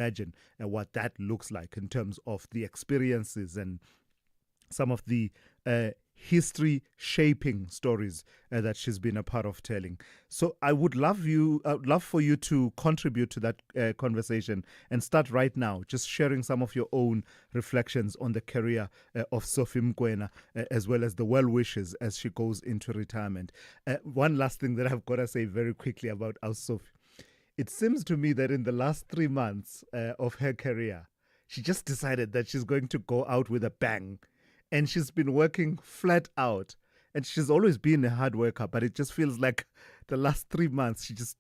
imagine what that looks like in terms of the experiences and some of the history shaping stories that she's been a part of telling. So I would love for you to contribute to that conversation and start right now, just sharing some of your own reflections on the career of Sophie Mokoena, as well as the well wishes as she goes into retirement. One last thing that I've got to say very quickly about our Sophie. It seems to me that in the last 3 months of her career, she just decided that she's going to go out with a bang. And she's been working flat out. And she's always been a hard worker, but it just feels like the last 3 months she just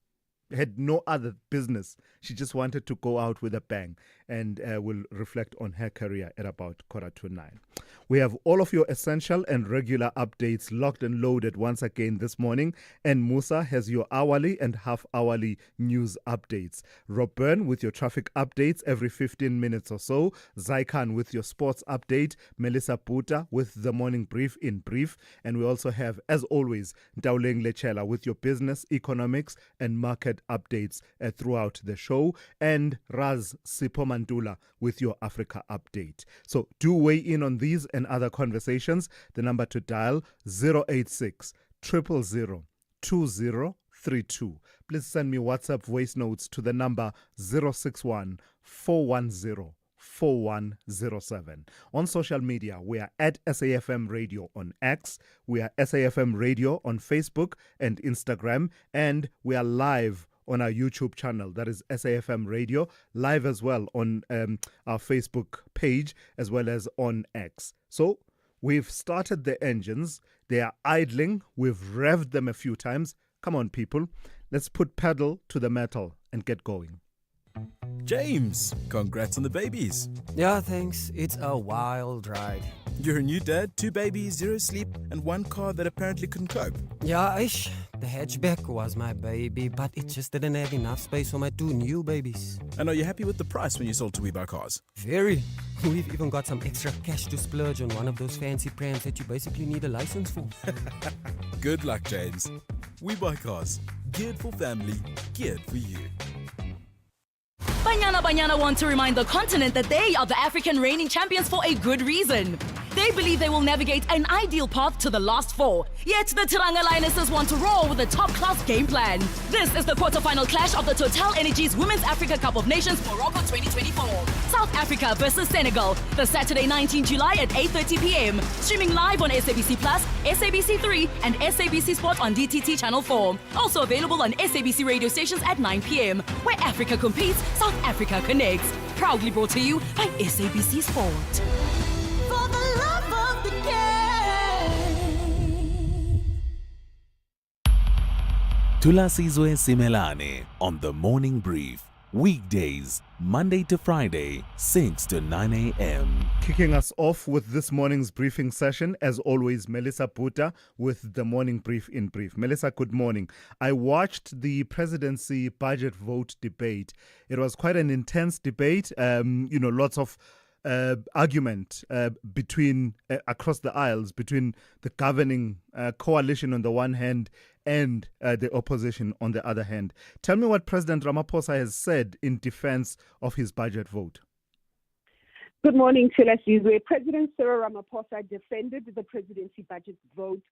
had no other business. She just wanted to go out with a bang, and will reflect on her career at about 8:45. We have all of your essential and regular updates locked and loaded once again this morning, and Musa has your hourly and half-hourly news updates. Rob Byrne with your traffic updates every 15 minutes or so, Zaikan with your sports update, Melissa Puta with the morning brief in brief, and we also have, as always, Ndauleng Lechela with your business, economics, and market updates throughout the show, and Raz Sipomandula with your Africa update. So do weigh in on these and other conversations. The number to dial 086 000 2032. Please send me WhatsApp voice notes to the number 061 410 4107. On social media, we are at SAFM Radio on X, we are SAFM Radio on Facebook and Instagram, and we are live on our YouTube channel, that is SAFM Radio, live as well on our Facebook page as well as on X. So we've started the engines, they are idling, we've revved them a few times. Come on, people, let's put pedal to the metal and get going. James, congrats on the babies. Yeah, thanks. It's a wild ride. You're a new dad, 2 babies, 0 sleep, and 1 car that apparently couldn't cope. Yeah, the hatchback was my baby, but it just didn't have enough space for my 2 new babies. And are you happy with the price when you sold to We Buy Cars? Very. We've even got some extra cash to splurge on one of those fancy brands that you basically need a license for. Good luck, James. We Buy Cars. Geared for family, geared for you. Banyana Banyana want to remind the continent that they are the African reigning champions for a good reason. They believe they will navigate an ideal path to the last 4. Yet the Tiranga Lionesses want to roar with a top-class game plan. This is the quarter-final clash of the Total Energies Women's Africa Cup of Nations Morocco 2024. South Africa versus Senegal, the Saturday 19 July at 8:30 p.m. Streaming live on SABC Plus, SABC 3 and SABC Sport on DTT Channel 4. Also available on SABC radio stations at 9 p.m. Where Africa competes, South Africa connects. Proudly brought to you by SABC Sport. For the love of the game. Thulasizwe Simelane on the Morning Brief. Weekdays, Monday to Friday, 6 to 9 a.m. Kicking us off with this morning's briefing session, as always, Melissa Puta with the morning brief in brief. Melissa, good morning. I watched the presidency budget vote debate. It was quite an intense debate. Lots of argument between across the aisles between the governing coalition on the one hand and the opposition on the other hand. Tell me what President Ramaphosa has said in defense of his budget vote. Good morning, Thulasizwe. President Cyril Ramaphosa defended the presidency budget vote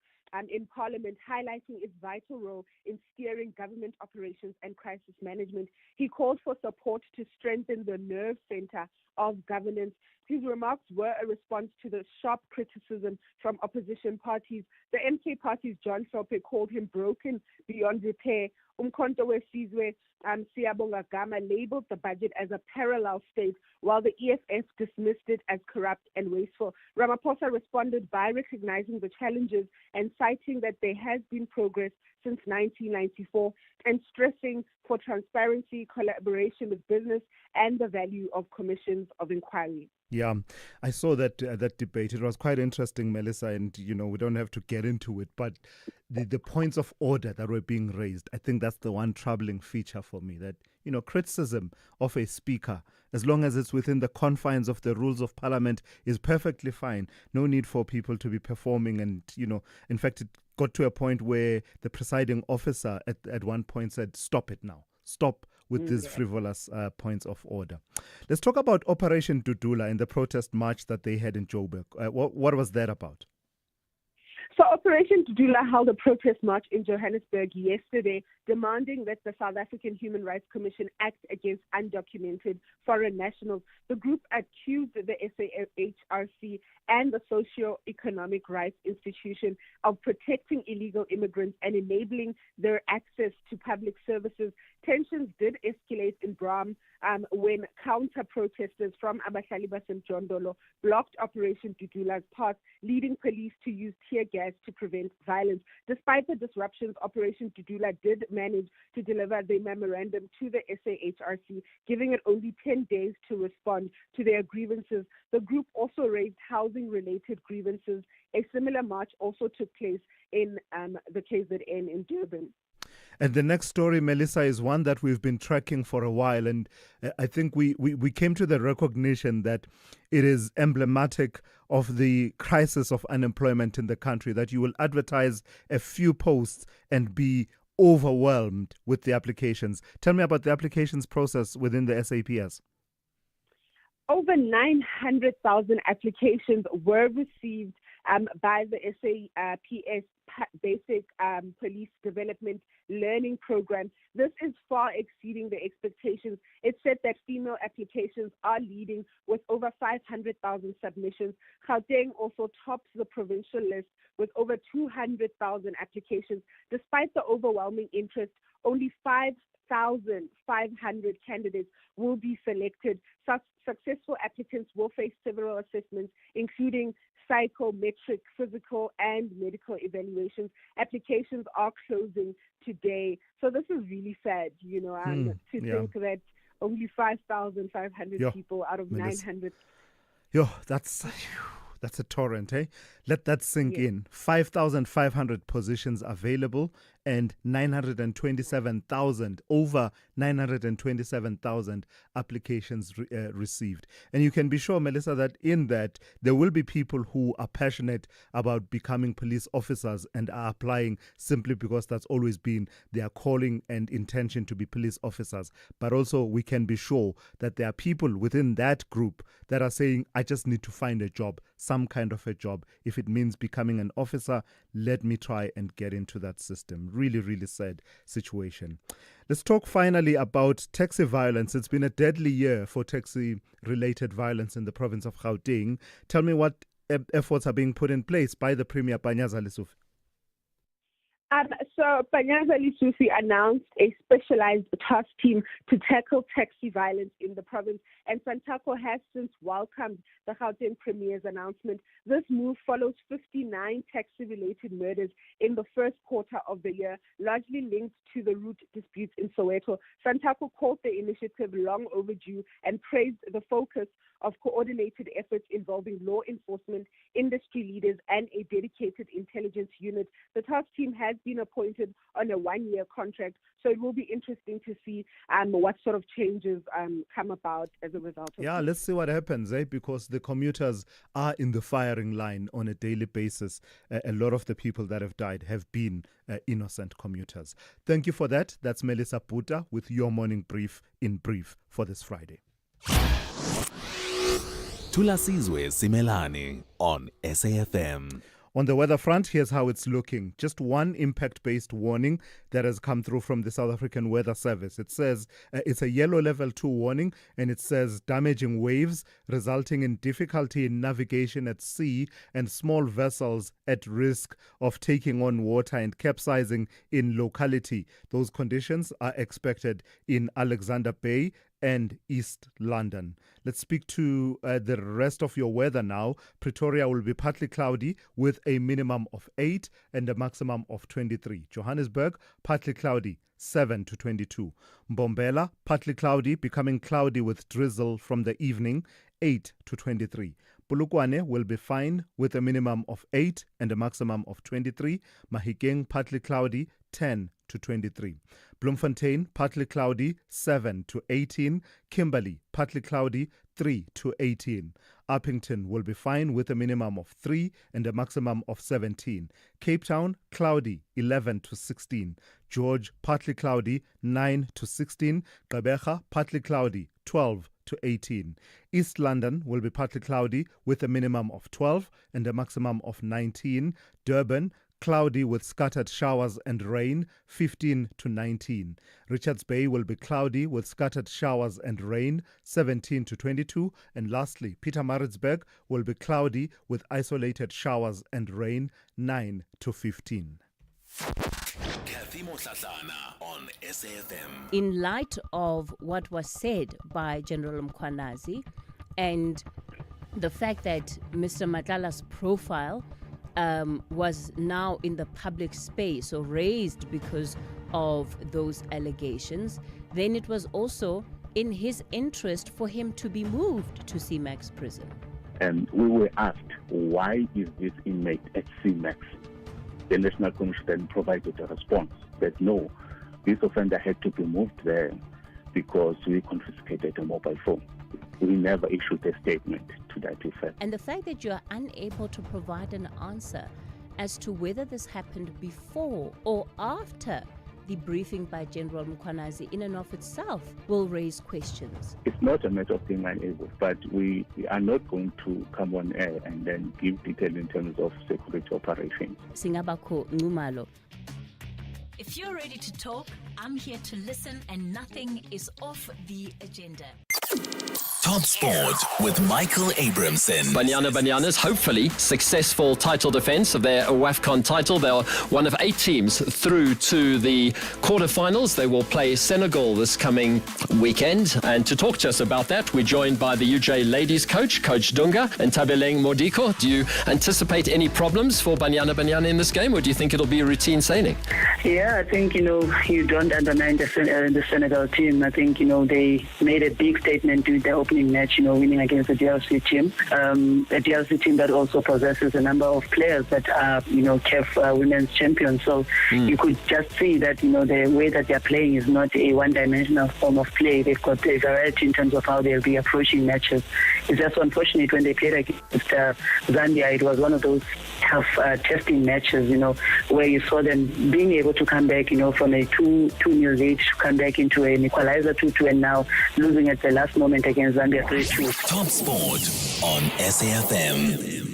in Parliament, highlighting its vital role in steering government operations and crisis management. He called for support to strengthen the nerve center of governance. His remarks were a response to the sharp criticism from opposition parties. The MK party's John Sophie called him broken beyond repair. Umkhonto weSizwe Siyabonga Gama labeled the budget as a parallel state, while the EFF dismissed it as corrupt and wasteful. Ramaphosa responded by recognizing the challenges and citing that there has been progress since 1994 and stressing for transparency, collaboration with business, and the value of commissions of inquiry. Yeah, I saw that debate. It was quite interesting, Melissa, and we don't have to get into it, but the points of order that were being raised, I think that's the one troubling feature for me, that criticism of a speaker, as long as it's within the confines of the rules of parliament, is perfectly fine. No need for people to be performing, and in fact it got to a point where the presiding officer at one point said, stop it now. Stop with these frivolous points of order. Let's talk about Operation Dudula and the protest march that they had in Joburg. What was that about? So Operation Dudula held a protest march in Johannesburg yesterday, demanding that the South African Human Rights Commission act against undocumented foreign nationals. The group accused the SAHRC and the Socio-Economic Rights Institution of protecting illegal immigrants and enabling their access to public services. Tensions did escalate in Bram when counter-protesters from Abahlali Basemjondolo blocked Operation Dudula's path, leading police to use tear gas to prevent violence. Despite the disruptions, Operation Dudula did manage to deliver the memorandum to the SAHRC, giving it only 10 days to respond to their grievances. The group also raised housing-related grievances. A similar march also took place in the KZN in Durban. And the next story, Melissa, is one that we've been tracking for a while. And I think we came to the recognition that it is emblematic of the crisis of unemployment in the country, that you will advertise a few posts and be overwhelmed with the applications. Tell me about the applications process within the SAPS. Over 900,000 applications were received by the SAPS Basic Police Development Learning Program. This is far exceeding the expectations. It said that female applications are leading with over 500,000 submissions. Gauteng also tops the provincial list with over 200,000 applications. Despite the overwhelming interest, only 5,500 candidates will be selected. Successful applicants will face several assessments, including psychometric, physical, and medical evaluations. Applications are closing today. So this is really sad, to think that only 5,500 people out of 900. That's a torrent, eh? Let that sink in. 5,500 positions available and 927,000, over 927,000 applications received. And you can be sure, Melissa, that in that there will be people who are passionate about becoming police officers and are applying simply because that's always been their calling and intention to be police officers. But also we can be sure that there are people within that group that are saying, I just need to find a job, some kind of a job. If it means becoming an officer, let me try and get into that system. Really, really sad situation. Let's talk finally about taxi violence. It's been a deadly year for taxi-related violence in the province of Gauteng. Tell me what efforts are being put in place by the Premier, Thulasizwe Simelane. So Thulasizwe Simelane announced a specialized task team to tackle taxi violence in the province, and Santaco has since welcomed the Gauteng Premier's announcement. This move follows 59 taxi-related murders in the first quarter of the year, largely linked to the route disputes in Soweto. Santaco called the initiative long overdue and praised the focus of coordinated efforts involving law enforcement, industry leaders, and a dedicated intelligence unit. The task team has been appointed on a one-year contract, so it will be interesting to see what sort of changes come about as a result of this. Let's see what happens, because the commuters are in the firing line on a daily basis. A lot of the people that have died have been innocent commuters. Thank you for that. That's Melissa Puta with your morning brief in brief for this Friday. Thulasizwe Simelane on SAFM. On the weather front, here's how it's looking. Just one impact-based warning that has come through from the South African Weather Service. It says it's a yellow level 2 warning, and it says damaging waves resulting in difficulty in navigation at sea and small vessels at risk of taking on water and capsizing in locality. Those conditions are expected in Alexander Bay and East London. Let's speak to the rest of your weather now. Pretoria will be partly cloudy with a minimum of 8 and a maximum of 23. Johannesburg, partly cloudy, 7 to 22. Mbombela, partly cloudy, becoming cloudy with drizzle from the evening, 8 to 23. Polokwane will be fine with a minimum of 8 and a maximum of 23. Mahikeng, partly cloudy, 10 to 23. Bloemfontein, partly cloudy, 7 to 18. Kimberley, partly cloudy, 3 to 18. Uppington will be fine with a minimum of 3 and a maximum of 17. Cape Town, cloudy, 11 to 16. George, partly cloudy, 9 to 16. Gqeberha, partly cloudy, 12 to 18. East London will be partly cloudy with a minimum of 12 and a maximum of 19. Durban, cloudy with scattered showers and rain, 15 to 19. Richards Bay will be cloudy with scattered showers and rain, 17 to 22. And lastly, Pietermaritzburg will be cloudy with isolated showers and rain, 9 to 15. Kathy Mohlahlana on SAFM. In light of what was said by General Mkhwanazi and the fact that Mr. Matlala's profile was now in the public space or raised because of those allegations, then it was also in his interest for him to be moved to CMAX prison. And we were asked, why is this inmate at CMAX? The National Commission then provided a response that no, this offender had to be moved there because we confiscated a mobile phone. We never issued a statement to that effect. And the fact that you are unable to provide an answer as to whether this happened before or after the briefing by General Mkhwanazi in and of itself will raise questions. It's not a matter of being unable, but we are not going to come on air and then give detail in terms of security operations. Singabako Ngumalo. If you're ready to talk, I'm here to listen and nothing is off the agenda. Top Sport with Michael Abramson. Bananas, hopefully successful title defense of their WAFCON title. They're one of 8 teams through to the quarterfinals. They will play Senegal this coming weekend. And to talk to us about that, we're joined by the UJ ladies coach, Coach Dunga and Tabeleng Modiko. Do you anticipate any problems for Banyana in this game, or do you think it'll be a routine sailing? Yeah, I think, you don't undermine the Senegal team. I think, they made a big statement during the opening match, winning against the DRC team. A DRC team that also possesses a number of players that are, CAF women's champions. So you could just see that, the way that they're playing is not a one-dimensional form of play. They've got a variety in terms of how they'll be approaching matches. It's just unfortunate when they played against Zambia. It was one of those tough testing matches, where you saw them being able to come back, from a 2-0 lead to come back into an equalizer 2-2 and now losing at the last moment against Zambia 3-2. Top Sport on SAFM.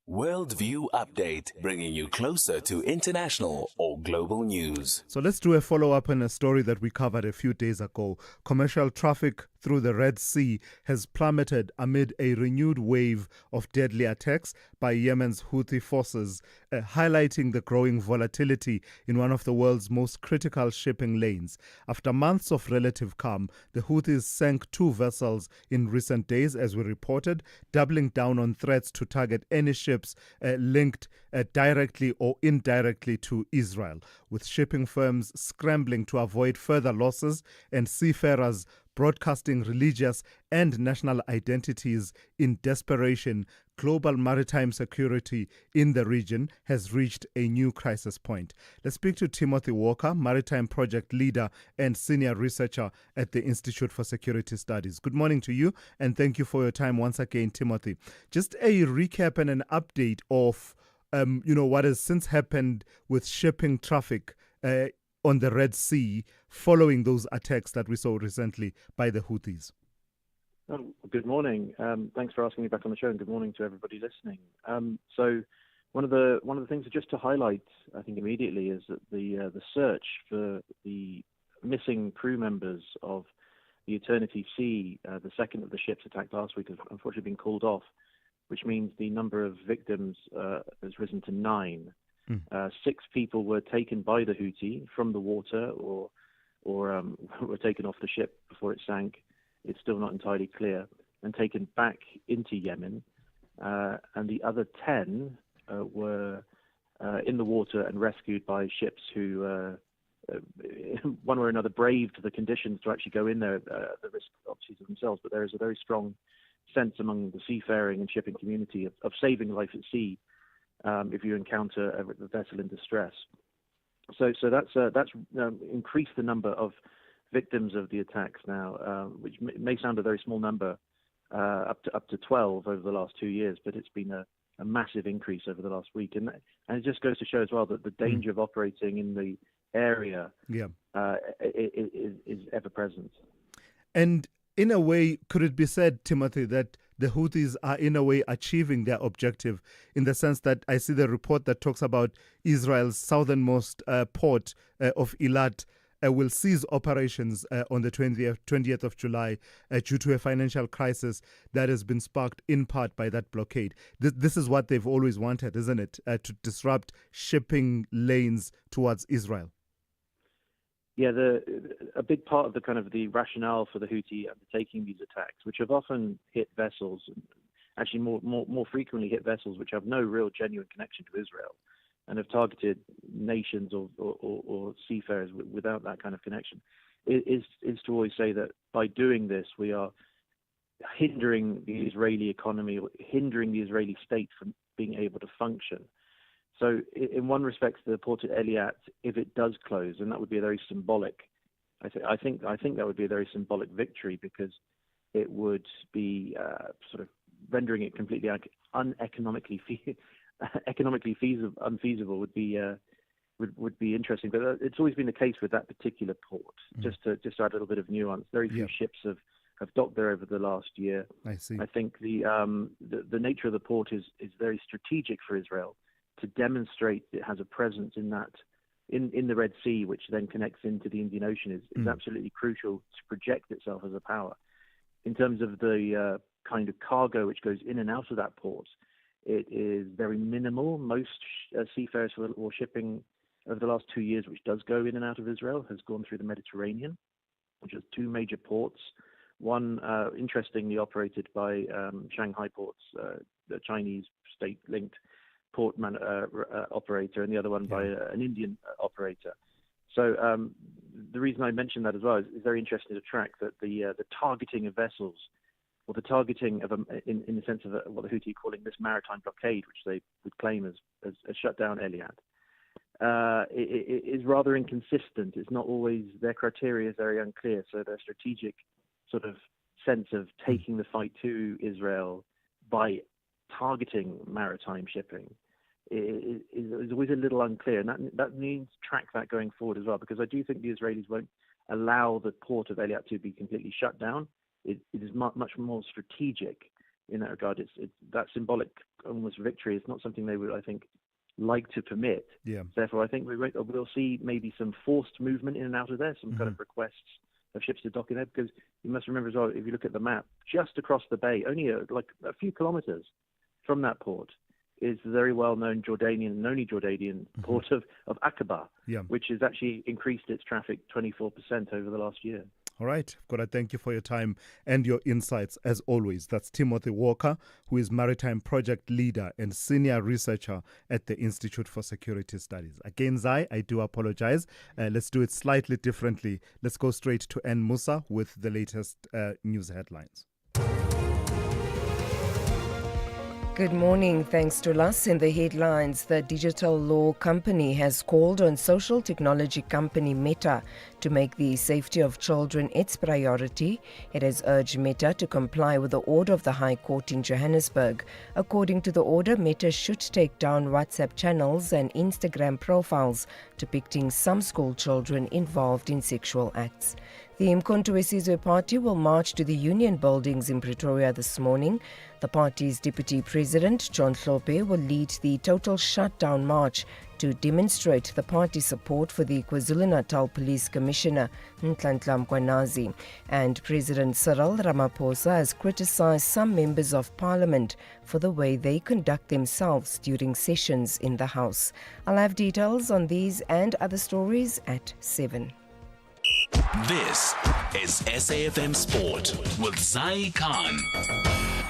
Worldview Update, bringing you closer to international or global news. So let's do a follow-up on a story that we covered a few days ago. Commercial traffic through the Red Sea has plummeted amid a renewed wave of deadly attacks by Yemen's Houthi forces, highlighting the growing volatility in one of the world's most critical shipping lanes. After months of relative calm, the Houthis sank 2 vessels in recent days, as we reported, doubling down on threats to target any ships linked directly or indirectly to Israel, with shipping firms scrambling to avoid further losses and seafarers broadcasting religious and national identities in desperation. Global maritime security in the region has reached a new crisis point. Let's speak to Timothy Walker, maritime project leader and senior researcher at the Institute for Security Studies. Good morning to you, and thank you for your time once again, Timothy. Just a recap and an update of what has since happened with shipping traffic on the Red Sea following those attacks that we saw recently by the Houthis. Good morning. Thanks for asking me back on the show, and good morning to everybody listening. So one of the things just to highlight, I think immediately, is that the search for the missing crew members of the Eternity Sea, the second of the ships attacked last week, has unfortunately been called off, which means the number of victims has risen to 9. 6 people were taken by the Houthi from the water or were taken off the ship before it sank. It's still not entirely clear, and taken back into Yemen. And the other 10 were in the water and rescued by ships who, one way or another, braved the conditions to actually go in there at the risk, obviously, to themselves. But there is a very strong sense among the seafaring and shipping community of saving life at sea if you encounter a vessel in distress. So that's increased the number of victims of the attacks now, which may sound a very small number, up to 12 over the last 2 years, but it's been a massive increase over the last week, and it just goes to show as well that the danger of operating in the area is ever present. And in a way, could it be said, Timothy, that the Houthis are in a way achieving their objective, in the sense that I see the report that talks about Israel's southernmost port of Eilat will cease operations on the 20th of July due to a financial crisis that has been sparked in part by that blockade. This is what they've always wanted, isn't it? To disrupt shipping lanes towards Israel. Yeah, a big part of the rationale for the Houthi undertaking these attacks, which have often hit vessels, actually more frequently hit vessels which have no real genuine connection to Israel, and have targeted nations or seafarers without that kind of connection, is to always say that by doing this we are hindering the Israeli economy, or hindering the Israeli state from being able to function. So in one respect, the port at Eilat, if it does close, and that would be a very symbolic, I think that would be a very symbolic victory, because it would be sort of rendering it completely uneconomically unfeasible would be interesting. But it's always been the case with that particular port. Just to add a little bit of nuance, very few ships have docked there over the last year. I see. I think the nature of the port is very strategic for Israel, to demonstrate it has a presence in the Red Sea, which then connects into the Indian Ocean, is absolutely crucial to project itself as a power. In terms of the kind of cargo which goes in and out of that port, it is very minimal. Most seafarers or shipping over the last 2 years, which does go in and out of Israel, has gone through the Mediterranean, which has two major ports. One, interestingly, operated by Shanghai Ports, the Chinese state-linked port operator, and the other one by an Indian operator. So the reason I mentioned that as well is very interesting to track that the targeting of vessels, or the targeting of in the sense of what the Houthi are calling this maritime blockade, which they would claim as shut down Eilat, is rather inconsistent. It's not always, their criteria is very unclear. So their strategic sort of sense of taking the fight to Israel by targeting maritime shipping is always a little unclear, and that needs to track that going forward as well, because I do think the Israelis won't allow the port of Eilat to be completely shut down. It is much more strategic in that regard. It's that symbolic almost victory is not something they would, I think, like to permit. Yeah. Therefore, I think we'll see maybe some forced movement in and out of there, some kind of requests of ships to dock in there, because you must remember as well, if you look at the map, just across the bay, only like a few kilometers from that port, is the very well-known Jordanian and only Jordanian port of Aqaba, which has actually increased its traffic 24% over the last year. All right. I've got to thank you for your time and your insights, as always. That's Timothy Walker, who is Maritime Project Leader and Senior Researcher at the Institute for Security Studies. Again, Zai, I do apologize. Let's do it slightly differently. Let's go straight to Ann Musa with the latest news headlines. Good morning. Thanks to us. In the headlines, the digital law company has called on social technology company Meta to make the safety of children its priority. It has urged Meta to comply with the order of the High Court in Johannesburg. According to the order, Meta should take down WhatsApp channels and Instagram profiles depicting some school children involved in sexual acts. The Thulasizwe party will march to the Union buildings in Pretoria this morning. The party's Deputy President, John Hlophe, will lead the total shutdown march to demonstrate the party's support for the KwaZulu-Natal Police Commissioner, Nhlanhla Mkhwanazi. And President Cyril Ramaphosa has criticized some members of parliament for the way they conduct themselves during sessions in the House. I'll have details on these and other stories at 7. This is SAFM Sport with Zai Khan.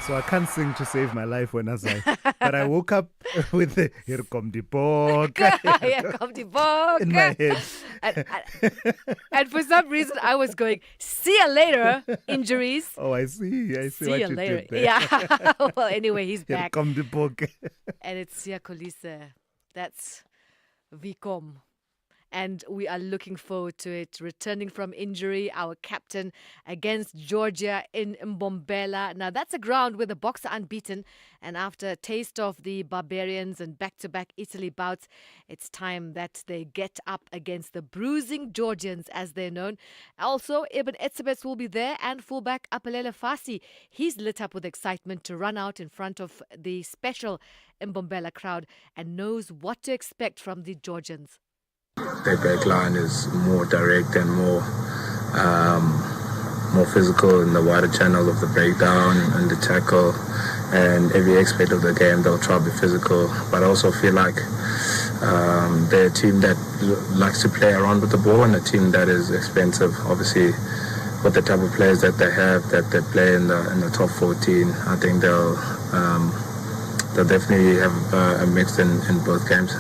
So I can't sing to save my life when I say, but I woke up with the "Here come the bog." Here come the bog in my head. And for some reason, I was going, "See you later." Injuries. Oh, I see what you you later. did there. Yeah. Well, anyway, he's Here back. come the bog. And it's Siya Kolisi. That's Vicom. And we are looking forward to it. Returning from injury, our captain against Georgia in Mbombela. Now, that's a ground where the Boks are unbeaten. And after a taste of the Barbarians and back-to-back Italy bouts, it's time that they get up against the bruising Georgians, as they're known. Also, Ibn Etzebeth will be there, and fullback Apelele Fasi. He's lit up with excitement to run out in front of the special Mbombela crowd and knows what to expect from the Georgians. Their back line is more direct and more physical in the wider channel of the breakdown and the tackle, and every aspect of the game they'll try to be physical. But I also feel like they're a team that likes to play around with the ball, and a team that is expensive. Obviously, with the type of players that they have, that they play in the top 14, I think they'll definitely have a mix in both games.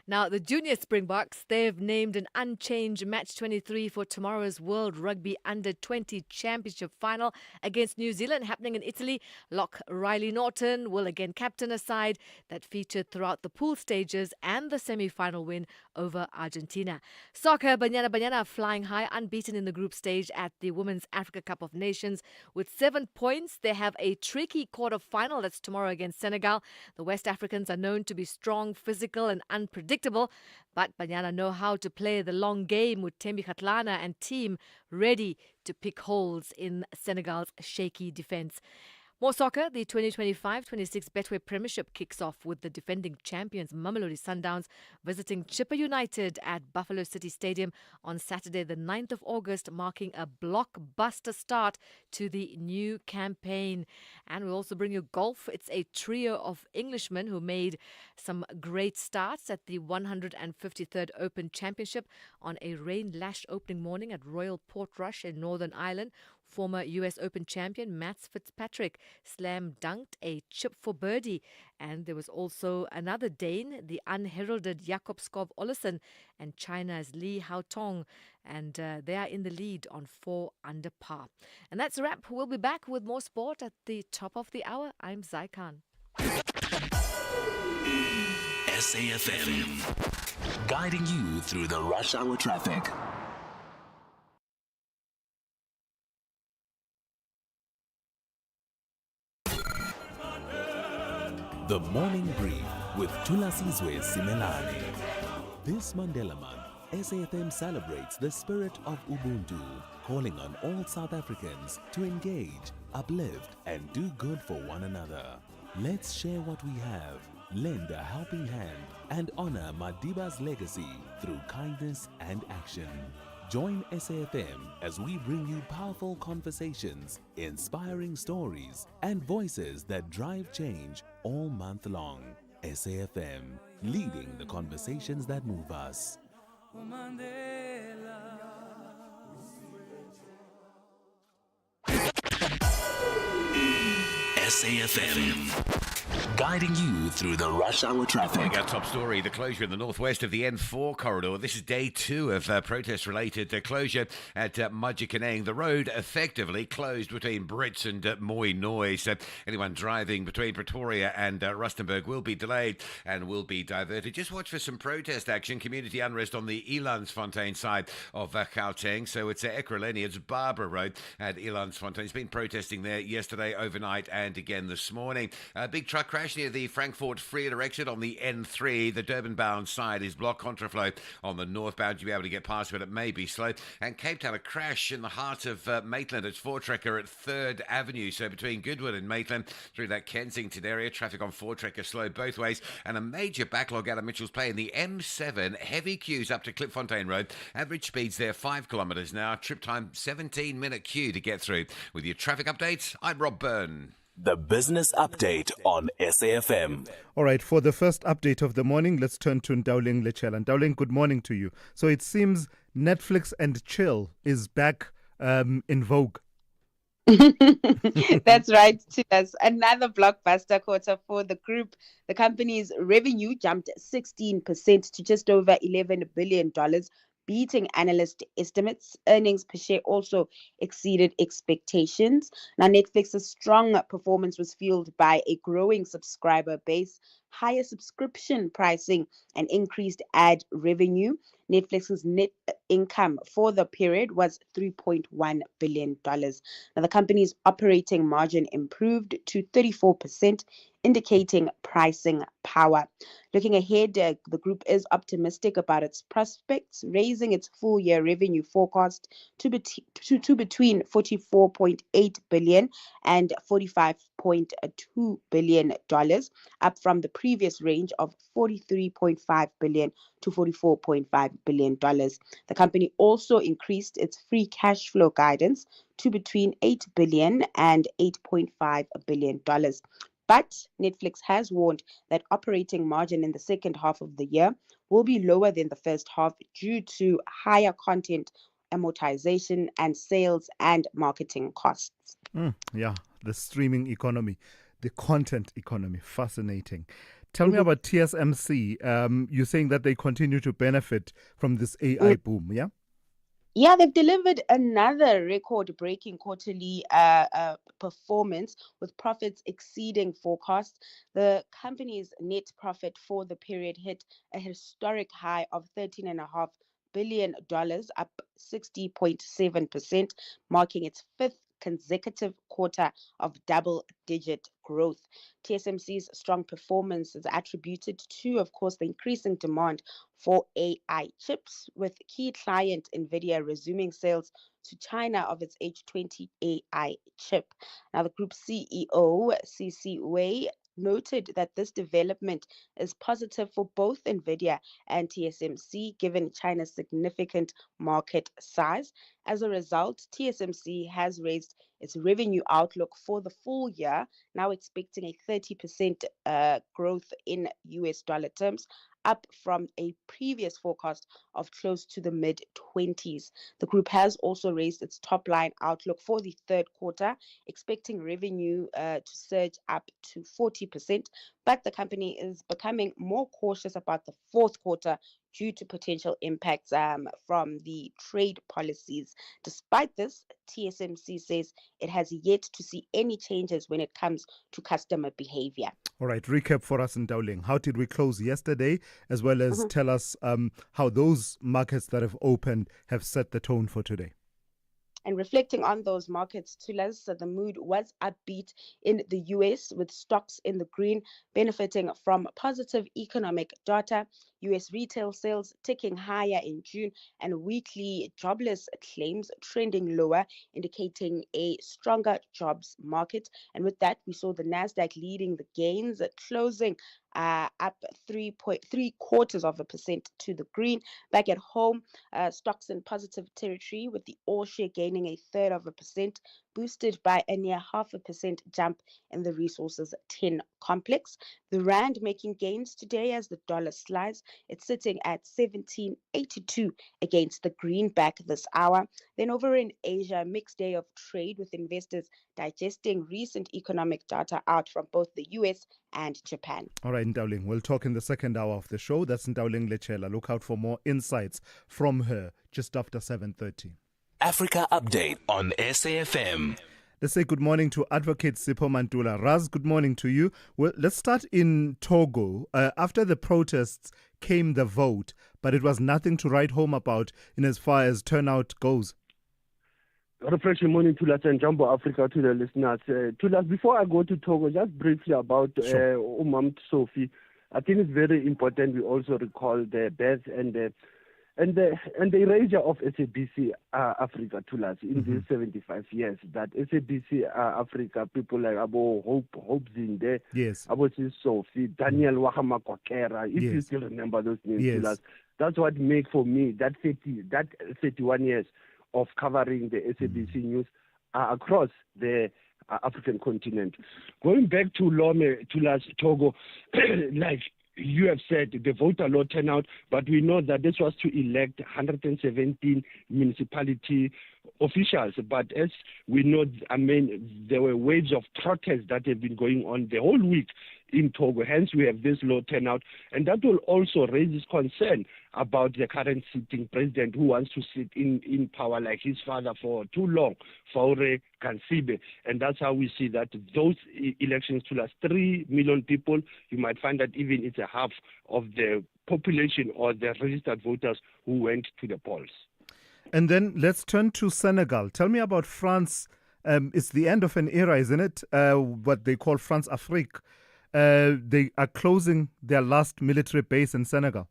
Now, the junior Springboks, they've named an unchanged match 23 for tomorrow's World Rugby Under-20 Championship final against New Zealand, happening in Italy. Lock Riley Norton will again captain a side that featured throughout the pool stages and the semi-final win over Argentina. Soccer, Banyana are flying high, unbeaten in the group stage at the Women's Africa Cup of Nations. With 7 points, they have a tricky quarter-final that's tomorrow against Senegal. The West Africans are known to be strong, physical and unpredictable. But Banyana know how to play the long game, with Thembi Kgatlana and team ready to pick holes in Senegal's shaky defence. More soccer, the 2025-26 Betway Premiership kicks off with the defending champions Mamelodi Sundowns visiting Chippa United at Buffalo City Stadium on Saturday the 9th of August, marking a blockbuster start to the new campaign. And we'll also bring you golf. It's a trio of Englishmen who made some great starts at the 153rd Open Championship on a rain-lashed opening morning at Royal Portrush in Northern Ireland. Former US Open champion Mats Fitzpatrick slam dunked a chip for birdie. And there was also another Dane, the unheralded Jakob Skov Olesen, and China's Li Haotong. And they are in the lead on 4 under par. And that's a wrap. We'll be back with more sport at the top of the hour. I'm Zai Khan. SAFM, guiding you through the rush hour traffic. The Morning Brief with Thulasizwe Simelane. This Mandela Month, SAFM celebrates the spirit of Ubuntu, calling on all South Africans to engage, uplift, and do good for one another. Let's share what we have, lend a helping hand, and honor Madiba's legacy through kindness and action. Join SAFM as we bring you powerful conversations, inspiring stories, and voices that drive change all month long. SAFM, leading the conversations that move us. SAFM, guiding you through the rush hour traffic. Our top story, the closure in the northwest of the N4 corridor. This is day 2 of protest-related closure at Mokoena. The road effectively closed between Brits and Mooi. So anyone driving between Pretoria and Rustenburg will be delayed and will be diverted. Just watch for some protest action, community unrest on the Elandsfontein side of Gauteng. So it's Ekurhuleni, it's Barbara Road at Elandsfontein. It's been protesting there yesterday, overnight, and again this morning. A big truck crash near the Frankfurt Freer exit on the N3. The Durban-bound side is blocked. Contraflow on the northbound. You'll be able to get past, but it may be slow. And Cape Town, a crash in the heart of Maitland. It's Voortrekker at 3rd Avenue. So between Goodwood and Maitland, through that Kensington area, traffic on Voortrekker slow both ways. And a major backlog out of Mitchell's Play in the M7. Heavy queues up to Klipfontein Road. Average speeds there 5 kilometres now. Trip time 17-minute queue to get through. With your traffic updates, I'm Rob Byrne. The business update on SAFM. All right, for the first update of the morning, let's turn to Ndawling Lechela. Ndawling, good morning to you. So it seems Netflix and chill is back in vogue. That's right. That's another blockbuster quarter for the group. The company's revenue jumped 16% to just over $11 billion, beating analyst estimates. Earnings per share also exceeded expectations. Now, Netflix's strong performance was fueled by a growing subscriber base, higher subscription pricing, and increased ad revenue. Netflix's net income for the period was $3.1 billion. Now, the company's operating margin improved to 34%, indicating pricing power. Looking ahead, the group is optimistic about its prospects, raising its full-year revenue forecast to between $44.8 billion and $45.2 billion, up from the previous range of $43.5 billion to $44.5 billion. The company also increased its free cash flow guidance to between $8 billion and $8.5 billion. But Netflix has warned that operating margin in the second half of the year will be lower than the first half due to higher content amortization and sales and marketing costs. Yeah, the streaming economy, the content economy, fascinating. Tell me about TSMC. You're saying that they continue to benefit from this AI boom, yeah? Yeah, they've delivered another record-breaking quarterly performance with profits exceeding forecasts. The company's net profit for the period hit a historic high of $13.5 billion, up 60.7%, marking its fifth consecutive quarter of double-digit growth. TSMC's strong performance is attributed to, of course, the increasing demand for AI chips, with key client NVIDIA resuming sales to China of its H20 AI chip. Now, the group CEO, C.C. Wei, noted that this development is positive for both NVIDIA and TSMC, given China's significant market size. As a result, TSMC has raised its revenue outlook for the full year, now expecting a 30% growth in US dollar terms, up from a previous forecast of close to the mid-20s. The group has also raised its top-line outlook for the third quarter, expecting revenue to surge up to 40%, but the company is becoming more cautious about the fourth quarter due to potential impacts from the trade policies. Despite this, TSMC says it has yet to see any changes when it comes to customer behavior. All right, recap for us in Gauteng. How did we close yesterday, as well as tell us how those markets that have opened have set the tone for today? And reflecting on those markets, Thulasizwe, the mood was upbeat in the US, with stocks in the green benefiting from positive economic data, US retail sales ticking higher in June, and weekly jobless claims trending lower, indicating a stronger jobs market. And with that, we saw the Nasdaq leading the gains, closing up 3.75% to the green. Back at home, stocks in positive territory, with the all share gaining 0.33%, boosted by a near 0.5% jump in the resources 10 complex. The rand making gains today as the dollar slides. It's sitting at 17.82 against the greenback this hour. Then over in Asia, mixed day of trade, with investors digesting recent economic data out from both the US and Japan. All right, Ndauling, we'll talk in the second hour of the show. That's Ndauling Lechela. Look out for more insights from her just after 7:30. Africa Update on SAFM. Let's say good morning to Advocate Sipho Mantula. Raz, good morning to you. Well, let's start in Togo. After the protests came the vote, but it was nothing to write home about in as far as turnout goes. Refreshing morning, Tulas, and Jumbo Africa to the listeners. Tulas, before I go to Togo, just briefly about Sophie. I think it's very important we also recall the birth and the erasure of SABC Africa, Tulas, in these 75 years. That SABC Africa, people like Abo Hope Zinde, yes, Abo Sophie, Daniel Wahama Kwakera, if you still remember those names, Tulas, that's what make for me that 31 years of covering the SABC news across the African continent. Going back to Lome, Tulas, Togo, like you have said the voter law turnout, but we know that this was to elect 117 municipality officials. But as we know, there were waves of protests that have been going on the whole week in Togo. Hence, we have this low turnout. And that will also raise this concern about the current sitting president who wants to sit in power like his father for too long, Faure Kansibe. And that's how we see that those elections to last 3 million people, you might find that even it's a half of the population or the registered voters who went to the polls. And then let's turn to Senegal. Tell me about France. It's the end of an era, isn't it? What they call France Afrique. They are closing their last military base in Senegal.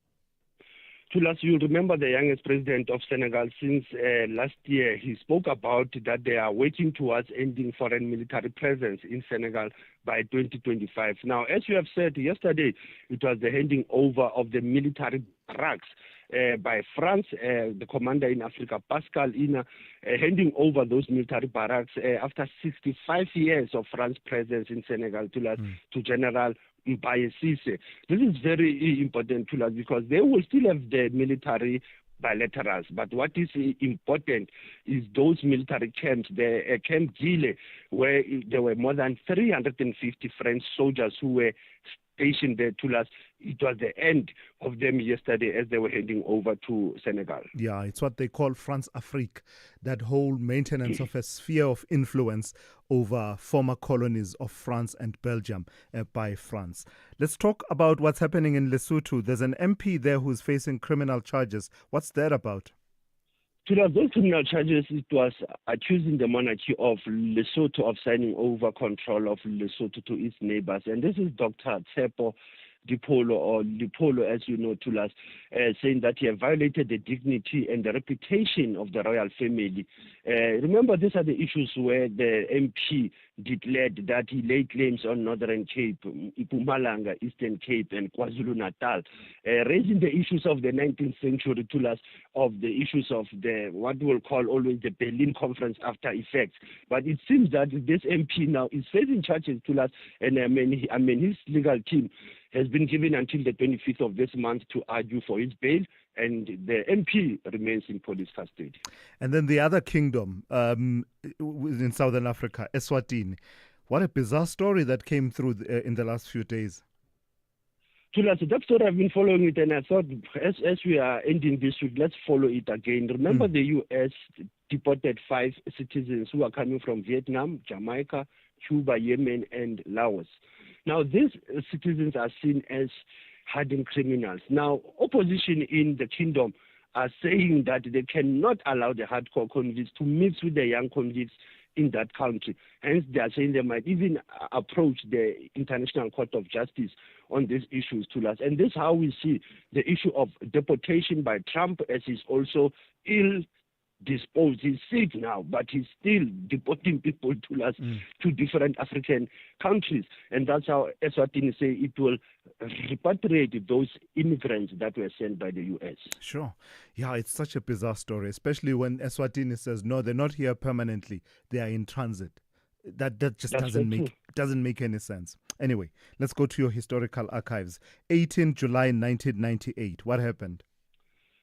Tulas, you remember the youngest president of Senegal since last year. He spoke about that they are working towards ending foreign military presence in Senegal by 2025. Now, as you have said yesterday, it was the handing over of the military barracks by France, the commander in Africa, Pascal Ina, handing over those military barracks after 65 years of France presence in Senegal to General Mbaye Cisse. This is very important to us because they will still have the military bilaterals. But what is important is those military camps, the Camp Gile, where there were more than 350 French soldiers who were stationed there to us. It was the end of them yesterday as they were heading over to Senegal. Yeah, it's what they call France Afrique, that whole maintenance of a sphere of influence over former colonies of France and Belgium by France. Let's talk about what's happening in Lesotho. There's an MP there who's facing criminal charges. What's that about? To those criminal charges, it was accusing the monarchy of Lesotho of signing over control of Lesotho to its neighbors. And this is Dr. Tsepo Dipolo, or Lipolo, as you know, to us, saying that he had violated the dignity and the reputation of the royal family. Remember, these are the issues where the MP declared that he laid claims on Northern Cape, Mpumalanga, Eastern Cape, and KwaZulu-Natal, raising the issues of the 19th century to us, of the issues of the what we'll call always the Berlin Conference after effects. But it seems that this MP now is facing charges to us, and his legal team has been given until the 25th of this month to argue for his bail, and the MP remains in police custody. And then the other kingdom in Southern Africa, Eswatini. What a bizarre story that came through in the last few days. That story, I've been following it, and I thought as we are ending this week, let's follow it again. Remember the U.S. deported 5 citizens who are coming from Vietnam, Jamaica, Cuba, Yemen, and Laos. Now, these citizens are seen as hardened criminals. Now, opposition in the kingdom are saying that they cannot allow the hardcore convicts to mix with the young convicts in that country. Hence, they are saying they might even approach the International Court of Justice on these issues to us. And this is how we see the issue of deportation by Trump, as he's also ill-disposed. He's sick now, but he's still deporting people to us to different African countries. And that's how Eswatini say it will repatriate those immigrants that were sent by the U.S. Sure. Yeah, it's such a bizarre story, especially when Eswatini says, no, they're not here permanently. They are in transit. That just doesn't make any sense. Anyway, let's go to your historical archives. 18 July 1998. What happened?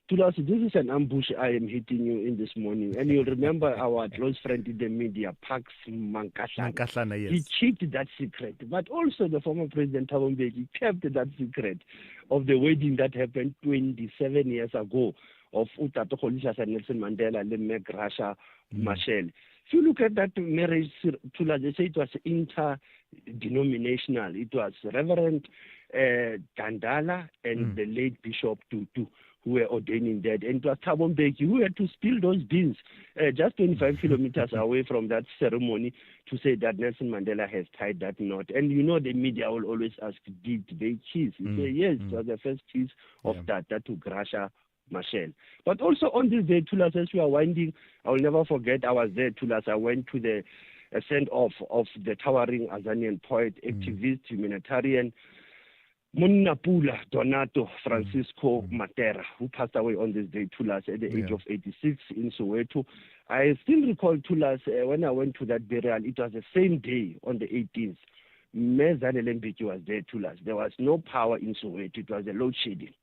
Tulas, this is an ambush I am hitting you in this morning. And you'll remember our close friend in the media, Pax Mankahlana. Yes. He kept that secret. But also the former President Thabo Mbeki kept that secret of the wedding that happened 27 years ago of Utato Kholishas and Nelson Mandela and Meg Rasha Machel. If you look at that marriage, Tulas, they say it was interdenominational. It was Reverend Dandala and the late Bishop Tutu who were ordaining that. And it was Thabo Mbeki who had to spill those beans just 25 kilometers away from that ceremony to say that Nelson Mandela has tied that knot. And you know the media will always ask, did they kiss? You say, yes, it was the first kiss of that to Gracia Machel. But also on this day, Tulas, as we are winding, I will never forget, I was there, Tulas. I went to the send-off of the towering Azanian poet, activist, humanitarian, Munapula Donato Francisco Matera, who passed away on this day, Tulas, at the age of 86 in Soweto. I still recall, Tulas, when I went to that burial, it was the same day, on the 18th, Mezanele Mbeki was there to us. There was no power in Soweto. It was a load shedding.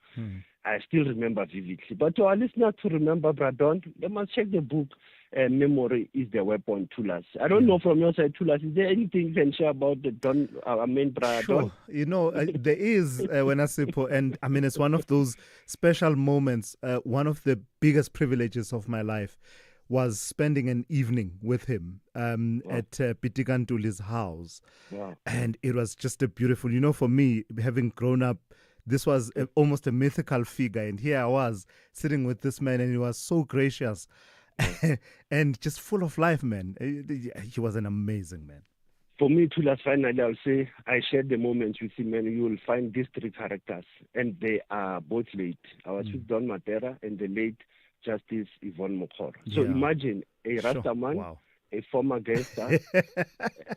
I still remember vividly. But to our listeners to remember, Bradon, they must check the book. Memory is the weapon, Thulas. I don't know from your side, Thulas, is there anything you can share about the Don, our main Bradon? Sure. You know, there is, Wenasipo, and I mean, it's one of those special moments. One of the biggest privileges of my life was spending an evening with him at Pitikantuli's house. Wow. And it was just a beautiful, you know, for me, having grown up, this was almost a mythical figure. And here I was sitting with this man, and he was so gracious and just full of life, man. He was an amazing man. For me, Thulas, finally, I'll say I shared the moments with him, and you will find these three characters, and they are both late. I was with Don Matera and the late Justice Yvonne Mokgoro. So imagine a Rastaman, a former gangster,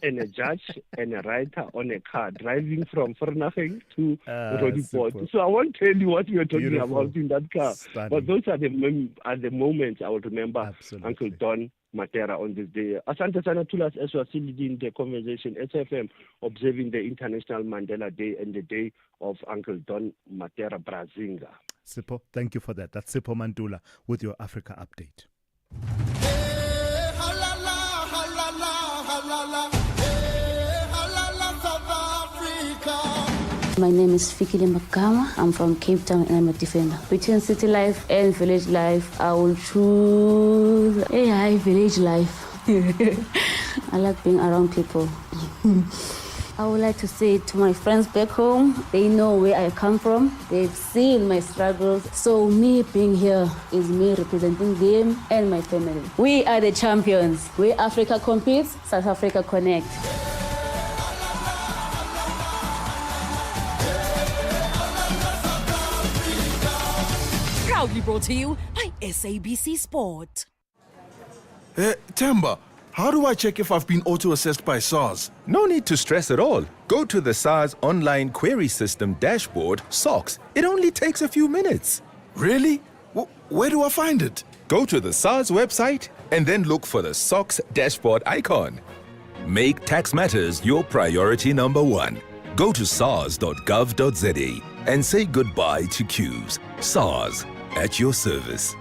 and a judge and a writer on a car driving from Vereeniging to Roodepoort. So I won't tell you what we were talking about in that car. Stunning. But those are the moments I will remember Uncle Don Matera on this day. Asante sana Thulas, as we are still leading the conversation, SFM observing the International Mandela Day and the day of Uncle Don Matera Brazinga. Sipho, thank you for that. That's Sipho Mandula with your Africa update. My name is Fikile Makama. I'm from Cape Town and I'm a defender. Between city life and village life, I will choose village life. I like being around people. I would like to say to my friends back home, they know where I come from. They've seen my struggles. So me being here is me representing them and my family. We are the champions. Where Africa competes, South Africa connect. Proudly brought to you by SABC Sport. Temba, how do I check if I've been auto-assessed by SARS? No need to stress at all. Go to the SARS online query system dashboard, SOX. It only takes a few minutes. Really? Where do I find it? Go to the SARS website and then look for the SOX dashboard icon. Make tax matters your priority number one. Go to sars.gov.za and say goodbye to queues. SARS, at your service.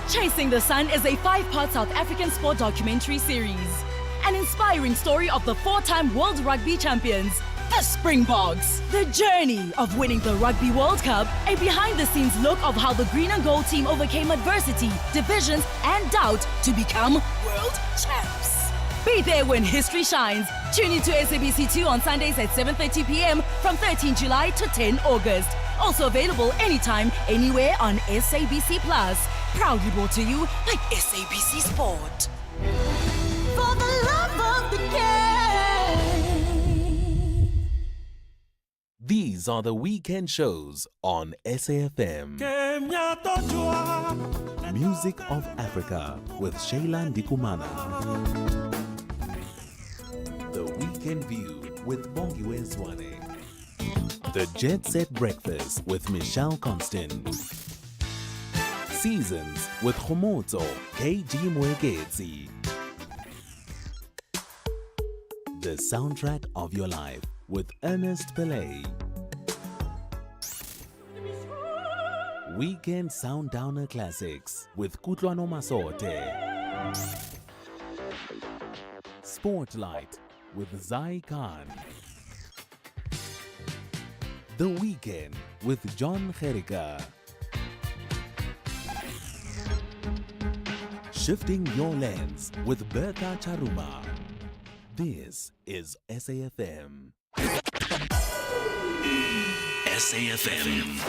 Chasing the Sun is a 5-part South African sport documentary series. An inspiring story of the 4-time World Rugby champions, the Springboks. The journey of winning the Rugby World Cup, a behind-the-scenes look of how the green and gold team overcame adversity, divisions, and doubt to become world champs. Be there when history shines. Tune into SABC2 on Sundays at 7:30 p.m. from 13 July to 10 August. Also available anytime, anywhere on SABC Plus. Proudly brought to you by SABC Sport. For the love of the game. These are the weekend shows on SAFM. Music of Africa with Shayla Ndikumana. The Weekend View with Bongiwe Zwane. The Jet Set Breakfast with Michelle Constant. Seasons with Khomotso KG Mwekezi. The Soundtrack of Your Life with Ernest Pillay. Weekend Sundowner Classics with Kutlwano Masote. Spotlight with Zai Khan. The Weekend with John Kherika. Shifting Your Lens with Bertha Charuma. This is SAFM. SAFM.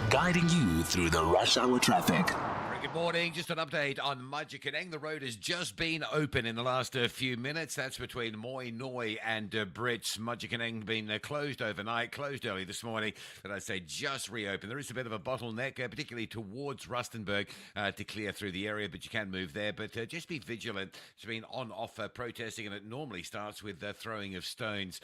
Guiding you through the rush hour traffic. Good morning. Just an update on Majikaneng. The road has just been open in the last few minutes. That's between Mokoena and Brits. Majikaneng been closed overnight, closed early this morning, but I'd say just reopened. There is a bit of a bottleneck, particularly towards Rustenburg, to clear through the area, but you can move there. But just be vigilant. It's been on-off protesting, and it normally starts with throwing of stones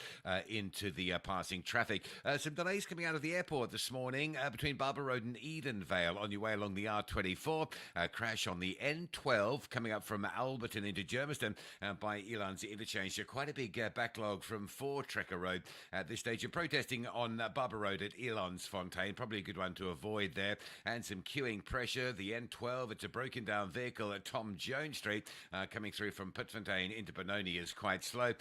into the passing traffic. Some delays coming out of the airport this morning between Barber Road and Edenvale on your way along the R24. A crash on the N12 coming up from Alberton into Germiston by Elands Interchange. So quite a big backlog from 4 Trekker Road at this stage. You're protesting on Barber Road at Elands Fontaine. Probably a good one to avoid there. And some queuing pressure. The N12, it's a broken down vehicle at Tom Jones Street coming through from Pitfontein into Benoni is quite slow.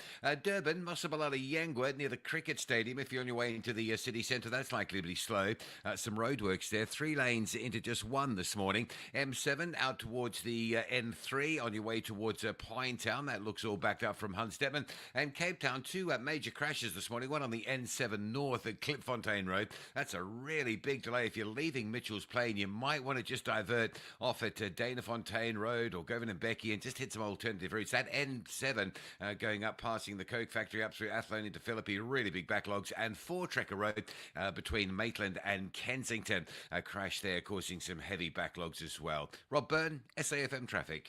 Durban, Mosabalala Yangwa near the cricket stadium. If you're on your way into the city centre, that's likely to be slow. Some roadworks there. 3 lanes into just 1 this morning. M7 out towards the N3 on your way towards Pinetown. That looks all backed up from Hunstedman. And Cape Town, 2 major crashes this morning. One on the N7 North at Klipfontein Road. That's a really big delay. If you're leaving Mitchell's Plain, you might want to just divert off at Danafontaine Road or Govan and Becky and just hit some alternative routes. That N7 going up, passing the Coke factory up through Athlone into Philippi, really big backlogs. And 4 Trekker Road between Maitland and Kensington. A crash there causing some heavy backlogs as well. Rob Byrne, SAFM Traffic.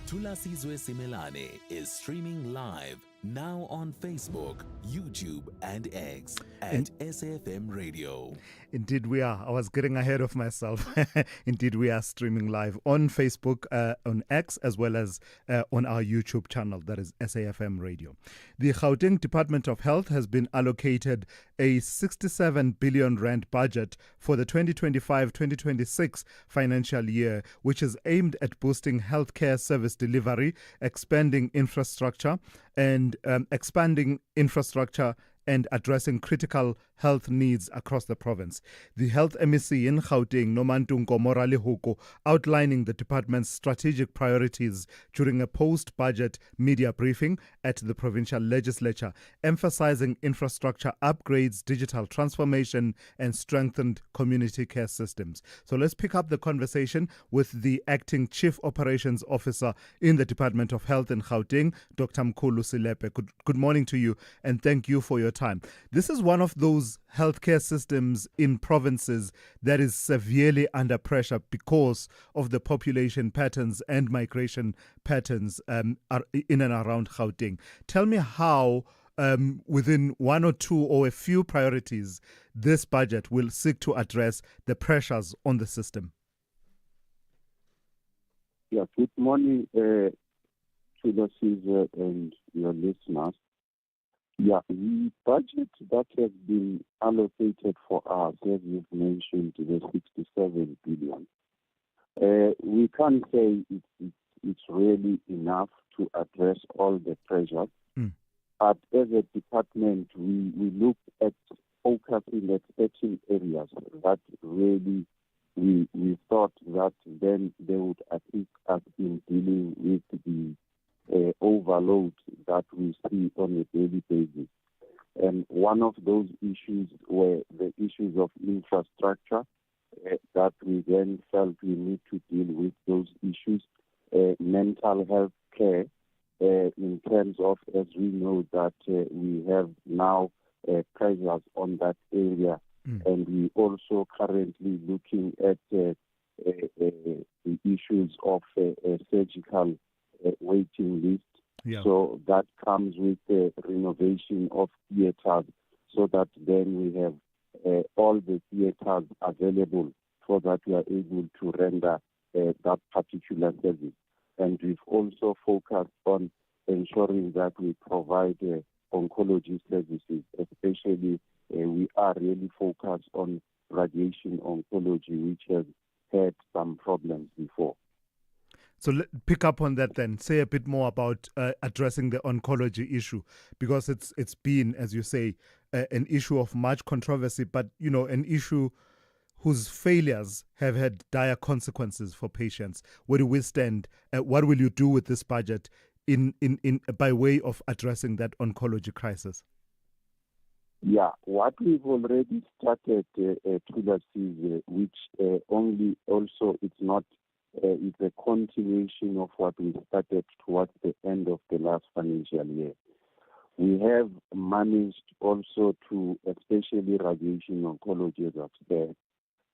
Thulasizwe Simelane is streaming live now on Facebook, YouTube, and X at SAFM Radio. Indeed, we are. I was getting ahead of myself. Indeed, we are streaming live on Facebook, on X, as well as on our YouTube channel, that is SAFM Radio. The Gauteng Department of Health has been allocated a 67 billion rand budget for the 2025-2026 financial year, which is aimed at boosting healthcare service delivery, expanding infrastructure, and expanding infrastructure and addressing critical health needs across the province. The Health MEC in Gauteng, Nomantunko Moralihuko, outlining the department's strategic priorities during a post-budget media briefing at the provincial legislature, emphasizing infrastructure upgrades, digital transformation, and strengthened community care systems. So let's pick up the conversation with the acting Chief Operations Officer in the Department of Health in Gauteng, Dr. Mkhulu Silepe. Good morning to you, and thank you for your time. This is one of those healthcare systems in provinces that is severely under pressure because of the population patterns and migration patterns are in and around Gauteng. Tell me how, within 1 or 2 or a few priorities, this budget will seek to address the pressures on the system. Yeah, good morning to the Caesar and your listeners. Yeah, the budget that has been allocated for us, as you've mentioned, the 67 billion. We can't say it's really enough to address all the pressures. But as a department, we look at focusing at certain areas that really we thought that then they would assist us in dealing with the overload that we see on a daily basis. And one of those issues were the issues of infrastructure that we then felt we need to deal with those issues. Mental health care in terms of, as we know that we have now pressures on that area. And we also currently looking at the issues of surgical waiting list. Yeah. So that comes with the renovation of theatres so that then we have all the theatres available so that we are able to render that particular service. And we've also focused on ensuring that we provide oncology services, especially we are really focused on radiation oncology, which has had some problems before. So pick up on that then. Say a bit more about addressing the oncology issue, because it's been, as you say, an issue of much controversy, but an issue whose failures have had dire consequences for patients. Where do we stand? What will you do with this budget in by way of addressing that oncology crisis? Yeah, what we've already started to Thulasizwe, which only also it's not. It's a continuation of what we started towards the end of the last financial year. We have managed also to, especially radiation oncology, as I've said,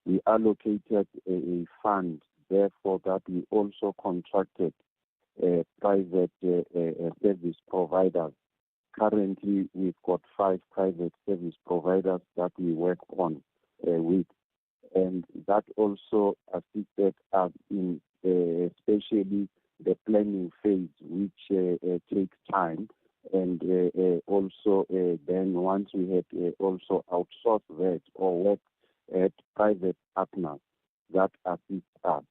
we allocated a fund, therefore that we also contracted private service providers. Currently, we've got 5 private service providers that we work on with. And that also assisted us in especially the planning phase, which takes time. And also then once we had also outsourced that or worked at private partners, that assists us.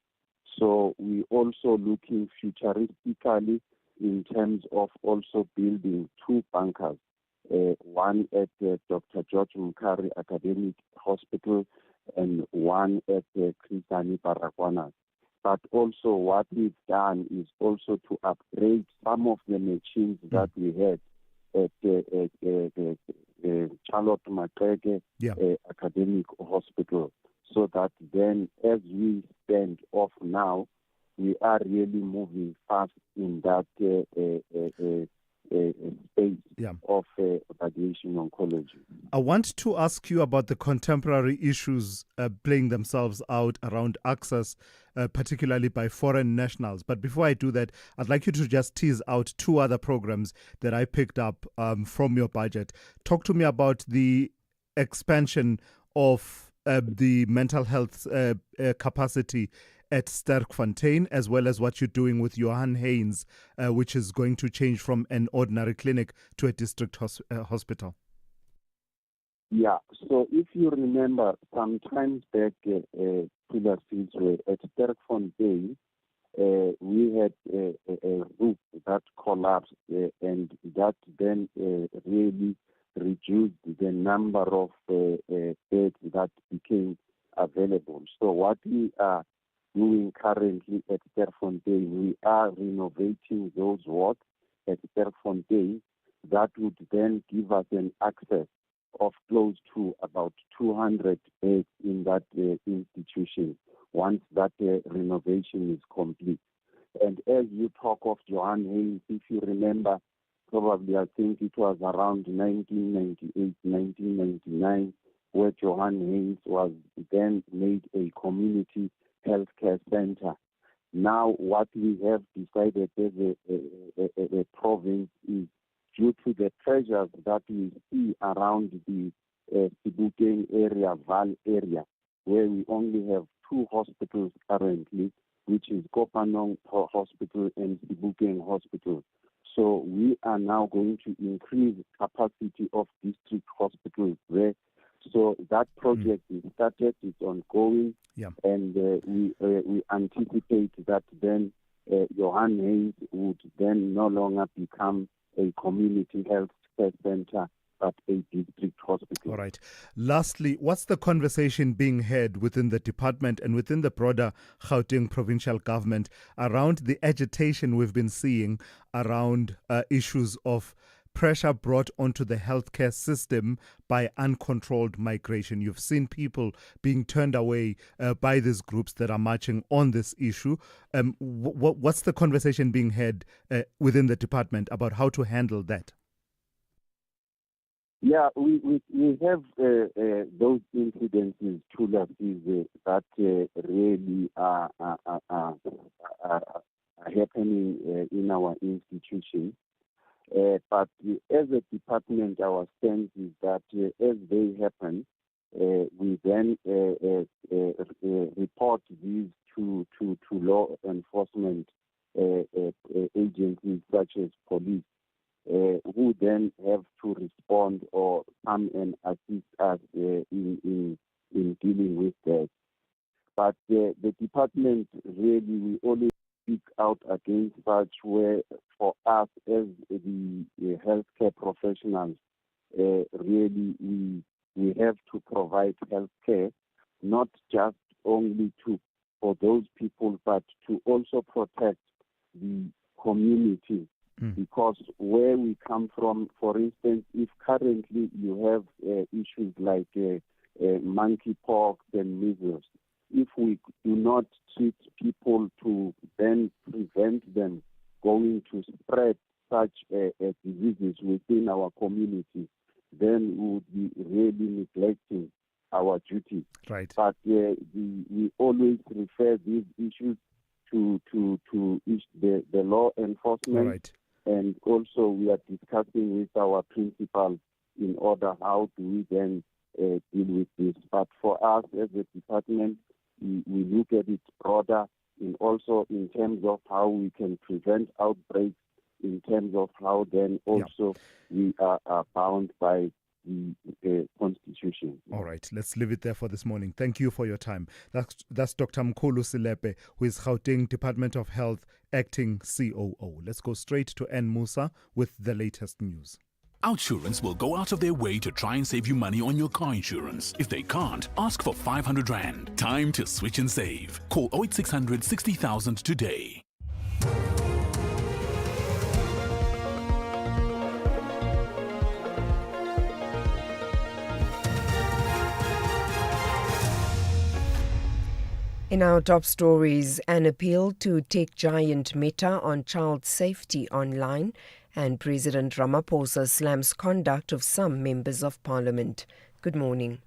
So we also looking futuristically in terms of also building 2 bunkers, one at Dr. George Mukari Academic Hospital and one at Chris Hani Baragwanath. But also what we've done is also to upgrade some of the machines that we had at Charlotte Maxeke Academic Hospital, so that then as we stand off now, we are really moving fast in that space of radiation oncology. I want to ask you about the contemporary issues playing themselves out around access, particularly by foreign nationals. But before I do that, I'd like you to just tease out 2 other programs that I picked up from your budget. Talk to me about the expansion of the mental health capacity at Sterkfontein, as well as what you're doing with Johan Haynes, which is going to change from an ordinary clinic to a district hospital. Yeah, so if you remember, some times back, Thulasizwe, at Sterkfontein, we had a roof that collapsed, and that then really reduced the number of beds that became available. So what we are doing currently at Sterkfontein, we are renovating those wards at Sterkfontein. That would then give us an access of close to about 200 beds in that institution once that renovation is complete. And as you talk of Johan Haynes, if you remember, probably I think it was around 1998, 1999, where Johan Haynes was then made a community healthcare center. Now what we have decided as a province is, due to the pressures that we see around the Sebokeng area, Val area, where we only have 2 hospitals currently, which is Kopanong Hospital and Sebokeng Hospital. So we are now going to increase capacity of district hospitals there. So that project is started, it's ongoing, and we anticipate that then Johan Haynes would then no longer become a community health care center, but a district hospital. All right. Lastly, what's the conversation being had within the department and within the broader Gauteng provincial government around the agitation we've been seeing around issues of pressure brought onto the healthcare system by uncontrolled migration? You've seen people being turned away by these groups that are marching on this issue. What's the conversation being had within the department about how to handle that? Yeah, we have those incidences, Thulasizwe, that really are happening in our institution. But as a department, our stance is that as they happen, we then report these to law enforcement agencies such as police, who then have to respond or come and assist us in dealing with that. But the department really, we always speak out against such, where for us as the healthcare professionals, really we have to provide healthcare, not just only for those people, but to also protect the community. Because where we come from, for instance, if currently you have issues like monkeypox and measles, if we do not treat people to then prevent them going to spread such diseases within our community, then we would be really neglecting our duty. Right. But we always refer these issues to the law enforcement. All right. And also we are discussing with our principal in order how do we then deal with this. But for us as a department, we look at it broader, and also in terms of how we can prevent outbreaks, in terms of how then also we are bound by the Constitution. All right, let's leave it there for this morning. Thank you for your time. That's Dr. Mkhulu Silepe, who is Gauteng Department of Health Acting COO. Let's go straight to N. Musa with the latest news. Outsurance will go out of their way to try and save you money on your car insurance. If they can't, ask for 500 Rand. Time to switch and save. Call 08600 60,000 today. In our top stories, an appeal to tech giant Meta on child safety online, and President Ramaphosa slams conduct of some members of parliament. Good morning.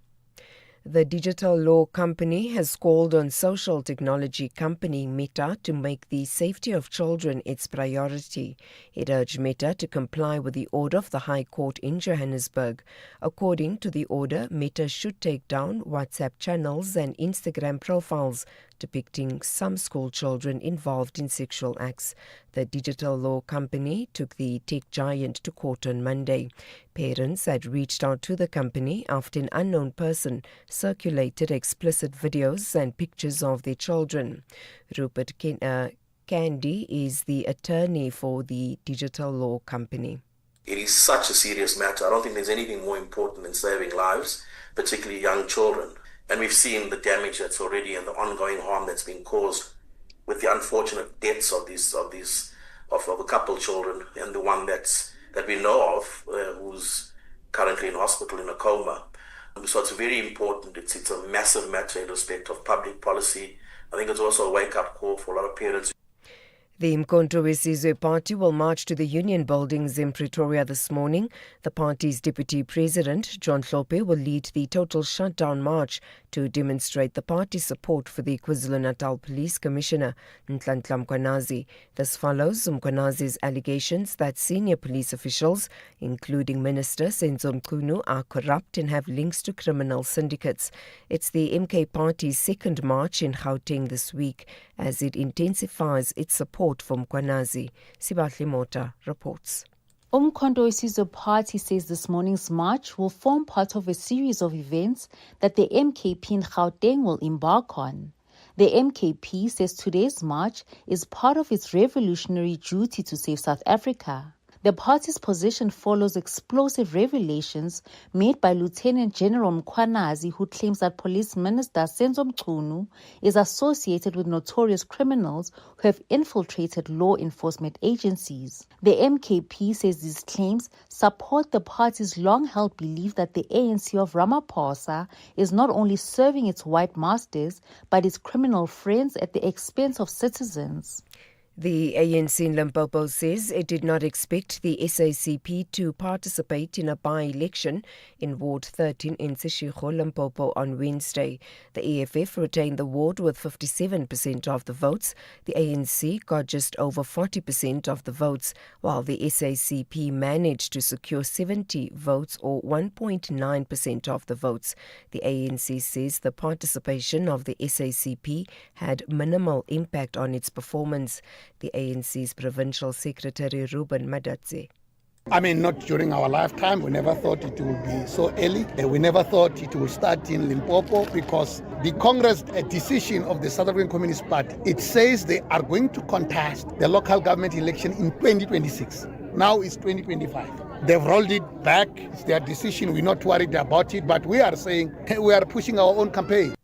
The digital law company has called on social technology company Meta to make the safety of children its priority. It urged Meta to comply with the order of the High Court in Johannesburg. According to the order, Meta should take down WhatsApp channels and Instagram profiles depicting some school children involved in sexual acts. The digital law company took the tech giant to court on Monday. Parents had reached out to the company after an unknown person circulated explicit videos and pictures of their children. Rupert Candy is the attorney for the digital law company. It is such a serious matter. I don't think there's anything more important than saving lives, particularly young children. And we've seen the damage that's already and the ongoing harm that's been caused with the unfortunate deaths of a couple children, and the one that we know of who's currently in hospital in a coma. So it's very important. It's a massive matter in respect of public policy. I think it's also a wake-up call for a lot of parents. The Mkhonto Wesizwe Party will march to the Union Buildings in Pretoria this morning. The party's Deputy President, John Hlophe, will lead the total shutdown march to demonstrate the party's support for the KwaZulu-Natal Police Commissioner, Nhlanhla Mkhwanazi. This follows Mkhwanazi's allegations that senior police officials, including Minister Senzo Mchunu, are corrupt and have links to criminal syndicates. It's the MK Party's second march in Gauteng this week as it intensifies its support for Mkhwanazi. Sibahle Mota reports. Umkhonto Wesizwe Party says this morning's march will form part of a series of events that the MKP in Gauteng will embark on. The MKP says today's march is part of its revolutionary duty to save South Africa. The party's position follows explosive revelations made by Lieutenant General Mkhwanazi, who claims that Police Minister Senzo Mchunu is associated with notorious criminals who have infiltrated law enforcement agencies. The MKP says these claims support the party's long-held belief that the ANC of Ramaphosa is not only serving its white masters, but its criminal friends at the expense of citizens. The ANC in Limpopo says it did not expect the SACP to participate in a by-election in Ward 13 in Seshego, Limpopo on Wednesday. The EFF retained the ward with 57% of the votes. The ANC got just over 40% of the votes, while the SACP managed to secure 70 votes or 1.9% of the votes. The ANC says the participation of the SACP had minimal impact on its performance. The ANC's Provincial Secretary Ruben Madatse. I mean, not during our lifetime. We never thought it would be so early. We never thought it would start in Limpopo because the Congress decision of the South African Communist Party, it says they are going to contest the local government election in 2026. Now it's 2025. They've rolled it back. It's their decision. We're not worried about it, but we are saying we are pushing our own campaign.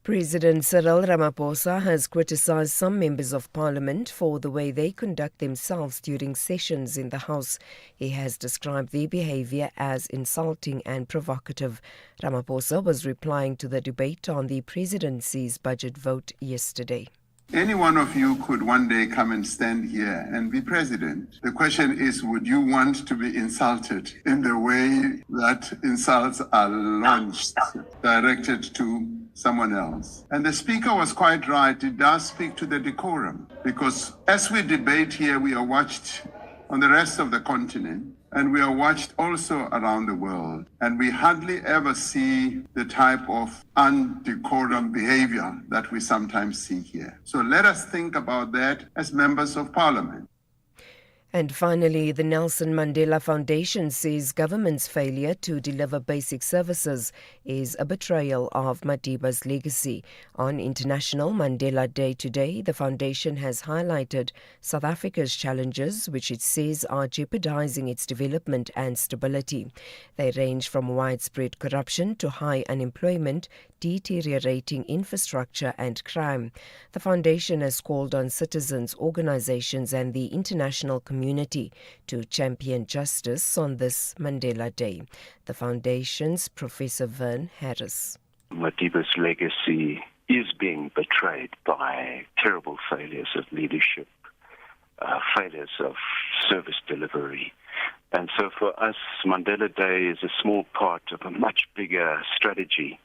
President Cyril Ramaphosa has criticized some members of parliament for the way they conduct themselves during sessions in the House. He has described their behavior as insulting and provocative. Ramaphosa was replying to the debate on the presidency's budget vote yesterday. Any one of you could one day come and stand here and be president. The question is, would you want to be insulted in the way that insults are launched, directed to someone else? And the speaker was quite right. It does speak to the decorum, because as we debate here, we are watched on the rest of the continent, and we are watched also around the world. And we hardly ever see the type of undecorum behavior that we sometimes see here. So let us think about that as members of parliament. And finally, the Nelson Mandela Foundation says government's failure to deliver basic services is a betrayal of Madiba's legacy. On International Mandela Day today, the foundation has highlighted South Africa's challenges, which it says are jeopardizing its development and stability. They range from widespread corruption to high unemployment, deteriorating infrastructure and crime. The foundation has called on citizens, organizations and the international community to champion justice on this Mandela Day. The foundation's Professor Vern Harris. Madiba's legacy is being betrayed by terrible failures of leadership, failures of service delivery. And so for us, Mandela Day is a small part of a much bigger strategy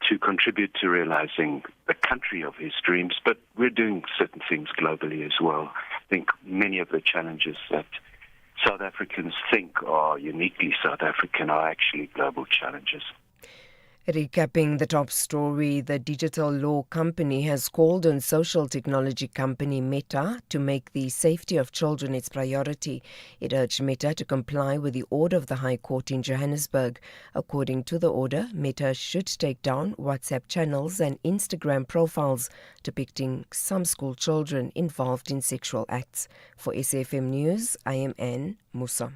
to contribute to realizing the country of his dreams, but we're doing certain things globally as well. I think many of the challenges that South Africans think are uniquely South African are actually global challenges. Recapping the top story, the digital law company has called on social technology company Meta to make the safety of children its priority. It urged Meta to comply with the order of the High Court in Johannesburg. According to the order, Meta should take down WhatsApp channels and Instagram profiles depicting some school children involved in sexual acts. For SAFM News, I am Anne Musa.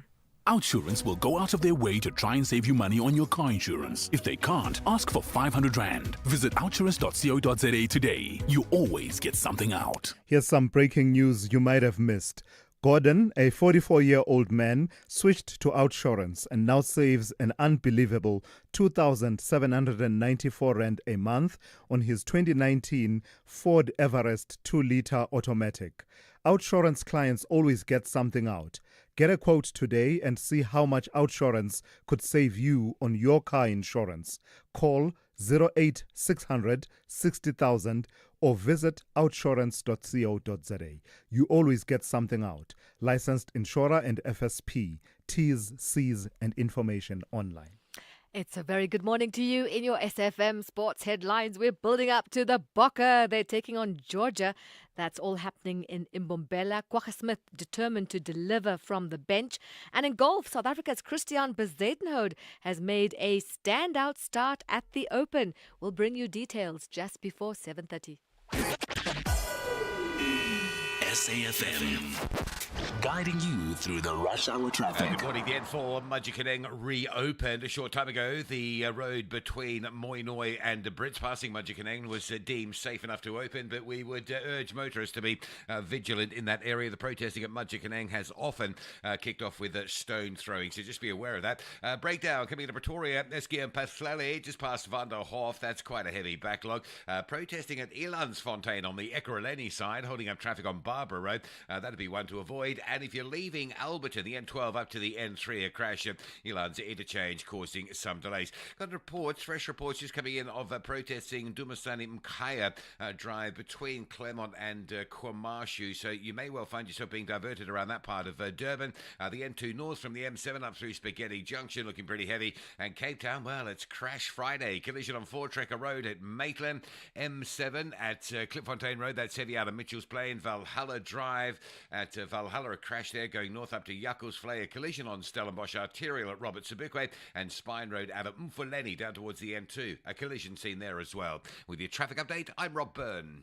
Outsurance will go out of their way to try and save you money on your car insurance. If they can't, ask for 500 Rand. Visit outsurance.co.za today. You always get something out. Here's some breaking news you might have missed. Gordon, a 44-year-old man, switched to Outsurance and now saves an unbelievable 2,794 Rand a month on his 2019 Ford Everest 2-litre automatic. Outsurance clients always get something out. Get a quote today and see how much Outsurance could save you on your car insurance. Call 08600 60,000 or visit outsurance.co.za. You always get something out. Licensed insurer and FSP. T's, C's and information online. It's a very good morning to you. In your SFM sports headlines, we're building up to the Bokke. They're taking on Georgia. That's all happening in Mbombela. Kwagga Smith determined to deliver from the bench. And in golf, South Africa's Christian Bezuidenhout has made a standout start at the Open. We'll bring you details just before 7:30. SAFM, guiding you through the rush hour traffic. Good morning. The N4 Majikeneng reopened a short time ago. The road between Mokoena and Brits passing Majikeneng was deemed safe enough to open, but we would urge motorists to be vigilant in that area. The protesting at Majikeneng has often kicked off with stone throwing, so just be aware of that. Breakdown coming into Pretoria, Eskie and Pathlele, just past Van der Hof. That's quite a heavy backlog. Protesting at Elandsfontein on the Ekurhuleni side, holding up traffic on Barbara Road. That'd be one to avoid. And if you're leaving Alberton, the N12 up to the N3, a crash at Elands interchange causing some delays. Got reports, fresh reports just coming in of protesting Dumasani Mkhaya drive between Claremont and Kwamashu. So you may well find yourself being diverted around that part of Durban. The N2 north from the M7 up through Spaghetti Junction looking pretty heavy. And Cape Town, well, it's Crash Friday. Collision on Voortrekker Road at Maitland. M7 at Klipfontein Road. That's heavy out of Mitchell's Plain. Valhalla Drive at Valhalla, a crash there going north up to Jakkalsvlei, a collision on Stellenbosch Arterial at Robert Sobukwe, and Spine Road out of Mfuleni down towards the N2, a collision scene there as well. With your traffic update, I'm Rob Byrne.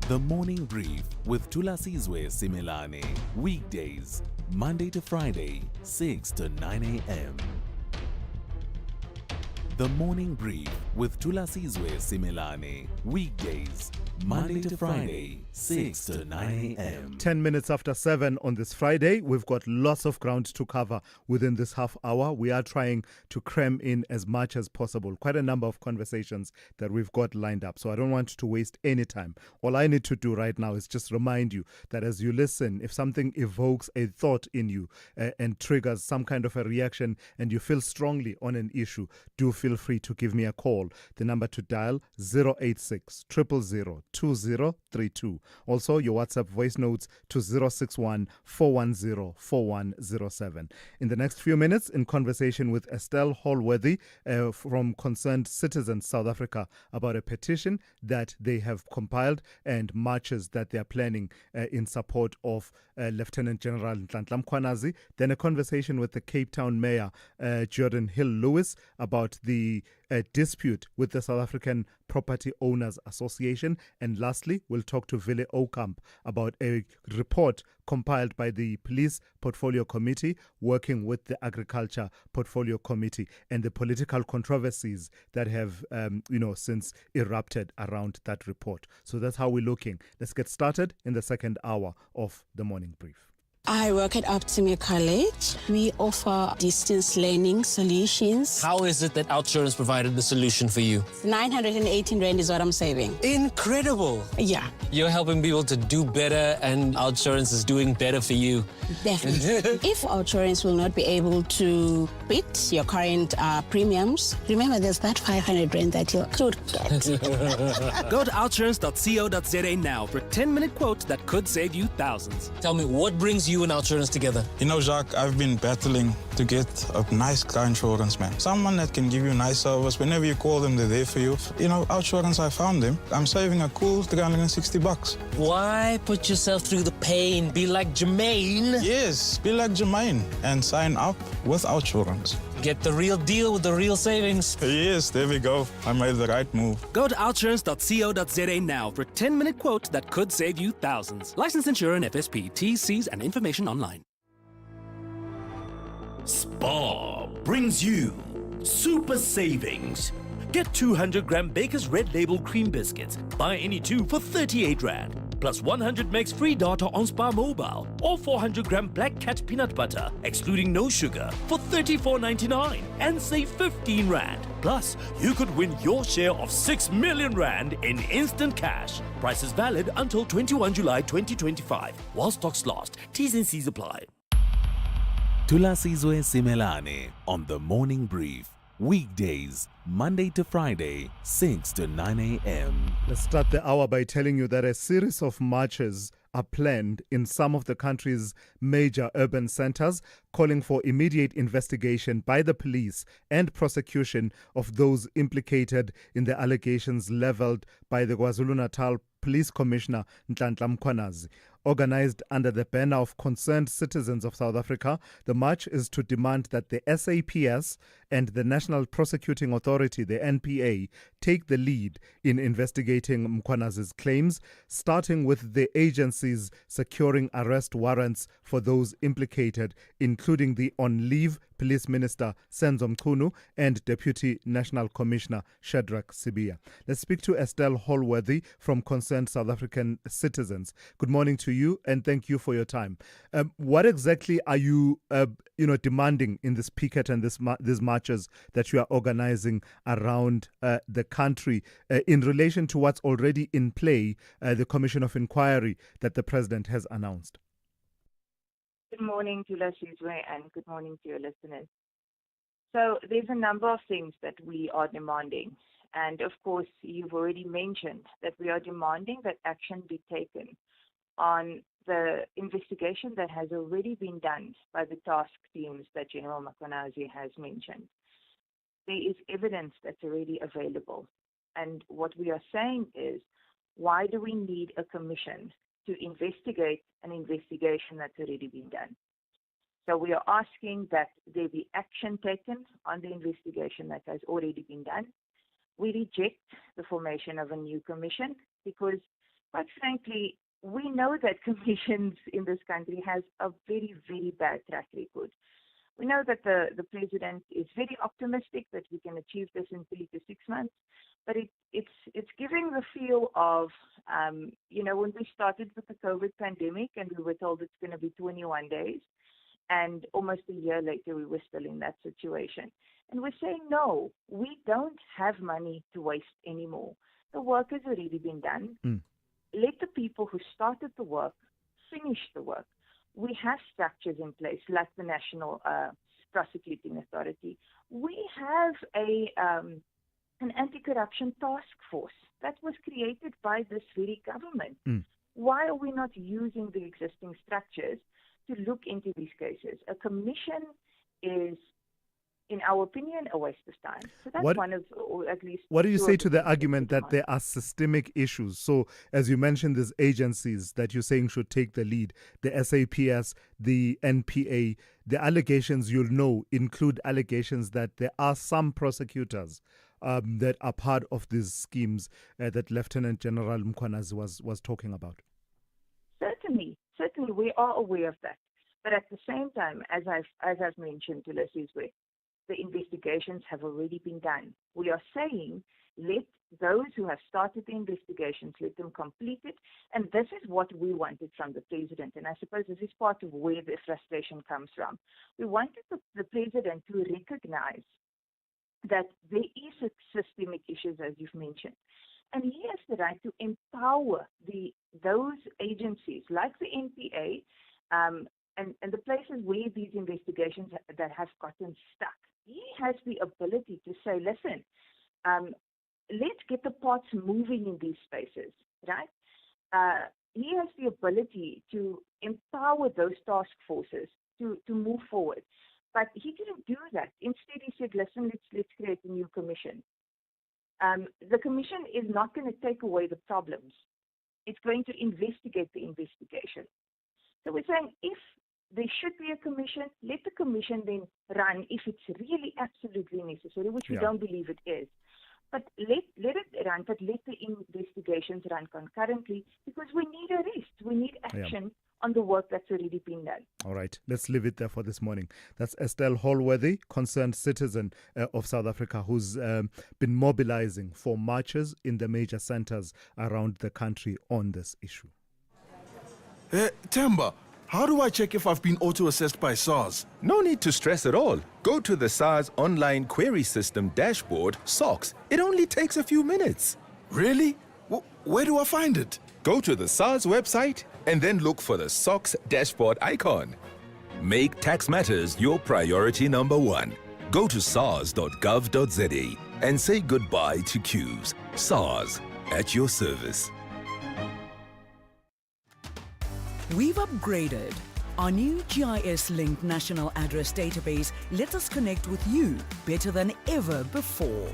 The Morning Brief with Thulasizwe Simelane. Weekdays, Monday to Friday, 6 to 9 a.m. The Morning Brief with Thulasizwe Simelane. Weekdays, Monday to Friday, 6 to 9 a.m. 10 minutes after 7 on this Friday. We've got lots of ground to cover within this half hour. We are trying to cram in as much as possible. Quite a number of conversations that we've got lined up. So I don't want to waste any time. All I need to do right now is just remind you that as you listen, if something evokes a thought in you and triggers some kind of a reaction and you feel strongly on an issue, do feel feel free to give me a call. The number to dial 086 000 2032. Also, your WhatsApp voice notes to 061 410 4107. In the next few minutes, in conversation with Estelle Holworthy from Concerned Citizens South Africa about a petition that they have compiled and marches that they are planning in support of Lieutenant General Nhlanhla Mkhwanazi. Then a conversation with the Cape Town Mayor, Jordan Hill-Lewis, about the dispute with the South African Property Owners Association. And lastly, we'll talk to Ville Oukamp about a report compiled by the Police Portfolio Committee working with the Agriculture Portfolio Committee and the political controversies that have, since erupted around that report. So that's how we're looking. Let's get started in the second hour of the morning brief. I work at Optimia College. We offer distance learning solutions. How is it that OUTsurance provided the solution for you? 918 Rand is what I'm saving. Incredible. Yeah. You're helping people to do better and OUTsurance is doing better for you. Definitely. If OUTsurance will not be able to beat your current premiums, remember there's that 500 Rand that you could get. Go to outsurance.co.za now for a 10-minute quote that could save you thousands. Tell me, what brings you and OUTsurance together? You know, Jacques, I've been battling to get a nice car insurance, man. Someone that can give you nice service. Whenever you call them, they're there for you. You know, OUTsurance, I found them. I'm saving a cool $360. Why put yourself through the pain? Be like Jermaine. Yes, be like Jermaine and sign up with OUTsurance. Get the real deal with the real savings. Yes, there we go. I made the right move. Go to outsurance.co.za now for a 10-minute quote that could save you thousands. Licensed insurer and FSP. T's, C's and information online. Spar brings you super savings. Get 200-gram Baker's Red Label cream biscuits. Buy any two for 38 Rand. Plus 100 megs free data on Spar Mobile. Or 400-gram Black Cat peanut butter, excluding no sugar, for 34.99 and save 15 Rand. Plus, you could win your share of 6 million Rand in instant cash. Price is valid until 21 July 2025. While stocks last, T's and C's apply. Thulasizwe Simelane on the Morning Brief. Weekdays, Monday to Friday, 6 to 9 a.m. Let's start the hour by telling you that a series of marches are planned in some of the country's major urban centers, calling for immediate investigation by the police and prosecution of those implicated in the allegations leveled by the KwaZulu-Natal Police Commissioner Nhlanhla Mkhwanazi. Organized under the banner of Concerned Citizens of South Africa, the march is to demand that the SAPS and the National Prosecuting Authority, the NPA, take the lead in investigating Mkhwanazi's claims, starting with the agencies securing arrest warrants for those implicated, including the on-leave Police Minister Senzo Mchunu and Deputy National Commissioner Shadrack Sibiya. Let's speak to Estelle Holworthy from Concerned South African Citizens. Good morning to you and thank you for your time. What exactly are you, demanding in this picket and these marches that you are organizing around the country in relation to what's already in play, the Commission of Inquiry that the President has announced? Good morning, Thulasizwe, and good morning to your listeners. So there's a number of things that we are demanding. And of course, you've already mentioned that we are demanding that action be taken on the investigation that has already been done by the task teams that General Mkhwanazi has mentioned. There is evidence that's already available. And what we are saying is, why do we need a commission to investigate an investigation that's already been done? So we are asking that there be action taken on the investigation that has already been done. We reject the formation of a new commission because, quite frankly, we know that commissions in this country has a very, very bad track record. We know that the president is very optimistic that we can achieve this in 3 to 6 months, but it's giving the feel of, when we started with the COVID pandemic and we were told it's going to be 21 days, and almost a year later we were still in that situation. And we're saying, no, we don't have money to waste anymore. The work has already been done. Let the people who started the work finish the work. We have structures in place like the National prosecuting authority. We have an anti-corruption task force that was created by this very government. Why are we not using the existing structures to look into these cases? A commission is, in our opinion, a waste of time. So that's one of, or at least... What do you two say of to the the argument that there are systemic issues? So, as you mentioned, these agencies that you're saying should take the lead, the SAPS, the NPA, the allegations you'll know include allegations that there are some prosecutors that are part of these schemes that Lieutenant General Mokoena was talking about. Certainly, we are aware of that. But at the same time, as I've mentioned to Thulasizwe, the investigations have already been done. We are saying, let those who have started the investigations, let them complete it. And this is what we wanted from the president. And I suppose this is part of where the frustration comes from. We wanted the president to recognize that there is systemic issues, as you've mentioned. And he has the right to empower those agencies like the NPA and the places where these investigations that have gotten stuck. He has the ability to say, listen, let's get the parts moving in these spaces, right? He has the ability to empower those task forces to move forward. But he didn't do that. Instead, he said, listen, let's create a new commission. The commission is not going to take away the problems. It's going to investigate the investigation. So we're saying if there should be a commission, let the commission then run if it's really absolutely necessary, which we don't believe it is. But let it run, but let the investigations run concurrently, because we need arrest. We need action on the work that's already been done. All right, let's leave it there for this morning. That's Estelle Holworthy, concerned citizen of South Africa, who's been mobilizing for marches in the major centers around the country on this issue. Temba, how do I check if I've been auto-assessed by SARS? No need to stress at all. Go to the SARS online query system dashboard, SOX. It only takes a few minutes. Really? Where do I find it? Go to the SARS website and then look for the SOX dashboard icon. Make tax matters your priority number one. Go to sars.gov.za and say goodbye to queues. SARS, at your service. We've upgraded. Our new GIS-linked national address database lets us connect with you better than ever before.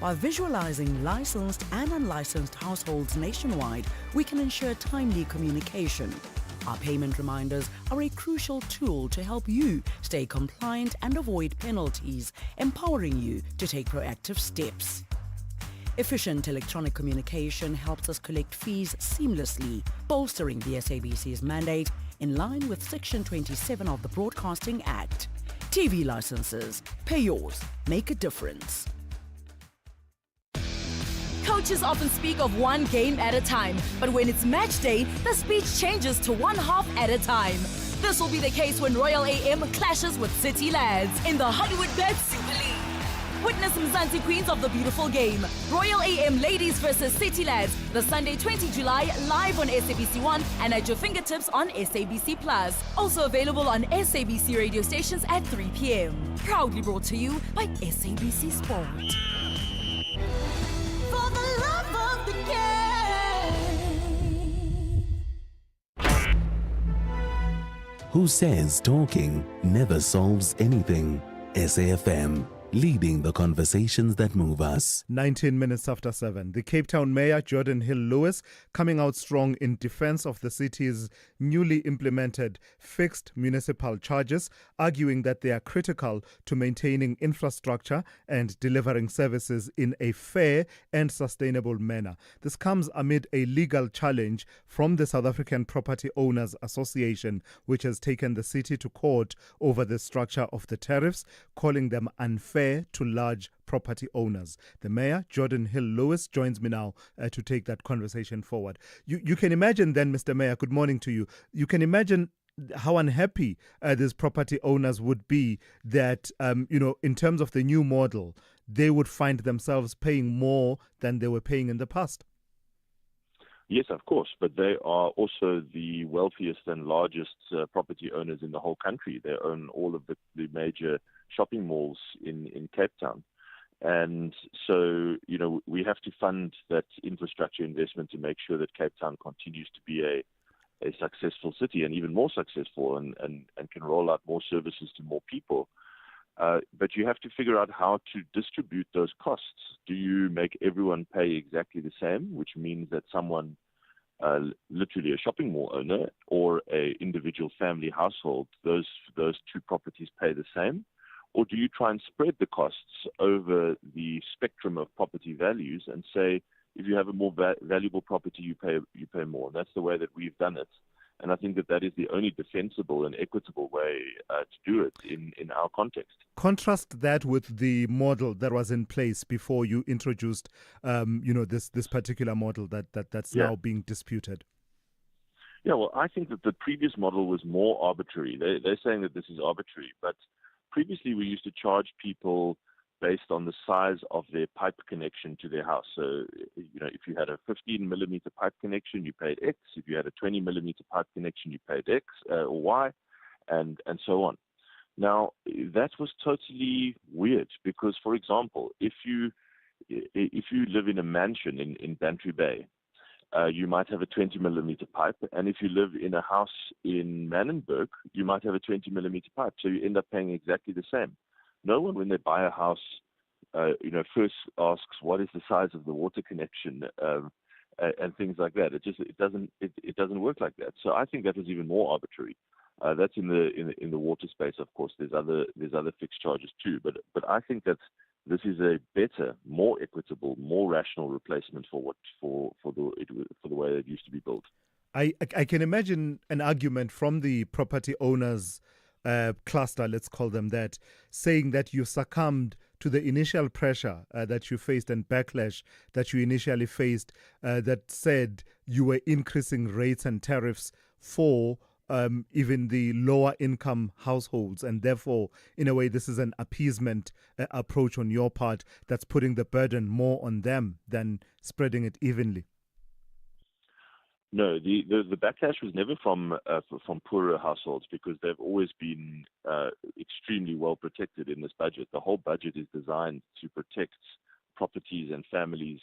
By visualizing licensed and unlicensed households nationwide, we can ensure timely communication. Our payment reminders are a crucial tool to help you stay compliant and avoid penalties, empowering you to take proactive steps. Efficient electronic communication helps us collect fees seamlessly, bolstering the SABC's mandate in line with Section 27 of the Broadcasting Act. TV licenses, pay yours, make a difference. Coaches often speak of one game at a time, but when it's match day, the speech changes to one half at a time. This will be the case when Royal AM clashes with City Lads in the Hollywood Bet Super League. Witness Mzansi Queens of the beautiful game, Royal AM Ladies versus City Lads, the Sunday 20 July, live on SABC 1 and at your fingertips on SABC Plus. Also available on SABC radio stations at 3 p.m. Proudly brought to you by SABC Sport. For the love of the game. Who says talking never solves anything? SAFM, leading the conversations that move us. 19 minutes after 7. The Cape Town Mayor, Jordan Hill-Lewis, coming out strong in defense of the city's newly implemented fixed municipal charges, arguing that they are critical to maintaining infrastructure and delivering services in a fair and sustainable manner. This comes amid a legal challenge from the South African Property Owners Association, which has taken the city to court over the structure of the tariffs, calling them unfair to large property owners. The Mayor, Jordan Hill-Lewis, joins me now to take that conversation forward. You can imagine then, Mr. Mayor, good morning to you. You can imagine how unhappy these property owners would be that, in terms of the new model, they would find themselves paying more than they were paying in the past. Yes, of course, but they are also the wealthiest and largest property owners in the whole country. They own all of the major shopping malls in Cape Town. And so, we have to fund that infrastructure investment to make sure that Cape Town continues to be a successful city and even more successful and can roll out more services to more people. But you have to figure out how to distribute those costs. Do you make everyone pay exactly the same, which means that someone, literally a shopping mall owner or a individual family household, those two properties pay the same? Or do you try and spread the costs over the spectrum of property values and say, if you have a more valuable property, you pay more? That's the way that we've done it. And I think that is the only defensible and equitable way to do it in our context. Contrast that with the model that was in place before you introduced, this particular model that's now being disputed. Yeah, well, I think that the previous model was more arbitrary. They're saying that this is arbitrary, but previously we used to charge people based on the size of their pipe connection to their house. So, if you had a 15 millimeter pipe connection, you paid X. If you had a 20 millimeter pipe connection, you paid X or Y, and so on. Now, that was totally weird because, for example, if you live in a mansion in Bantry Bay, you might have a 20 millimeter pipe, and if you live in a house in Manenberg, you might have a 20 millimeter pipe. So you end up paying exactly the same. No one, when they buy a house, first asks what is the size of the water connection and things like that. It doesn't work like that. So I think that was even more arbitrary. That's in the water space. Of course, there's other fixed charges too. But I think that this is a better, more equitable, more rational replacement for the way it used to be built. I can imagine an argument from the property owners cluster, let's call them that, saying that you succumbed to the initial pressure that you faced and backlash that you initially faced that said you were increasing rates and tariffs for even the lower income households, and therefore, in a way, this is an appeasement approach on your part that's putting the burden more on them than spreading it evenly. No, the backlash was never from poorer households because they've always been extremely well protected in this budget. The whole budget is designed to protect properties and families,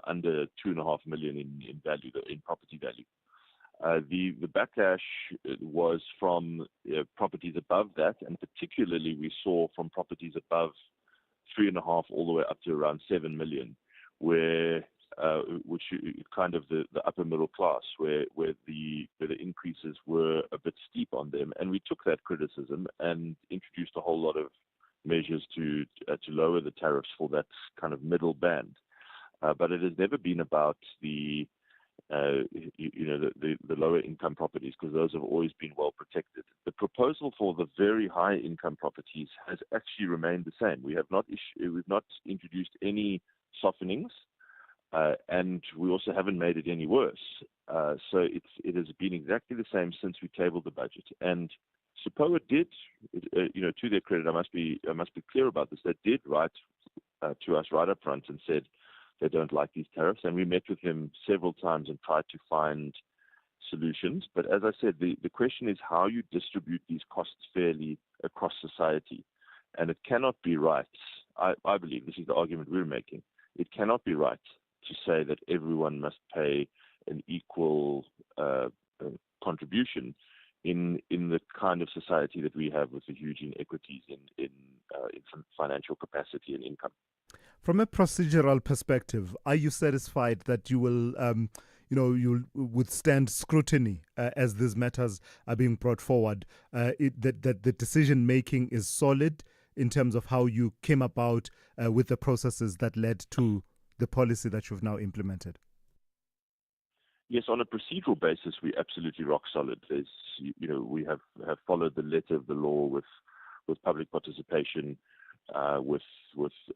under 2.5 million in value, in property value. The backlash was from properties above that, and particularly we saw from properties above 3.5 all the way up to around 7 million, where which kind of the upper middle class, where the increases were a bit steep on them, and we took that criticism and introduced a whole lot of measures to lower the tariffs for that kind of middle band. But it has never been about the lower income properties, because those have always been well protected. The proposal for the very high income properties has actually remained the same. We've not introduced any softenings. And we also haven't made it any worse. So it has been exactly the same since we tabled the budget. And SAPOA did, to their credit, I must be clear about this. They did write to us right up front and said they don't like these tariffs. And we met with them several times and tried to find solutions. But as I said, the question is how you distribute these costs fairly across society. And it cannot be right. I believe this is the argument we're making. It cannot be right to say that everyone must pay an equal contribution in the kind of society that we have with the huge inequities in financial capacity and income. From a procedural perspective, are you satisfied that you will, you'll withstand scrutiny as these matters are being brought forward? That the decision making is solid in terms of how you came about with the processes that led to the policy that you've now implemented? Yes, on a procedural basis, we're absolutely rock solid. We have followed the letter of the law with public participation, with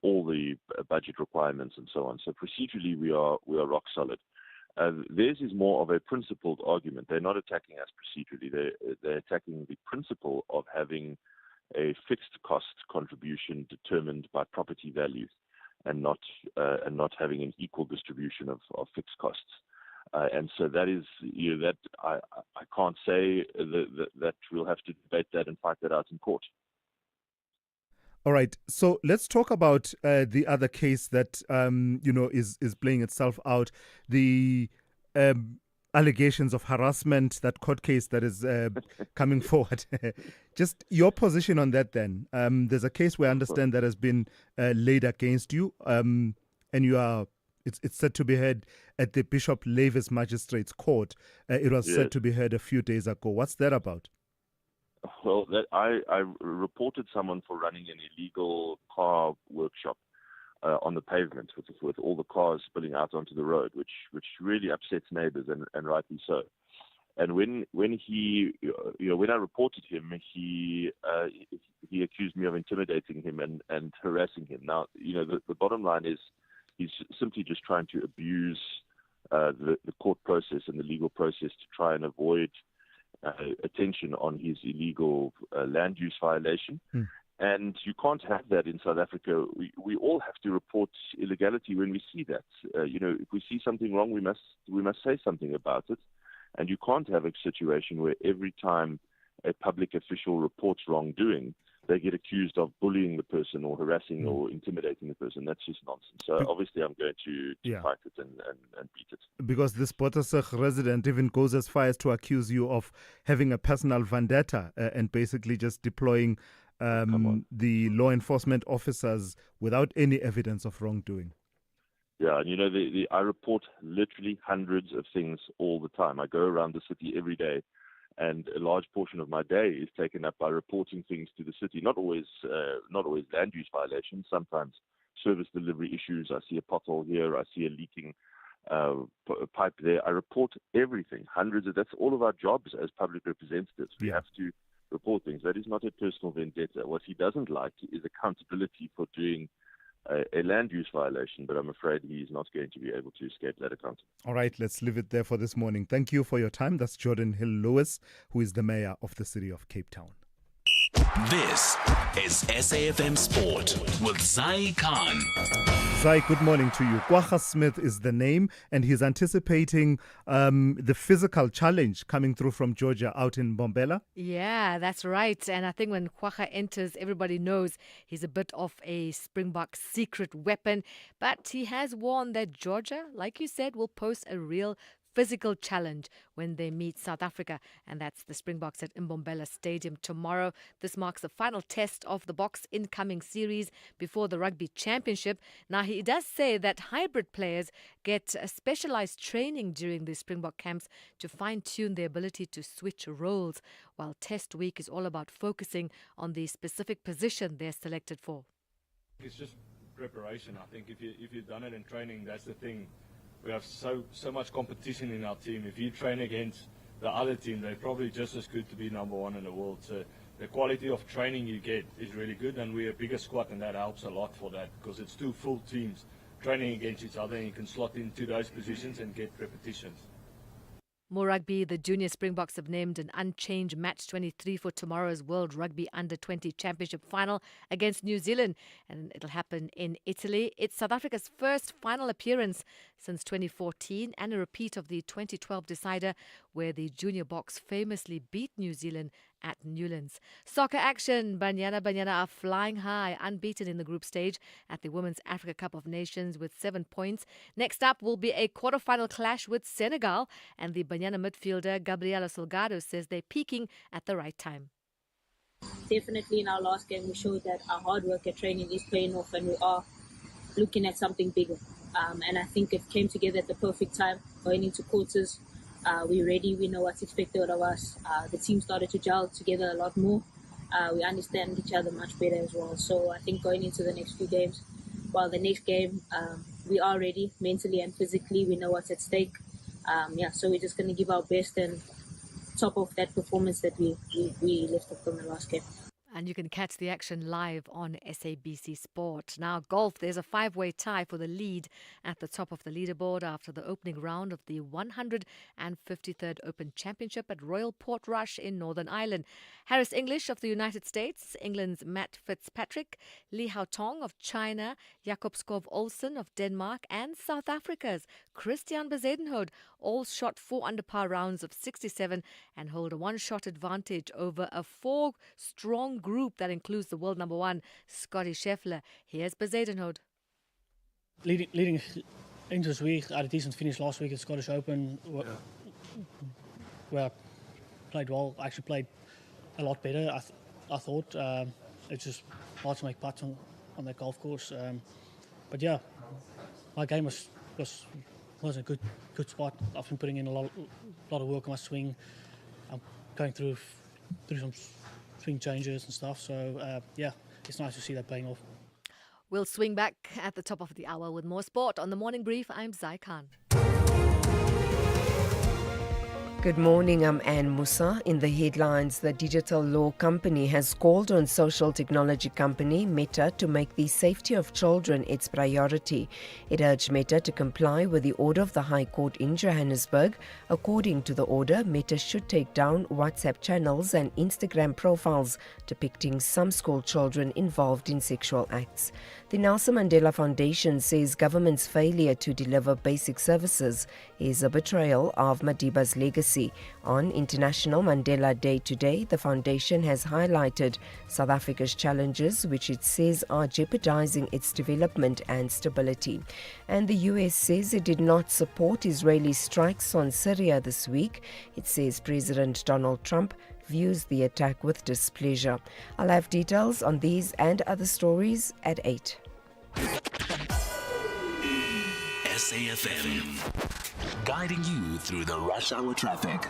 all the budget requirements and so on. So procedurally, we are rock solid. Theirs is more of a principled argument. They're not attacking us procedurally. They're attacking the principle of having a fixed cost contribution determined by property values, and not having an equal distribution of fixed costs. And so that is, that I can't say that we'll have to debate that and fight that out in court. All right. So let's talk about the other case that is playing itself out. The allegations of harassment, that court case that is coming forward. Just your position on that. Then there's a case where I understand that has been laid against you, and you are. It's said to be heard at the Bishop Lavis Magistrates Court. It was said to be heard a few days ago. What's that about? Well, I reported someone for running an illegal car workshop on the pavement with all the cars spilling out onto the road, which really upsets neighbours, and rightly so. And when I reported him, he accused me of intimidating him and harassing him. Now, the bottom line is he's simply just trying to abuse the court process and the legal process to try and avoid attention on his illegal land use violation. And you can't have that in South Africa. We all have to report illegality when we see that. If we see something wrong, we must say something about it. And you can't have a situation where every time a public official reports wrongdoing, they get accused of bullying the person or harassing or intimidating the person. That's just nonsense. So obviously I'm going to fight it and beat it. Because this Bottasach resident even goes as far as to accuse you of having a personal vendetta and basically just deploying the law enforcement officers without any evidence of wrongdoing. Yeah, and I report literally hundreds of things all the time. I go around the city every day, and a large portion of my day is taken up by reporting things to the city. Not always land use violations. Sometimes service delivery issues. I see a pothole here. I see a leaking pipe there. I report everything. That's all of our jobs as public representatives. We have to report things. That is not a personal vendetta. What he doesn't like is accountability for doing a land use violation, but I'm afraid he's not going to be able to escape that account. All right, let's leave it there for this morning. Thank you for your time. That's Jordan Hill-Lewis, who is the mayor of the city of Cape Town. This is SAFM Sport with Zai Khan. Zai, good morning to you. Kwacha Smith is the name, and he's anticipating the physical challenge coming through from Georgia out in Mbombela. Yeah, that's right. And I think when Kwacha enters, everybody knows he's a bit of a Springbok secret weapon. But he has warned that Georgia, like you said, will pose a real physical challenge when they meet South Africa, and that's the Springboks at Mbombela Stadium tomorrow. This marks the final test of the Boks incoming series before the Rugby Championship. Now, he does say that hybrid players get specialized training during the Springbok camps to fine-tune their ability to switch roles, while Test Week is all about focusing on the specific position they're selected for. It's just preparation. I think if you've done it in training, that's the thing. We have so much competition in our team. If you train against the other team, they're probably just as good to be number one in the world. So the quality of training you get is really good, and we're a bigger squad, and that helps a lot for that because it's two full teams training against each other, and you can slot into those positions and get repetitions. More rugby. The junior Springboks have named an unchanged match 23 for tomorrow's World Rugby Under-20 Championship final against New Zealand, and it'll happen in Italy. It's South Africa's first final appearance since 2014 and a repeat of the 2012 decider where the junior Boks famously beat New Zealand at Newlands. Soccer action. Banyana are flying high, unbeaten in the group stage at the Women's Africa Cup of Nations with 7 points. Next up will be a quarterfinal clash with Senegal, and the Banyana midfielder Gabriela Salgado says they're peaking at the right time. Definitely in our last game we showed that our hard work at training is paying off, and we are looking at something bigger. And I think it came together at the perfect time, going into quarters. We're ready, we know what's expected of us. The team started to gel together a lot more. We understand each other much better as well. So I think going into the next few games, the next game, we are ready mentally and physically. We know what's at stake. So we're just going to give our best and top of that performance that we lifted from the last game. And you can catch the action live on SABC Sport. Now, golf, there's a 5-way tie for the lead at the top of the leaderboard after the opening round of the 153rd Open Championship at Royal Portrush in Northern Ireland. Harris English of the United States, England's Matt Fitzpatrick, Li Haotong of China, Jakob Skov Olsen of Denmark, and South Africa's Christian Bezuidenhout all shot 4 under par rounds of 67 and hold a one-shot advantage over a 4-strong group that includes the world number 1, Scotty Scheffler. Here's Bezuidenhout. Leading into this week, I had a decent finish last week at Scottish Open, where I played well. I actually played a lot better, I thought. It's just hard to make putts on that golf course. But yeah, my game was a good spot. I've been putting in a lot of work on my swing. I'm going through some swing changes and stuff. So yeah, it's nice to see that paying off. We'll swing back at the top of the hour with more sport. On the Morning Brief, I'm Zai Khan. Good morning, I'm Anne Musa. In the headlines, the digital law company has called on social technology company Meta to make the safety of children its priority. It urged Meta to comply with the order of the High Court in Johannesburg. According to the order, Meta should take down WhatsApp channels and Instagram profiles depicting some school children involved in sexual acts. The Nelson Mandela Foundation says government's failure to deliver basic services is a betrayal of Madiba's legacy. On International Mandela Day today, the foundation has highlighted South Africa's challenges, which it says are jeopardizing its development and stability. And the US says it did not support Israeli strikes on Syria this week. It says President Donald Trump views the attack with displeasure. I'll have details on these and other stories at 8. SAFM, guiding you through the rush hour traffic.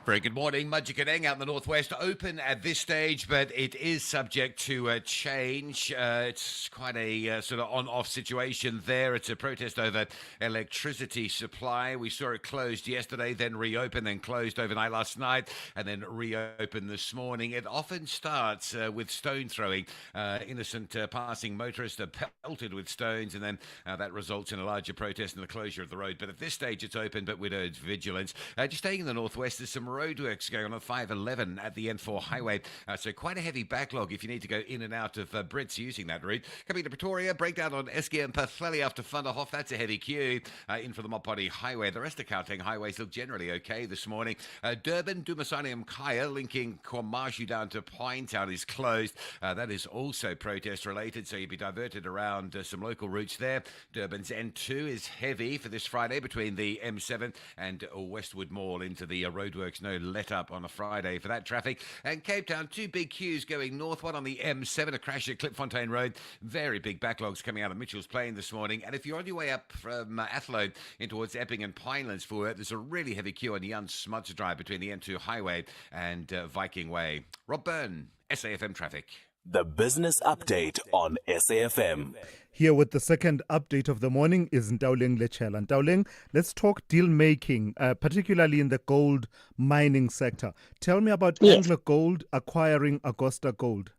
Very good morning. Mokoena out in the northwest, open at this stage, but it is subject to change. It's quite a sort of on-off situation there. It's a protest over electricity supply. We saw it closed yesterday, then reopened, then closed overnight last night, and then reopened this morning. It often starts with stone throwing. Innocent passing motorists are pelted with stones, and then that results in a larger protest and the closure of the road. But at this stage, it's open, but with urged vigilance. Just staying in the northwest, there's some roadworks going on at 511 at the N4 highway. So quite a heavy backlog if you need to go in and out of Brits using that route. Coming to Pretoria, breakdown on Eskia and Pafleli after Thunderhof. That's a heavy queue in for the Mopani Highway. The rest of Gauteng highways look generally okay this morning. Durban, Dumasani and Kaya linking KwaMashu down to Pinetown is closed. That is also protest related, so you'll be diverted around some local routes there. Durban's N2 is heavy for this Friday between the M7 and Westwood Mall into the roadworks. No let up on a Friday for that traffic. And Cape Town, 2 big queues going north, one on the M7, a crash at Klipfontein Road. Very big backlogs coming out of Mitchell's Plain this morning. And if you're on your way up from Athlone in towards Epping and Pinelands for it, there's a really heavy queue on Jan Smuts Drive between the N2 Highway and Viking Way. Rob Byrne, SAFM Traffic. The business update on SAFM. Here with the second update of the morning is Ntauleng Lechela. Ntauleng, let's talk deal making, particularly in the gold mining sector. Tell me about Anglo Gold acquiring Augusta Gold.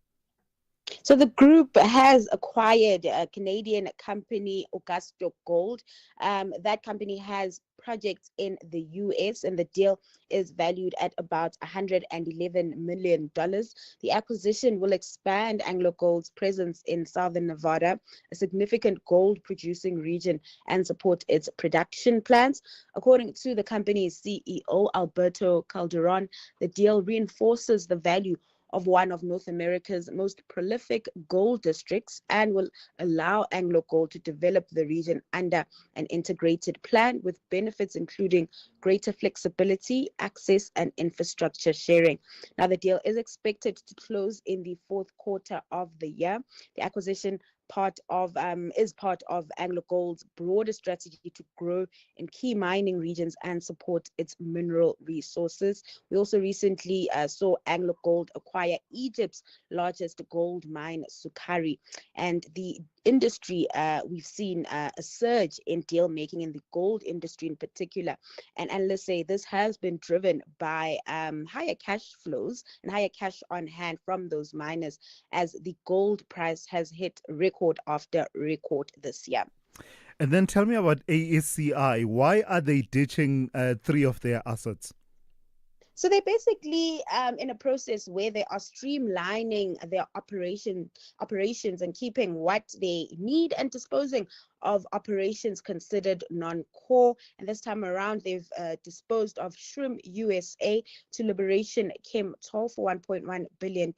So the group has acquired a Canadian company, Augusta Gold. That company has projects in the US, and the deal is valued at about $111 million. The acquisition will expand Anglo Gold's presence in southern Nevada, a significant gold producing region, and support its production plans. According to the company's CEO, Alberto Calderon, the deal reinforces the value of one of North America's most prolific gold districts and will allow Anglo Gold to develop the region under an integrated plan with benefits including greater flexibility, access, and infrastructure sharing. Now, the deal is expected to close in the fourth quarter of the year. The acquisition is part of Anglo Gold's broader strategy to grow in key mining regions and support its mineral resources. We also recently saw Anglo Gold acquire Egypt's largest gold mine, Sukari, and the industry, we've seen a surge in deal making in the gold industry in particular. And analysts say this has been driven by higher cash flows and higher cash on hand from those miners as the gold price has hit record after record this year. And then tell me about AECI. Why are they ditching 3 of their assets? So they're basically in a process where they are streamlining their operations and keeping what they need and disposing of operations considered non-core. And this time around, they've disposed of Shrimp USA to Liberation Chem Toll for $1.1 billion.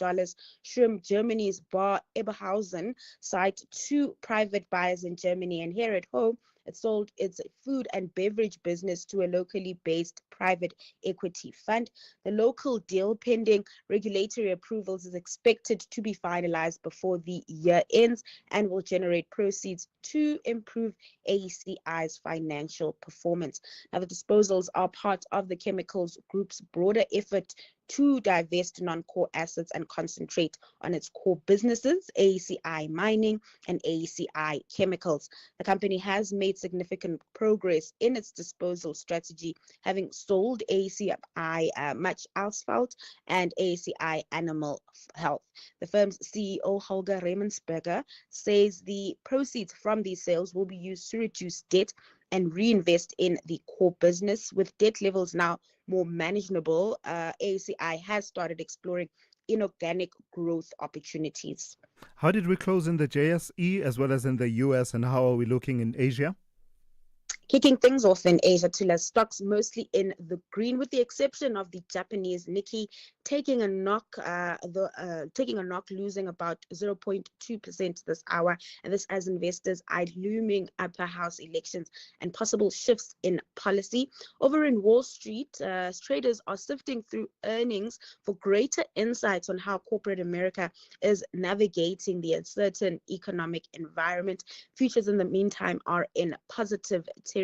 Shrimp Germany's Bar Eberhausen site to private buyers in Germany. And here at home, it sold its food and beverage business to a locally based private equity fund. The local deal, pending regulatory approvals, is expected to be finalized before the year ends and will generate proceeds to improve AECI's financial performance. Now, the disposals are part of the chemicals group's broader effort to divest non-core assets and concentrate on its core businesses, AECI Mining and AECI Chemicals. The company has made significant progress in its disposal strategy, having sold AECI Much Asphalt and AECI Animal Health. The firm's CEO, Holger Remensberger, says the proceeds from these sales will be used to reduce debt and reinvest in the core business. With debt levels now more manageable, AECI has started exploring inorganic growth opportunities. How did we close in the JSE as well as in the US, and how are we looking in Asia? Kicking things off in Asia, Tula, stocks mostly in the green, with the exception of the Japanese Nikkei taking a knock, losing about 0.2% this hour, and this as investors eyed looming upper house elections and possible shifts in policy. Over in Wall Street, traders are sifting through earnings for greater insights on how corporate America is navigating the uncertain economic environment. Futures, in the meantime, are in positive territory.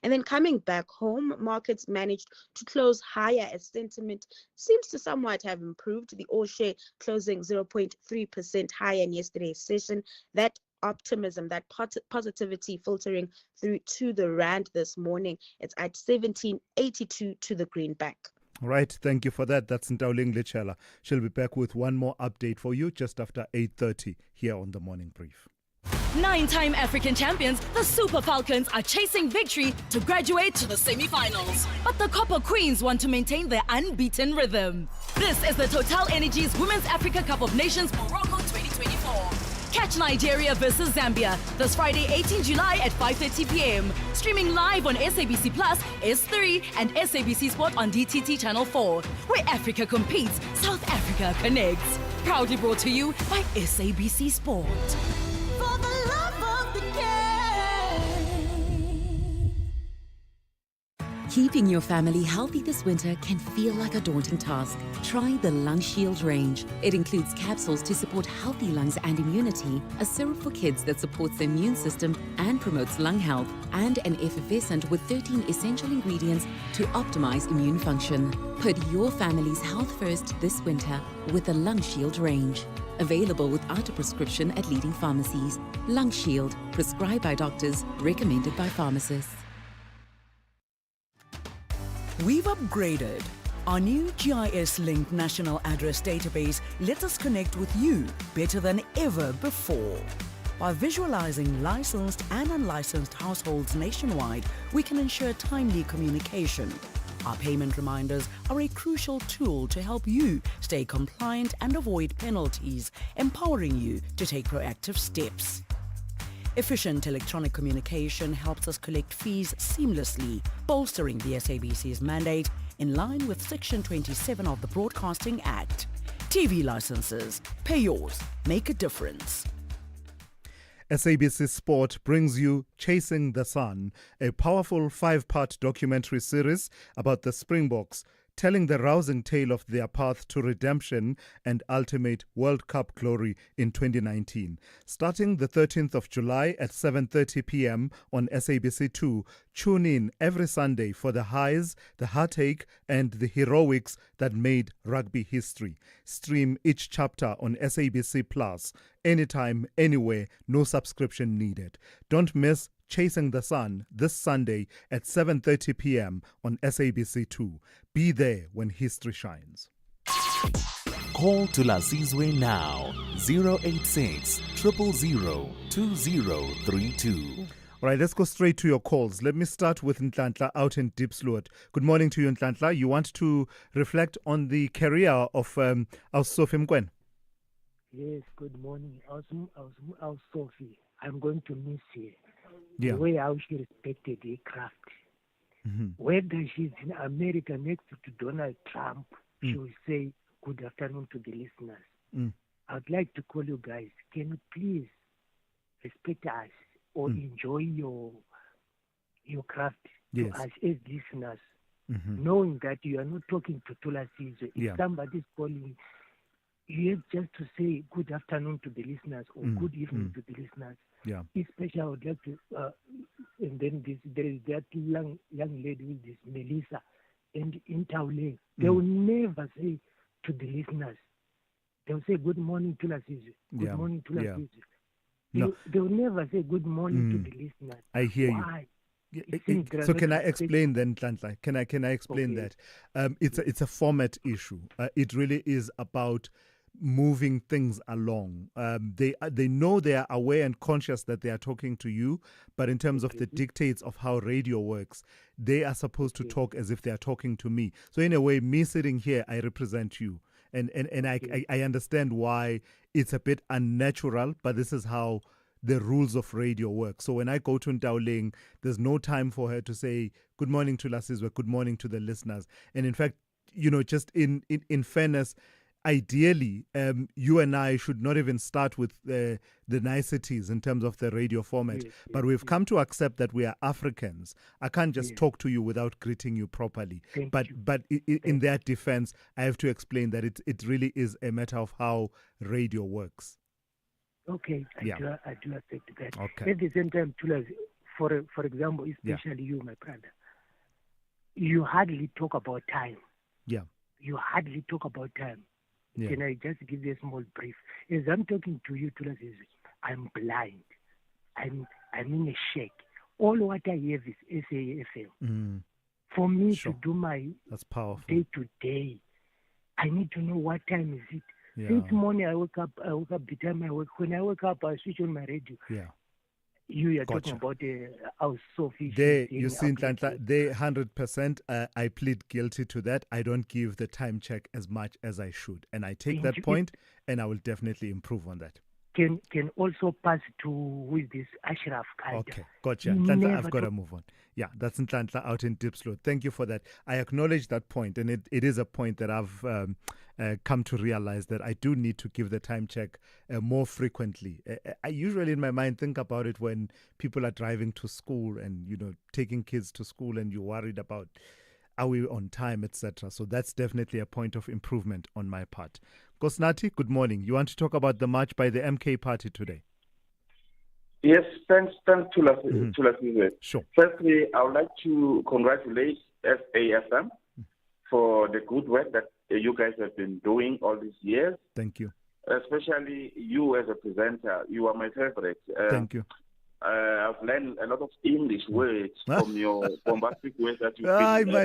And then coming back home, markets managed to close higher as sentiment seems to somewhat have improved. The all share closing 0.3% higher in yesterday's session. That optimism, that positivity filtering through to the rand this morning. It's at 17.82 to the greenback. All right, thank you for that. That's Ntauling Lichela. She'll be back with one more update for you just after 8:30 here on the Morning Brief. 9-time African champions, the Super Falcons are chasing victory to graduate to the semi-finals. But the Copper Queens want to maintain their unbeaten rhythm. This is the Total Energies Women's Africa Cup of Nations Morocco 2024. Catch Nigeria versus Zambia this Friday, 18 July at 5:30 p.m. Streaming live on SABC Plus, S3 and SABC Sport on DTT Channel 4. Where Africa competes, South Africa connects. Proudly brought to you by SABC Sport. For the love of the game. Keeping your family healthy this winter can feel like a daunting task. Try the Lung Shield range. It includes capsules to support healthy lungs and immunity, a syrup for kids that supports the immune system and promotes lung health, and an effervescent with 13 essential ingredients to optimize immune function. Put your family's health first this winter with the Lung Shield range. Available without a prescription at leading pharmacies. Lung Shield, prescribed by doctors, recommended by pharmacists. We've upgraded. Our new GIS-linked national address database lets us connect with you better than ever before. By visualizing licensed and unlicensed households nationwide, we can ensure timely communication. Our payment reminders are a crucial tool to help you stay compliant and avoid penalties, empowering you to take proactive steps. Efficient electronic communication helps us collect fees seamlessly, bolstering the SABC's mandate in line with Section 27 of the Broadcasting Act. TV licenses, pay yours, make a difference. SABC Sport brings you Chasing the Sun, a powerful 5-part documentary series about the Springboks, telling the rousing tale of their path to redemption and ultimate World Cup glory in 2019. Starting the 13th of July at 7:30 p.m. on SABC2, tune in every Sunday for the highs, the heartache, and the heroics that made rugby history. Stream each chapter on SABC Plus, anytime, anywhere, no subscription needed. Don't miss Chasing the Sun this Sunday at 7:30 p.m. on SABC2. Be there when history shines. Call Thulasizwe now, 086 000 2032. All right, let's go straight to your calls. Let me start with Nhlanhla out in Diepsloot. Good morning to you, Nhlanhla. You want to reflect on the career of Sophie Mokoena? Yes, good morning. Our Sophie, I'm going to miss her. Yeah. The way how she respected her craft. Mm-hmm. Whether she's in America next to Donald Trump, she will say, good afternoon to the listeners. I'd like to call you guys. Can you please respect us or enjoy your craft to us as listeners, knowing that you are not talking to Thulasizwe. If somebody's calling, you have just to say good afternoon to the listeners or good evening to the listeners. Yeah. Especially, I would like to, and then there is that young lady with this Melissa, and in Taule, they will never say to the listeners, they will say good morning to Thulasizwe, good morning to Thulasizwe. No. They will never say good morning to the listeners. I hear Why? you. So can I explain then, Nhlanhla? Can I explain that? It's a format issue. It really is about moving things along. They know, they are aware and conscious that they are talking to you, but in terms of the dictates of how radio works, they are supposed to talk as if they are talking to me. So in a way, me sitting here, I represent you. And I understand why it's a bit unnatural, but this is how the rules of radio work. So when I go to Ndauleng, there's no time for her to say, good morning to Thulasizwe, good morning to the listeners. And in fact, just in fairness, ideally, you and I should not even start with the niceties in terms of the radio format. But we've come to accept that we are Africans. I can't just talk to you without greeting you properly. But in their defense, I have to explain that it really is a matter of how radio works. Okay, I do accept that. Okay. At the same time, for example, especially you, my brother, you hardly talk about time. Yeah. You hardly talk about time. Yeah. Can I just give you a small brief? As I'm talking to you, Thulasizwe, I'm blind. I'm in a shack. All what I have is SAFM. For me to do my day to day, I need to know what time is it. Yeah. Since morning I wake up the time I work. When I wake up, I switch on my radio. Yeah. You are talking about our Sophie. You see, Nhlanhla, they 100%. I plead guilty to that. I don't give the time check as much as I should, and I take that point, and I will definitely improve on that. Can also pass to with this Ashraf Khaida. Okay, gotcha. Nhlanhla, I've got to move on. Yeah, that's Nhlanhla out in Diepsloot. Thank you for that. I acknowledge that point, and it is a point that I've come to realize that I do need to give the time check more frequently. I usually in my mind think about it when people are driving to school and taking kids to school, and you're worried about are we on time, etc. So that's definitely a point of improvement on my part. Kosnati, good morning. You want to talk about the march by the MK party today? Yes, thanks Thulasizwe. Sure. Firstly, I would like to congratulate SAFM for the good work that you guys have been doing all these years. Thank you. Especially you as a presenter. You are my favorite. Thank you. I've learned a lot of English words from your bombastic words that you've been I'm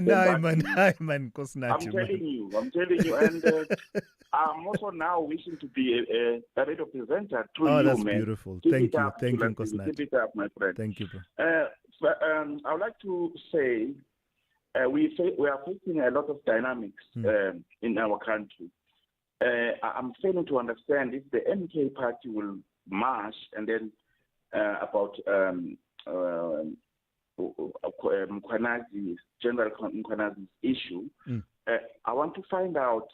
telling you, and I'm also now wishing to be a radio presenter through you, that's man. beautiful. Keep Thank you, Kosnati. Keep it up, my friend. Thank you, bro. I would like to say we are facing a lot of dynamics in our country. I'm failing to understand if the MK party will march and then about General Mkwenazi's issue. I want to find out,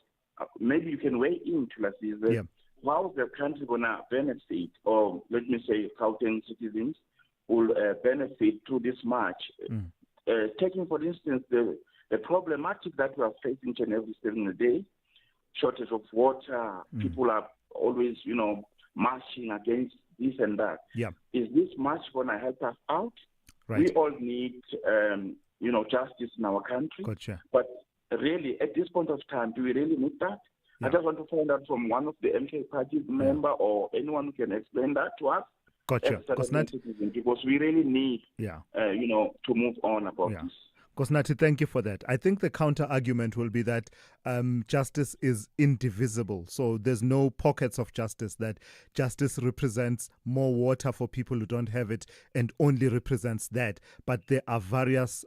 maybe you can weigh in, Thulasizwe, how the country going to benefit, or let me say Gauteng citizens will benefit through this march. Taking, for instance, the the problematic that we are facing each and every single day, shortage of water, people are always, marching against this and that. Yeah. Is this march going to help us out? Right. We all need, justice in our country. Gotcha. But really, at this point of time, do we really need that? Yeah. I just want to find out from one of the MK party member or anyone who can explain that to us. Gotcha. As citizens, because we really need, to move on about this. Kosnati, thank you for that. I think the counter argument will be that justice is indivisible. So there's no pockets of justice, that justice represents more water for people who don't have it and only represents that. But there are various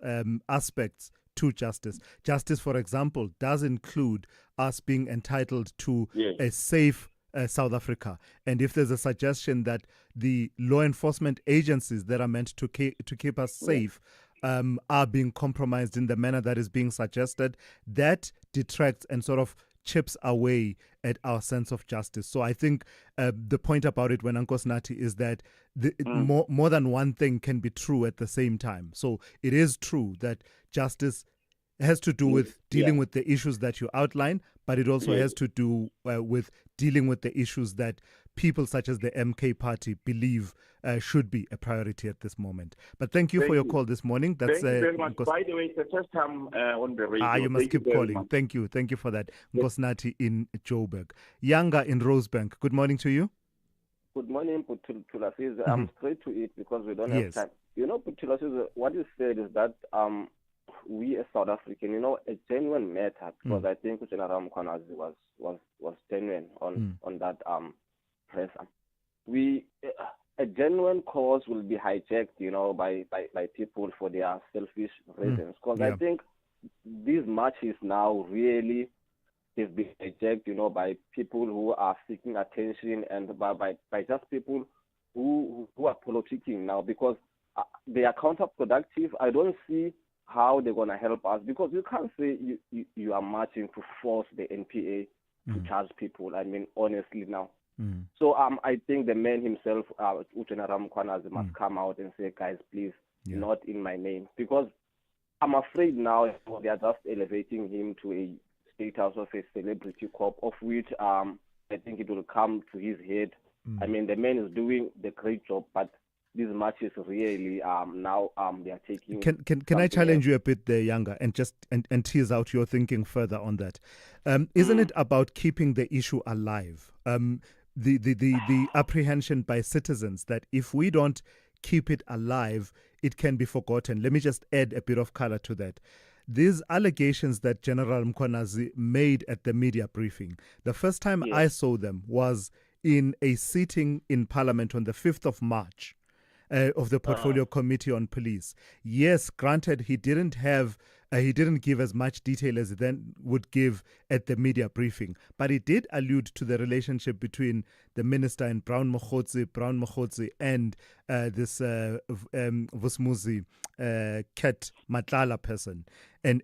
aspects to justice. Justice, for example, does include us being entitled to a safe South Africa. And if there's a suggestion that the law enforcement agencies that are meant to keep us safe are being compromised in the manner that is being suggested, that detracts and sort of chips away at our sense of justice. So I think the point about it, when Nkosnati, is that more than one thing can be true at the same time. So it is true that justice has to do with dealing with the issues that you outline, but it also has to do with dealing with the issues that people such as the MK party believe should be a priority at this moment. But thank you for your call this morning. That's, thank you very much. By the way, it's the first time on the radio. You must keep calling. Thank you. Thank you for that. Nkosnati in Joburg. Yanga in Rosebank. Good morning to you. Good morning, Thulasizwe. I'm straight to it because we don't have time. Thulasizwe, what you said is that we as South African, a genuine matter, because I think General Mokoena was genuine on that presser. A genuine cause will be hijacked, by people for their selfish reasons. Because I think these marches now really have been hijacked, by people who are seeking attention and by just people who are politicking now, because they are counterproductive. I don't see how they're going to help us, because you can't say you are marching to force the NPA to charge people. I mean, honestly now. So I think the man himself, General Mokoena, must come out and say, guys, please, not in my name. Because I'm afraid now they are just elevating him to a status of a celebrity cop, of which I think it will come to his head. I mean, the man is doing the great job, but these matches really now they are taking. Can I challenge you a bit there, Yanga, and just and tease out your thinking further on that? Isn't it about keeping the issue alive? The apprehension by citizens that if we don't keep it alive, it can be forgotten. Let me just add a bit of color to that. These allegations that General Mokoena made at the media briefing, the first time I saw them was in a sitting in Parliament on the 5th of March. Of the Portfolio Committee on Police. Yes, granted, he didn't give as much detail as he then would give at the media briefing, but he did allude to the relationship between the minister and Brown Mokhotsi and this Vusmuzi Ket Matlala person, and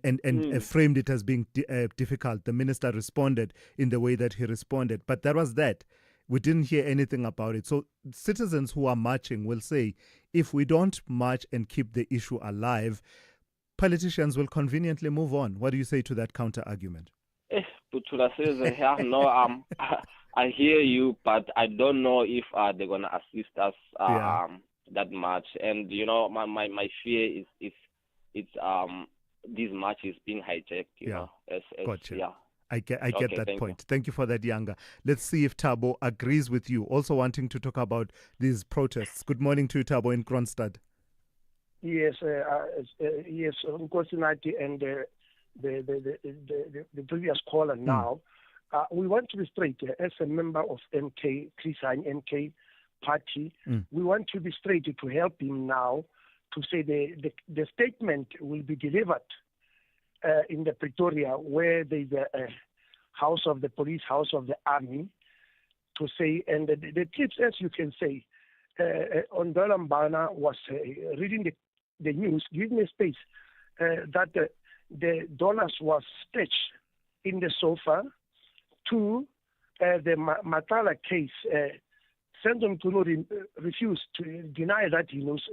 framed it as being difficult. The minister responded in the way that he responded, but that was that. We didn't hear anything about it. So citizens who are marching will say, if we don't march and keep the issue alive, politicians will conveniently move on. What do you say to that counter argument? No, I hear you, but I don't know if they're going to assist us that much. And, my fear is these marches being hijacked, Gotcha. I get that point. Thank you for that, Yanga. Let's see if Thabo agrees with you, also wanting to talk about these protests. Good morning to you, Thabo, in Kronstadt. Yes, Nkosnati and the previous caller now. We want to be straight as a member of MK party. We want to be straight to help him now to say the statement will be delivered in the Pretoria, where there's a house of the police, house of the army, to say, and the tips, as you can say, on Mbana was reading the news, giving a space that the dollars was stashed in the sofa. To the Matala case, Sendom Kunuri refused to deny that he knows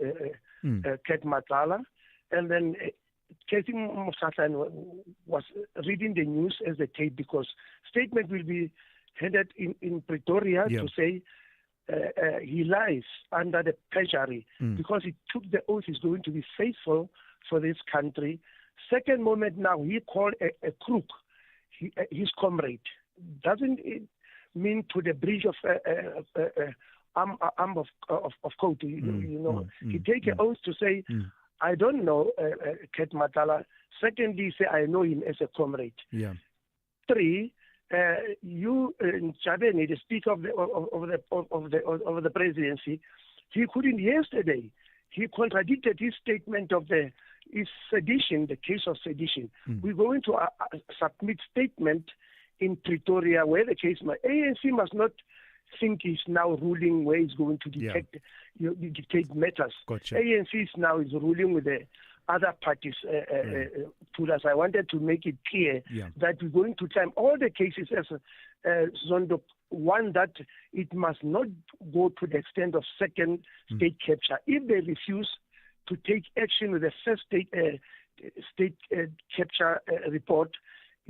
Ket Matala, and then Casey Mosatlan was reading the news as the tape, because statement will be handed in Pretoria to say he lies under the perjury because he took the oath he's going to be faithful for this country. Second moment now, he called a crook his comrade. Doesn't it mean to the bridge of arm of coat? He take an oath to say, I don't know Ket Matala. Secondly, say I know him as a comrade. Yeah. 3, you Chabeni, the speaker of the presidency, he couldn't yesterday. He contradicted his statement of his sedition, the case of sedition. We're going to submit statement in Pretoria where the case ANC must not think he's now ruling where he's going to dictate matters. Gotcha. ANC is ruling with the other parties. Thulas, I wanted to make it clear that we're going to time all the cases as Zondo. One, that it must not go to the extent of second state capture. If they refuse to take action with the first state capture report,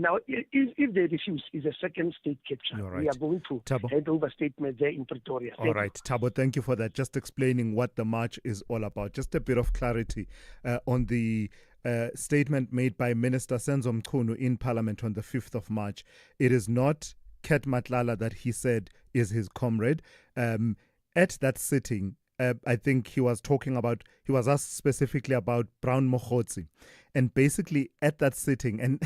now, if they refuse, is a second state capture. Right. We are going to hand over statement there in Pretoria. All right, Thabo, thank you for that. Just explaining what the march is all about. Just a bit of clarity on the statement made by Minister Senzo Mchunu in Parliament on the 5th of March. It is not Ket Matlala that he said is his comrade. At that sitting, I think he was asked specifically about Brown Mokhotsi. And basically at that sitting, and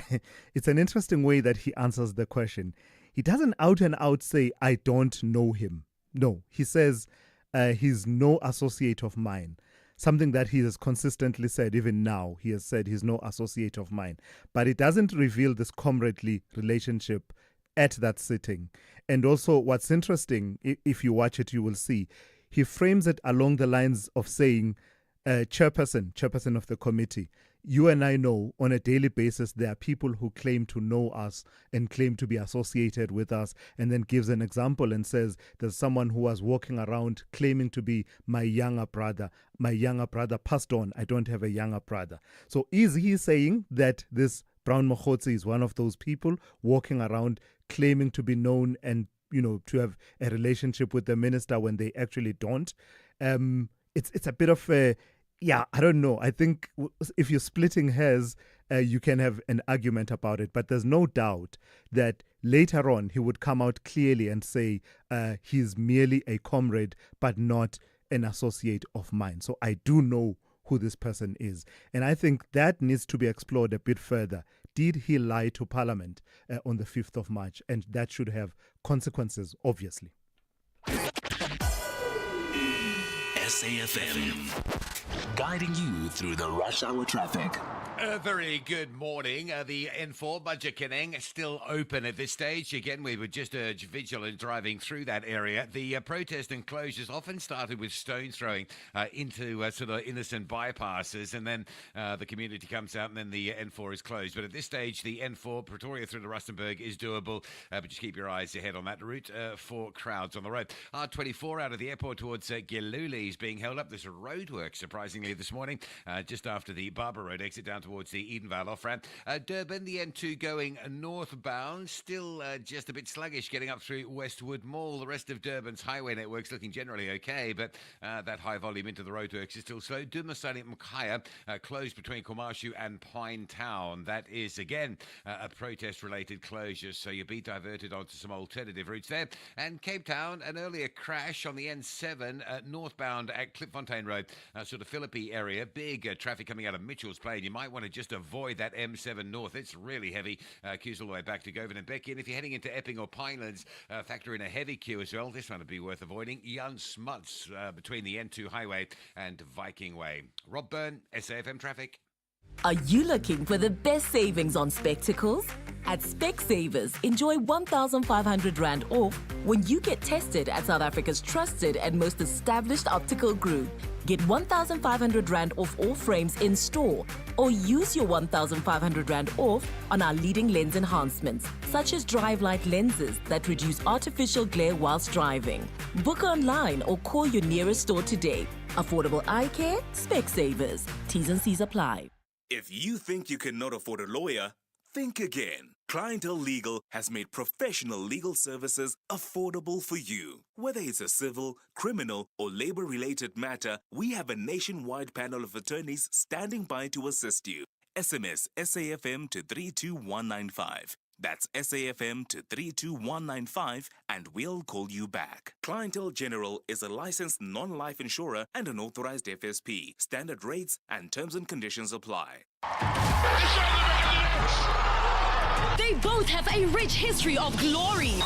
it's an interesting way that he answers the question. He doesn't out and out say, I don't know him. No, he says he's no associate of mine. Something that he has consistently said, even now, he has said he's no associate of mine. But it doesn't reveal this comradely relationship at that sitting. And also what's interesting, if you watch it, you will see, he frames it along the lines of saying, chairperson of the committee, you and I know on a daily basis there are people who claim to know us and claim to be associated with us, and then gives an example and says there's someone who was walking around claiming to be my younger brother. My younger brother passed on. I don't have a younger brother. So is he saying that this Brown Mokhotsi is one of those people walking around claiming to be known and to have a relationship with the minister when they actually don't? It's a bit of a, I don't know. I think if you're splitting hairs, you can have an argument about it. But there's no doubt that later on he would come out clearly and say he's merely a comrade, but not an associate of mine. So I do know who this person is. And I think that needs to be explored a bit further. Did he lie to Parliament on the 5th of March? And that should have consequences, obviously. SAFM, guiding you through the rush hour traffic. A very good morning. The N4 Majikeneng still open at this stage. Again, we would just urge vigilant driving through that area. The protest and closures often started with stone throwing into sort of innocent bypasses, and then the community comes out and then the N4 is closed. But at this stage, the N4 Pretoria through to Rustenburg is doable, but just keep your eyes ahead on that route for crowds on the road. R24 out of the airport towards Giluli is being held up. There's a roadwork, surprisingly, this morning, just after the Barber Road exit down towards the Edenvale off-ramp. Durban, the N2 going northbound, still just a bit sluggish getting up through Westwood Mall. The rest of Durban's highway network's looking generally okay, but that high volume into the roadworks is still slow. Dumasani Mkhaya closed between Komashu and Pine Town. That is, again, a protest-related closure, so you'll be diverted onto some alternative routes there. And Cape Town, an earlier crash on the N7 northbound at Klipfontein Road, sort of Philippi area. Big traffic coming out of Mitchell's Plain. You might want to just avoid that M7 north. It's really heavy. Queues all the way back to Govan and Becky. And if you're heading into Epping or Pinelands, factor in a heavy queue as well. This one would be worth avoiding. Jan Smuts between the N2 highway and Viking Way. Rob Byrne, SAFM Traffic. Are you looking for the best savings on spectacles? At Specsavers, enjoy 1,500 Rand off when you get tested at South Africa's trusted and most established optical group. Get 1,500 Rand off all frames in store, or use your 1,500 Rand off on our leading lens enhancements, such as drive light lenses that reduce artificial glare whilst driving. Book online or call your nearest store today. Affordable eye care, Specsavers. T's and C's apply. If you think you cannot afford a lawyer, think again. Clientele Legal has made professional legal services affordable for you. Whether it's a civil, criminal, or labor-related matter, we have a nationwide panel of attorneys standing by to assist you. SMS SAFM to 32195. That's SAFM to 32195 and we'll call you back. Clientele General is a licensed non-life insurer and an authorized FSP. Standard rates and terms and conditions apply. They both have a rich history of glory.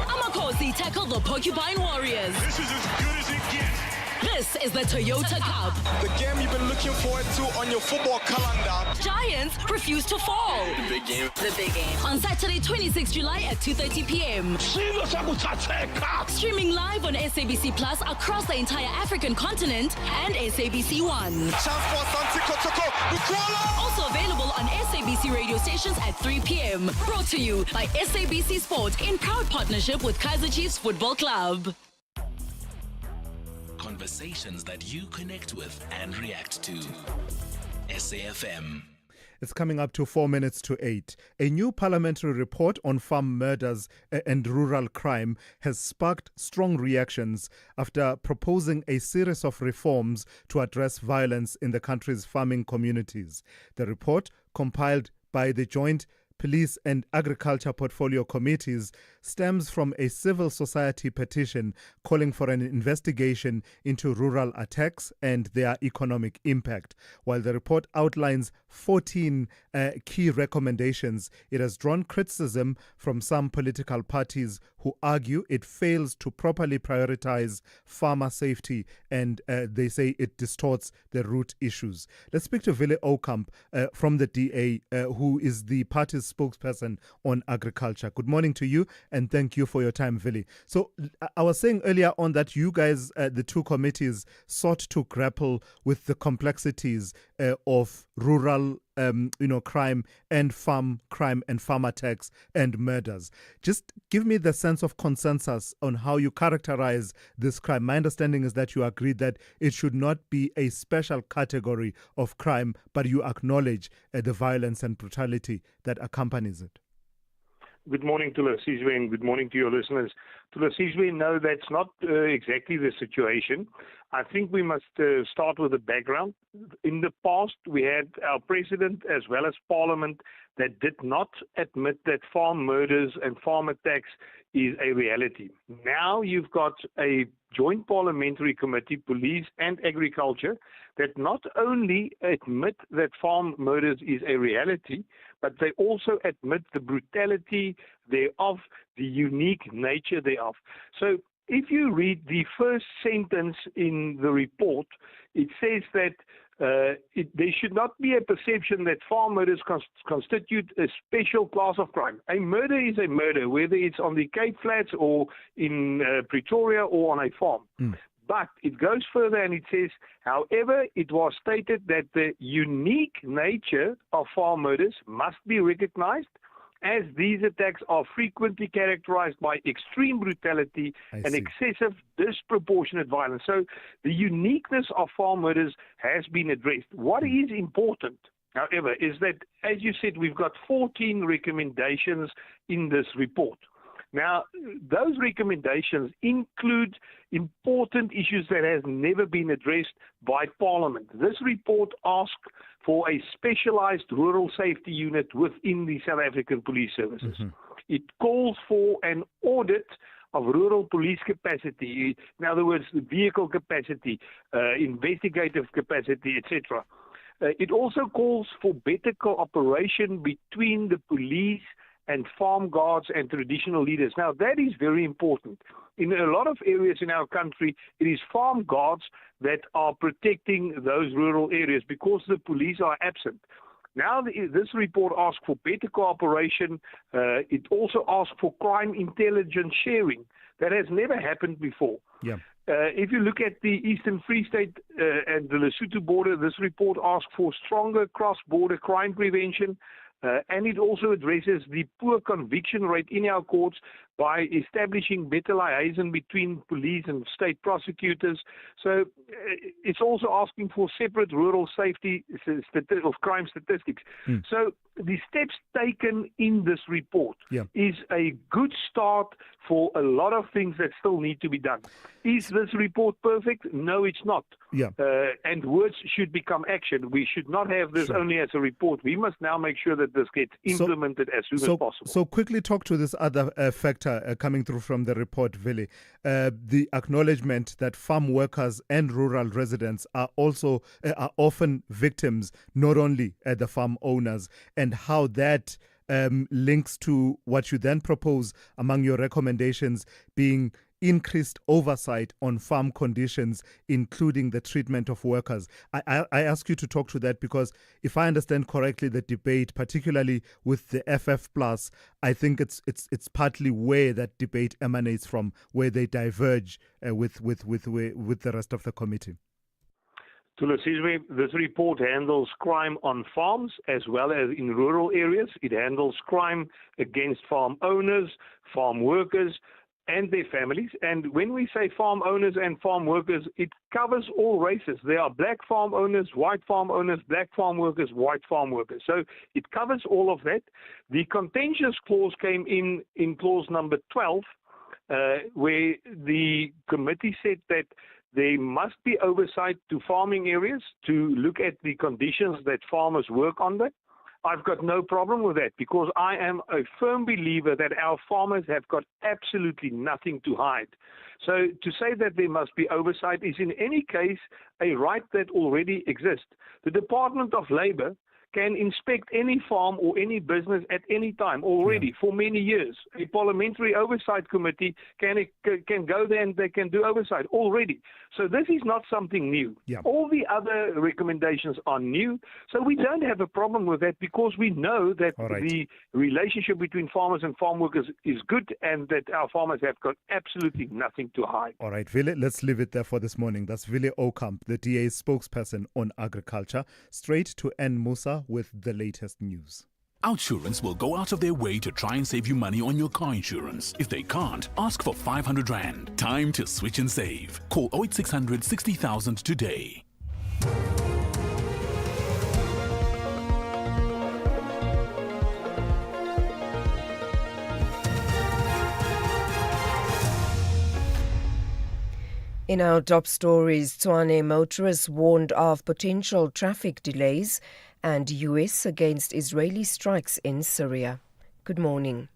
Amakosi tackle the Porcupine Warriors. This is as good as it gets. This is the Toyota Cup. The game you've been looking forward to on your football calendar. Giants refuse to fall. The big game. The big game. On Saturday, 26 July at 2:30 p.m. Streaming live on SABC Plus across the entire African continent and SABC One. Also available on SABC radio stations at 3 p.m. Brought to you by SABC Sport in proud partnership with Kaizer Chiefs Football Club. Conversations that you connect with and react to. SAFM. It's coming up to 4 minutes to 8. A new parliamentary report on farm murders and rural crime has sparked strong reactions after proposing a series of reforms to address violence in the country's farming communities. The report, compiled by the Joint Police and Agriculture Portfolio Committees, stems from a civil society petition calling for an investigation into rural attacks and their economic impact. While the report outlines 14 key recommendations, it has drawn criticism from some political parties who argue it fails to properly prioritize farmer safety and they say it distorts the root issues. Let's speak to Vili Oukamp from the DA, who is the party's spokesperson on agriculture. Good morning to you and thank you for your time, Vili. So I was saying earlier on that you guys, the two committees, sought to grapple with the complexities of rural crime and farm crime and farm attacks and murders. Just give me the sense of consensus on how you characterize this crime. My understanding is that you agree that it should not be a special category of crime, but you acknowledge the violence and brutality that accompanies it. Good morning, Thulasizwe, and good morning to your listeners. Thulasizwe, no, that's not exactly the situation. I think we must start with the background. In the past, we had our president as well as parliament that did not admit that farm murders and farm attacks is a reality. Now you've got a joint parliamentary committee, police and agriculture, that not only admit that farm murders is a reality, but they also admit the brutality thereof, the unique nature thereof. So if you read the first sentence in the report, it says that there should not be a perception that farm murders constitute a special class of crime. A murder is a murder, whether it's on the Cape Flats or in Pretoria or on a farm. But it goes further and it says, however, it was stated that the unique nature of farm murders must be recognized, as these attacks are frequently characterized by extreme brutality and excessive disproportionate violence. So the uniqueness of farm murders has been addressed. What is important, however, is that, as you said, we've got 14 recommendations in this report. Now, those recommendations include important issues that have never been addressed by Parliament. This report asks for a specialized rural safety unit within the South African Police Services. It calls for an audit of rural police capacity, in other words, vehicle capacity, investigative capacity, etc. It also calls for better cooperation between the police and farm guards and traditional leaders. Now, that is very important. In a lot of areas in our country, it is farm guards that are protecting those rural areas because the police are absent. Now, this report asks for better cooperation. It also asks for crime intelligence sharing. That has never happened before. Yeah. If you look at the Eastern Free State and the Lesotho border, this report asks for stronger cross-border crime prevention. And it also addresses the poor conviction rate in our courts by establishing better liaison between police and state prosecutors. So it's also asking for separate rural safety of crime statistics. So the steps taken in this report is a good start for a lot of things that still need to be done. Is this report perfect? No, it's not. And words should become action. We should not have this only as a report. We must now make sure that this gets implemented as soon as possible. So quickly talk to this other factor coming through from the report, Vili. The acknowledgement that farm workers and rural residents are also are often victims, not only the farm owners, and how that links to what you then propose among your recommendations being increased oversight on farm conditions, including the treatment of workers. I ask you to talk to that because if I understand correctly, the debate, particularly with the FF+, I think it's partly where that debate emanates from, where they diverge with the rest of the committee. Thulasizwe, this report handles crime on farms as well as in rural areas. It handles crime against farm owners, farm workers, and their families. And when we say farm owners and farm workers, it covers all races. There are black farm owners, white farm owners, black farm workers, white farm workers. So it covers all of that. The contentious clause came in clause number 12, where the committee said that there must be oversight to farming areas to look at the conditions that farmers work under. I've got no problem with that because I am a firm believer that our farmers have got absolutely nothing to hide. So to say that there must be oversight is in any case a right that already exists. The Department of Labor can inspect any farm or any business at any time already for many years. A parliamentary oversight committee can go there and they can do oversight already. So this is not something new. All the other recommendations are new. So we don't have a problem with that because we know that the relationship between farmers and farm workers is good and that our farmers have got absolutely nothing to hide. All right, Vili, let's leave it there for this morning. That's Vili Okamp, the DA's spokesperson on agriculture. Straight to N. Musa with the latest news. Outsurance will go out of their way to try and save you money on your car insurance. If they can't, ask for 500 Rand. Time to switch and save. Call 08600 60,000 today. In our top stories, Tshwane motorists warned of potential traffic delays and US against Israeli strikes in Syria. Good morning.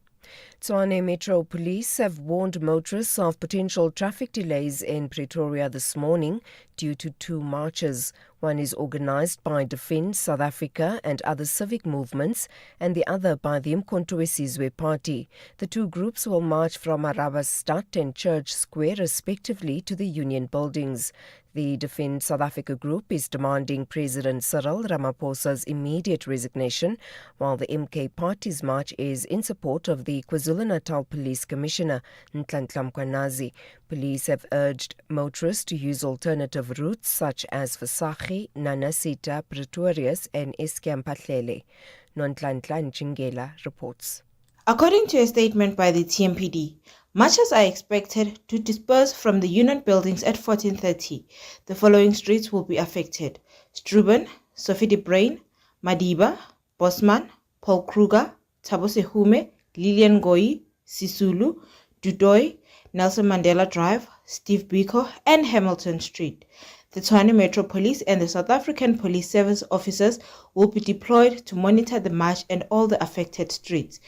Tshwane Metro Police have warned motorists of potential traffic delays in Pretoria this morning due to two marches. One is organised by Defence South Africa and other civic movements, and the other by the Thulasizwe Party. The two groups will march from Arabastad and Church Square respectively to the Union buildings. The Defence South Africa group is demanding President Cyril Ramaphosa's immediate resignation, while the MK Party's march is in support of the KwaZulu-Natal Police Commissioner, Nhlanhla Mkhwanazi. Police have urged motorists to use alternative routes such as Vesachi, Nanasita, Pretorius and Eskom-Patlele. Nonhlanhla Njingela reports. According to a statement by the TMPD, marchers are expected to disperse from the Union buildings at 14:30. The following streets will be affected: Struben, Sophie de Brain, Madiba, Bosman, Paul Kruger, Thabo Sehume, Lilian Ngoyi, Sisulu, Dudoy, Nelson Mandela Drive, Steve Biko, and Hamilton Street. The Tshwane Metro Police and the South African Police Service officers will be deployed to monitor the march and all the affected streets.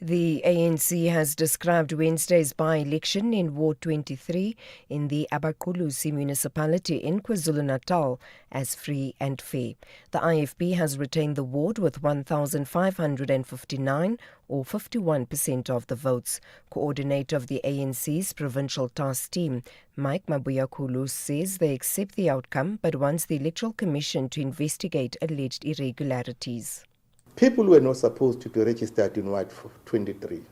The ANC has described Wednesday's by-election in Ward 23 in the Abaqulusi municipality in KwaZulu-Natal as free and fair. The IFP has retained the ward with 1,559 or 51% of the votes. Coordinator of the ANC's provincial task team, Mike Mabuyakulu, says they accept the outcome but wants the Electoral Commission to investigate alleged irregularities. People were not supposed to be registered in Ward 23.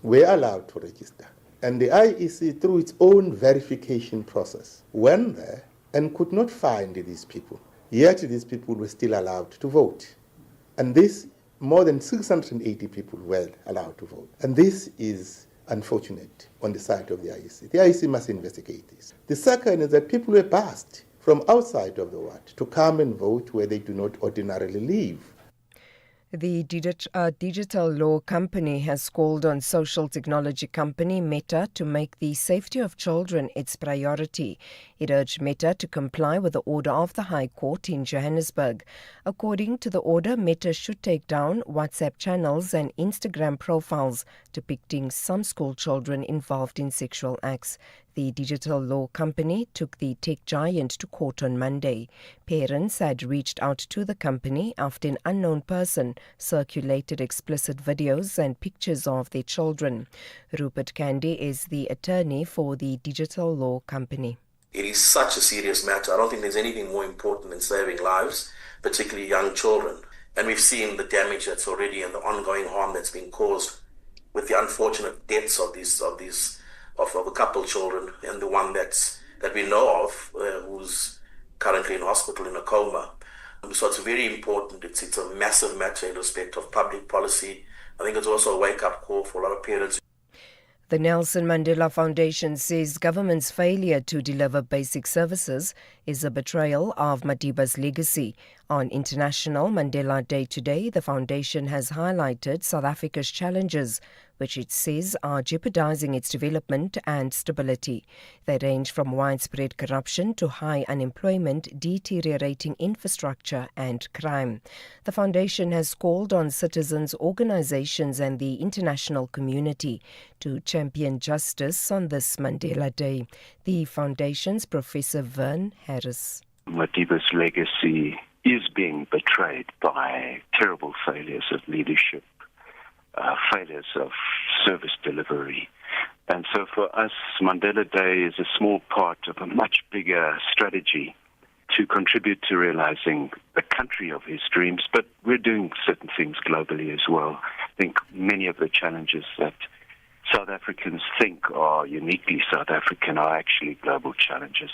Were allowed to register. And the IEC, through its own verification process, went there and could not find these people. Yet these people were still allowed to vote. And this, more than 680 people were allowed to vote. And this is unfortunate on the side of the IEC. The IEC must investigate this. The second is that people were passed from outside of the ward to come and vote where they do not ordinarily live. The digital law company has called on social technology company Meta to make the safety of children its priority. It urged Meta to comply with the order of the High Court in Johannesburg. According to the order, Meta should take down WhatsApp channels and Instagram profiles depicting some school children involved in sexual acts. The digital law company took the tech giant to court on Monday. Parents had reached out to the company after an unknown person circulated explicit videos and pictures of their children. Rupert Candy is the attorney for the digital law company. It is such a serious matter. I don't think there's anything more important than saving lives, particularly young children. And we've seen the damage that's already and the ongoing harm that's been caused with the unfortunate deaths of a couple children, and the one that we know of who's currently in hospital in a coma. So it's very important. It's a massive matter in respect of public policy. I think it's also a wake-up call for a lot of parents. The Nelson Mandela Foundation says government's failure to deliver basic services is a betrayal of Madiba's legacy. On International Mandela Day today, the foundation has highlighted South Africa's challenges, which it says are jeopardizing its development and stability. They range from widespread corruption to high unemployment, deteriorating infrastructure and crime. The foundation has called on citizens, organizations and the international community to champion justice on this Mandela Day. The foundation's Professor Vern Harris. Madiba's legacy is being betrayed by terrible failures of leadership, failures of service delivery. And so for us, Mandela Day is a small part of a much bigger strategy to contribute to realizing the country of his dreams, but we're doing certain things globally as well. I think many of the challenges that South Africans think are uniquely South African are actually global challenges.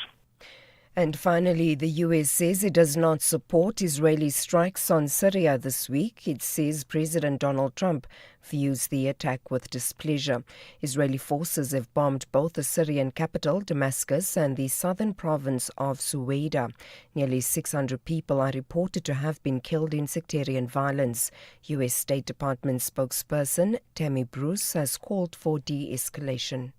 And finally, the US says it does not support Israeli strikes on Syria this week. It says President Donald Trump views the attack with displeasure. Israeli forces have bombed both the Syrian capital, Damascus, and the southern province of Suwaida. Nearly 600 people are reported to have been killed in sectarian violence. US State Department spokesperson Tammy Bruce has called for de-escalation.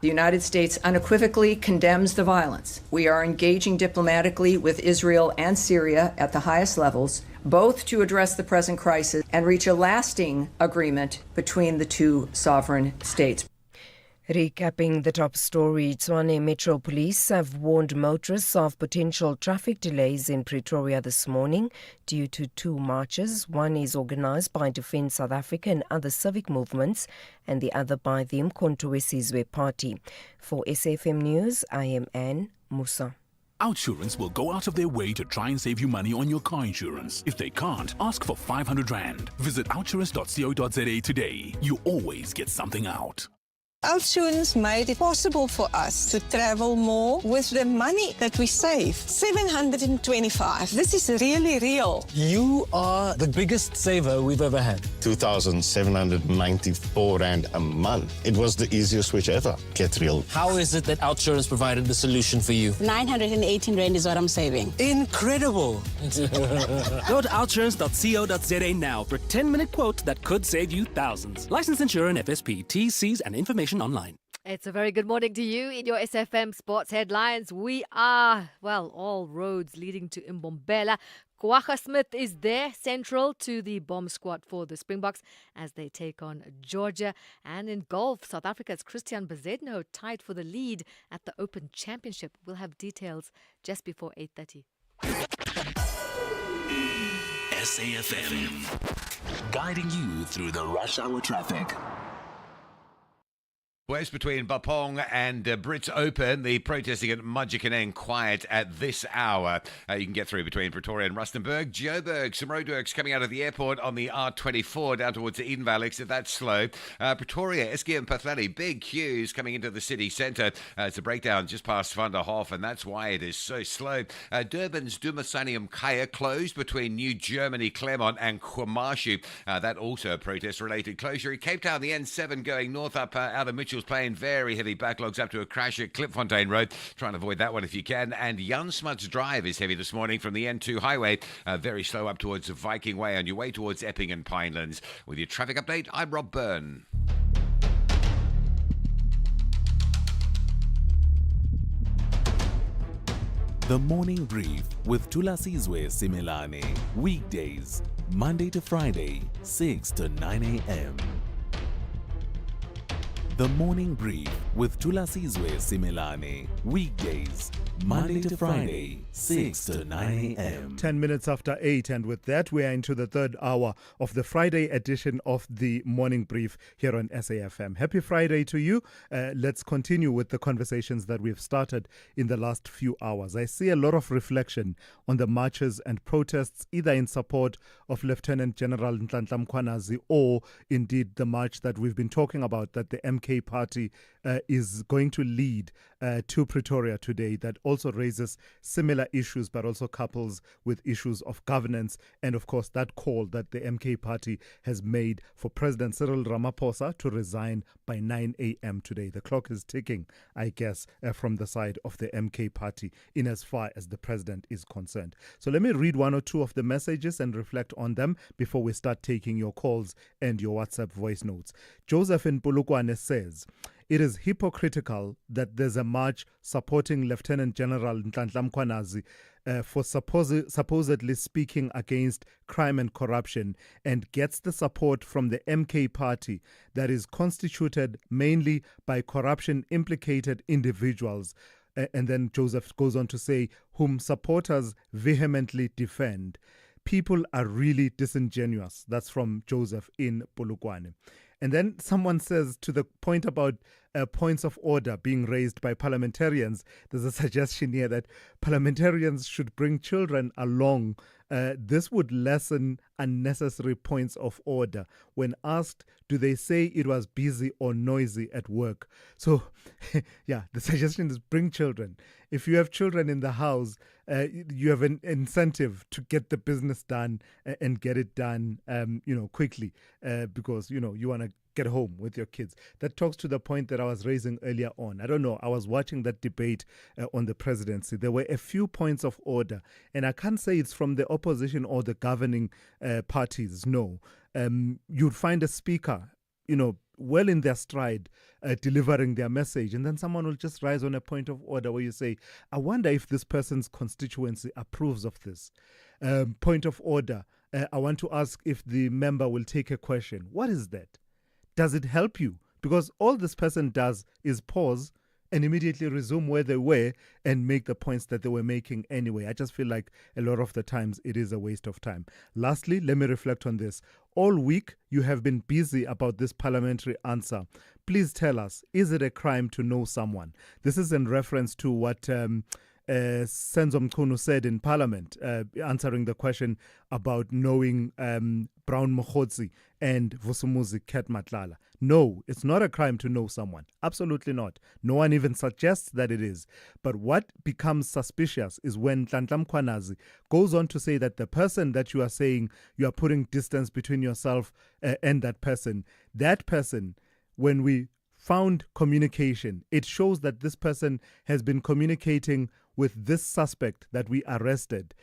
The United States unequivocally condemns the violence. We are engaging diplomatically with Israel and Syria at the highest levels, both to address the present crisis and reach a lasting agreement between the two sovereign states. Recapping the top story, Tshwane Metro Police have warned motorists of potential traffic delays in Pretoria this morning due to two marches. One is organised by Defence South Africa and other civic movements, and the other by the Thulasizwe Party. For SAFM News, I am Anne Musa. Outsurance will go out of their way to try and save you money on your car insurance. If they can't, ask for 500 Rand. Visit outsurance.co.za today. You always get something out. Outsurance made it possible for us to travel more with the money that we save. 725. This is really real. You are the biggest saver we've ever had. 2,794 Rand a month. It was the easiest switch ever. Get real. How is it that Outsurance provided the solution for you? 918 Rand is what I'm saving. Incredible. Go to outsurance.co.za now for a 10-minute quote that could save you thousands. Licensed insurer and FSP. T's, C's and information online. It's a very good morning to you in your SFM Sports Headlines. We are, well, all roads leading to Mbombela. Kwagga Smith is there, central to the bomb squad for the Springboks as they take on Georgia. And in golf, South Africa's Christian Bezuidenhout tied for the lead at the Open Championship. We'll have details just before 8:30. SAFM, guiding you through the rush hour traffic. West between Bapong and Brits Open. The protesting at Mudgekeneng quiet at this hour. You can get through between Pretoria and Rustenburg. Joburg, some roadworks coming out of the airport on the R24 down towards the Edenvale exit. That's slow. Pretoria, Eskia and Pathlani, big queues coming into the city centre. It's a breakdown just past Van der Hof, and that's why it is so slow. Durban's Dumasanium Kaya closed between New Germany, Claremont and Kwamashu. That also a protest-related closure. Cape Town, the N7 going north up out of Mitchell's Plain. Very heavy backlogs up to a crash at Klipfontein Road. Try and avoid that one if you can. And Jan Smuts Drive is heavy this morning from the N2 highway. Very slow up towards Viking Way on your way towards Epping and Pinelands. With your traffic update, I'm Rob Byrne. The Morning Brief with Thulasizwe Simelane. Weekdays, Monday to Friday, 6 to 9 a.m. The Morning Brief with Thulasizwe Simelane. Weekdays, Monday to Friday, 6 to 9 a.m. 10 minutes after 8, and with that, we are into the third hour of the Friday edition of the Morning Brief here on SAFM. Happy Friday to you. Let's continue with the conversations that we've started in the last few hours. I see a lot of reflection on the marches and protests, either in support of Lieutenant General Nhlanhla Mkhwanazi or indeed the march that we've been talking about, that the MK Party is going to lead to Pretoria today, that also raises similar issues but also couples with issues of governance, and of course that call that the MK Party has made for President Cyril Ramaphosa to resign by 9 a.m. today. The clock is ticking, I guess, from the side of the MK Party in as far as the president is concerned. So let me read one or two of the messages and reflect on them before we start taking your calls and your WhatsApp voice notes. Joseph in Polokwane says, it is hypocritical that there's a march supporting Lieutenant General Nhlanhla Mkhwanazi for supposedly speaking against crime and corruption, and gets the support from the MK Party that is constituted mainly by corruption-implicated individuals. And then Joseph goes on to say, whom supporters vehemently defend. People are really disingenuous. That's from Joseph in Polokwane. And then someone says, to the point about points of order being raised by parliamentarians, there's a suggestion here that parliamentarians should bring children along. This would lessen unnecessary points of order. When asked, do they say it was busy or noisy at work? So, yeah, the suggestion is bring children. If you have children in the house, you have an incentive to get the business done and get it done, quickly, because, you want to get home with your kids. That talks to the point that I was raising earlier on. I don't know, I was watching that debate on the presidency. There were a few points of order, and I can't say it's from the opposition or the governing parties, no. You'd find a speaker, well in their stride, delivering their message, and then someone will just rise on a point of order where you say, I wonder if this person's constituency approves of this. Point of order, I want to ask if the member will take a question. What is that? Does it help you? Because all this person does is pause and immediately resume where they were and make the points that they were making anyway. I just feel like a lot of the times it is a waste of time. Lastly, let me reflect on this. All week, you have been busy about this parliamentary answer. Please tell us, is it a crime to know someone? This is in reference to what Senzo Mchunu said in Parliament, answering the question about knowing Brown Mokhotsi and Vusumuzi Ket Matlala. No, it's not a crime to know someone. Absolutely not. No one even suggests that it is. But what becomes suspicious is when Nhlanhla Mkhwanazi goes on to say that the person that you are saying you are putting distance between yourself and that person, when we found communication, it shows that this person has been communicating with this suspect that we arrested.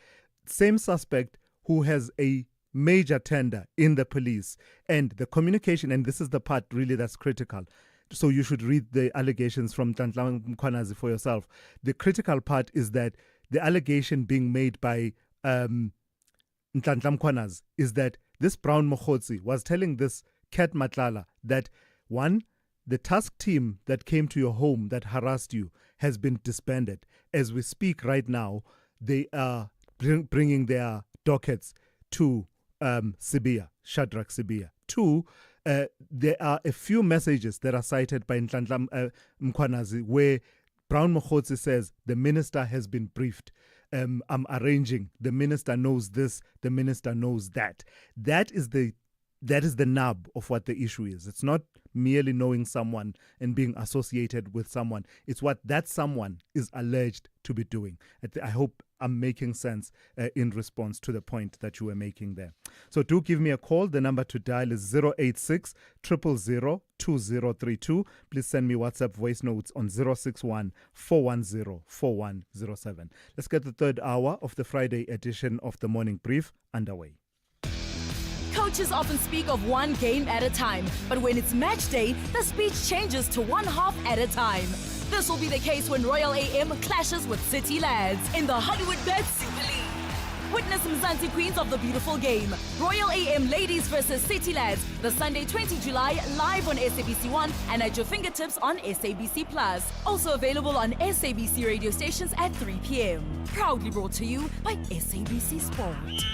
Same suspect who has a major tender in the police, and the communication, and this is the part really that's critical. So you should read the allegations from Nhlanhla Mkhwanazi for yourself. The critical part is that the allegation being made by Nhlanhla Mkhwanazi is that this Brown Mokhotsi was telling this Ket Matlala that, one, the task team that came to your home that harassed you has been disbanded. As we speak right now, they are bringing their dockets to Shadrach Sibia. Two, there are a few messages that are cited by Nhlanhla Mkhwanazi where Brown Mokhotsi says the minister has been briefed. I'm arranging. The minister knows this. The minister knows that. That is the nub of what the issue is. It's not merely knowing someone and being associated with someone. It's what that someone is alleged to be doing. I hope I'm making sense in response to the point that you were making there. So do give me a call. The number to dial is 086 000 2032. Please send me WhatsApp voice notes on 061 410 4107. Let's get the third hour of the Friday edition of the Morning Brief underway. Coaches often speak of one game at a time, but when it's match day, the speech changes to one half at a time. This will be the case when Royal AM clashes with City Lads in the Hollywood Bet Super League. Witness Mzansi Queens of the beautiful game. Royal AM Ladies versus City Lads, the Sunday 20 July, live on SABC 1 and at your fingertips on SABC Plus. Also available on SABC radio stations at 3 p.m. Proudly brought to you by SABC Sport.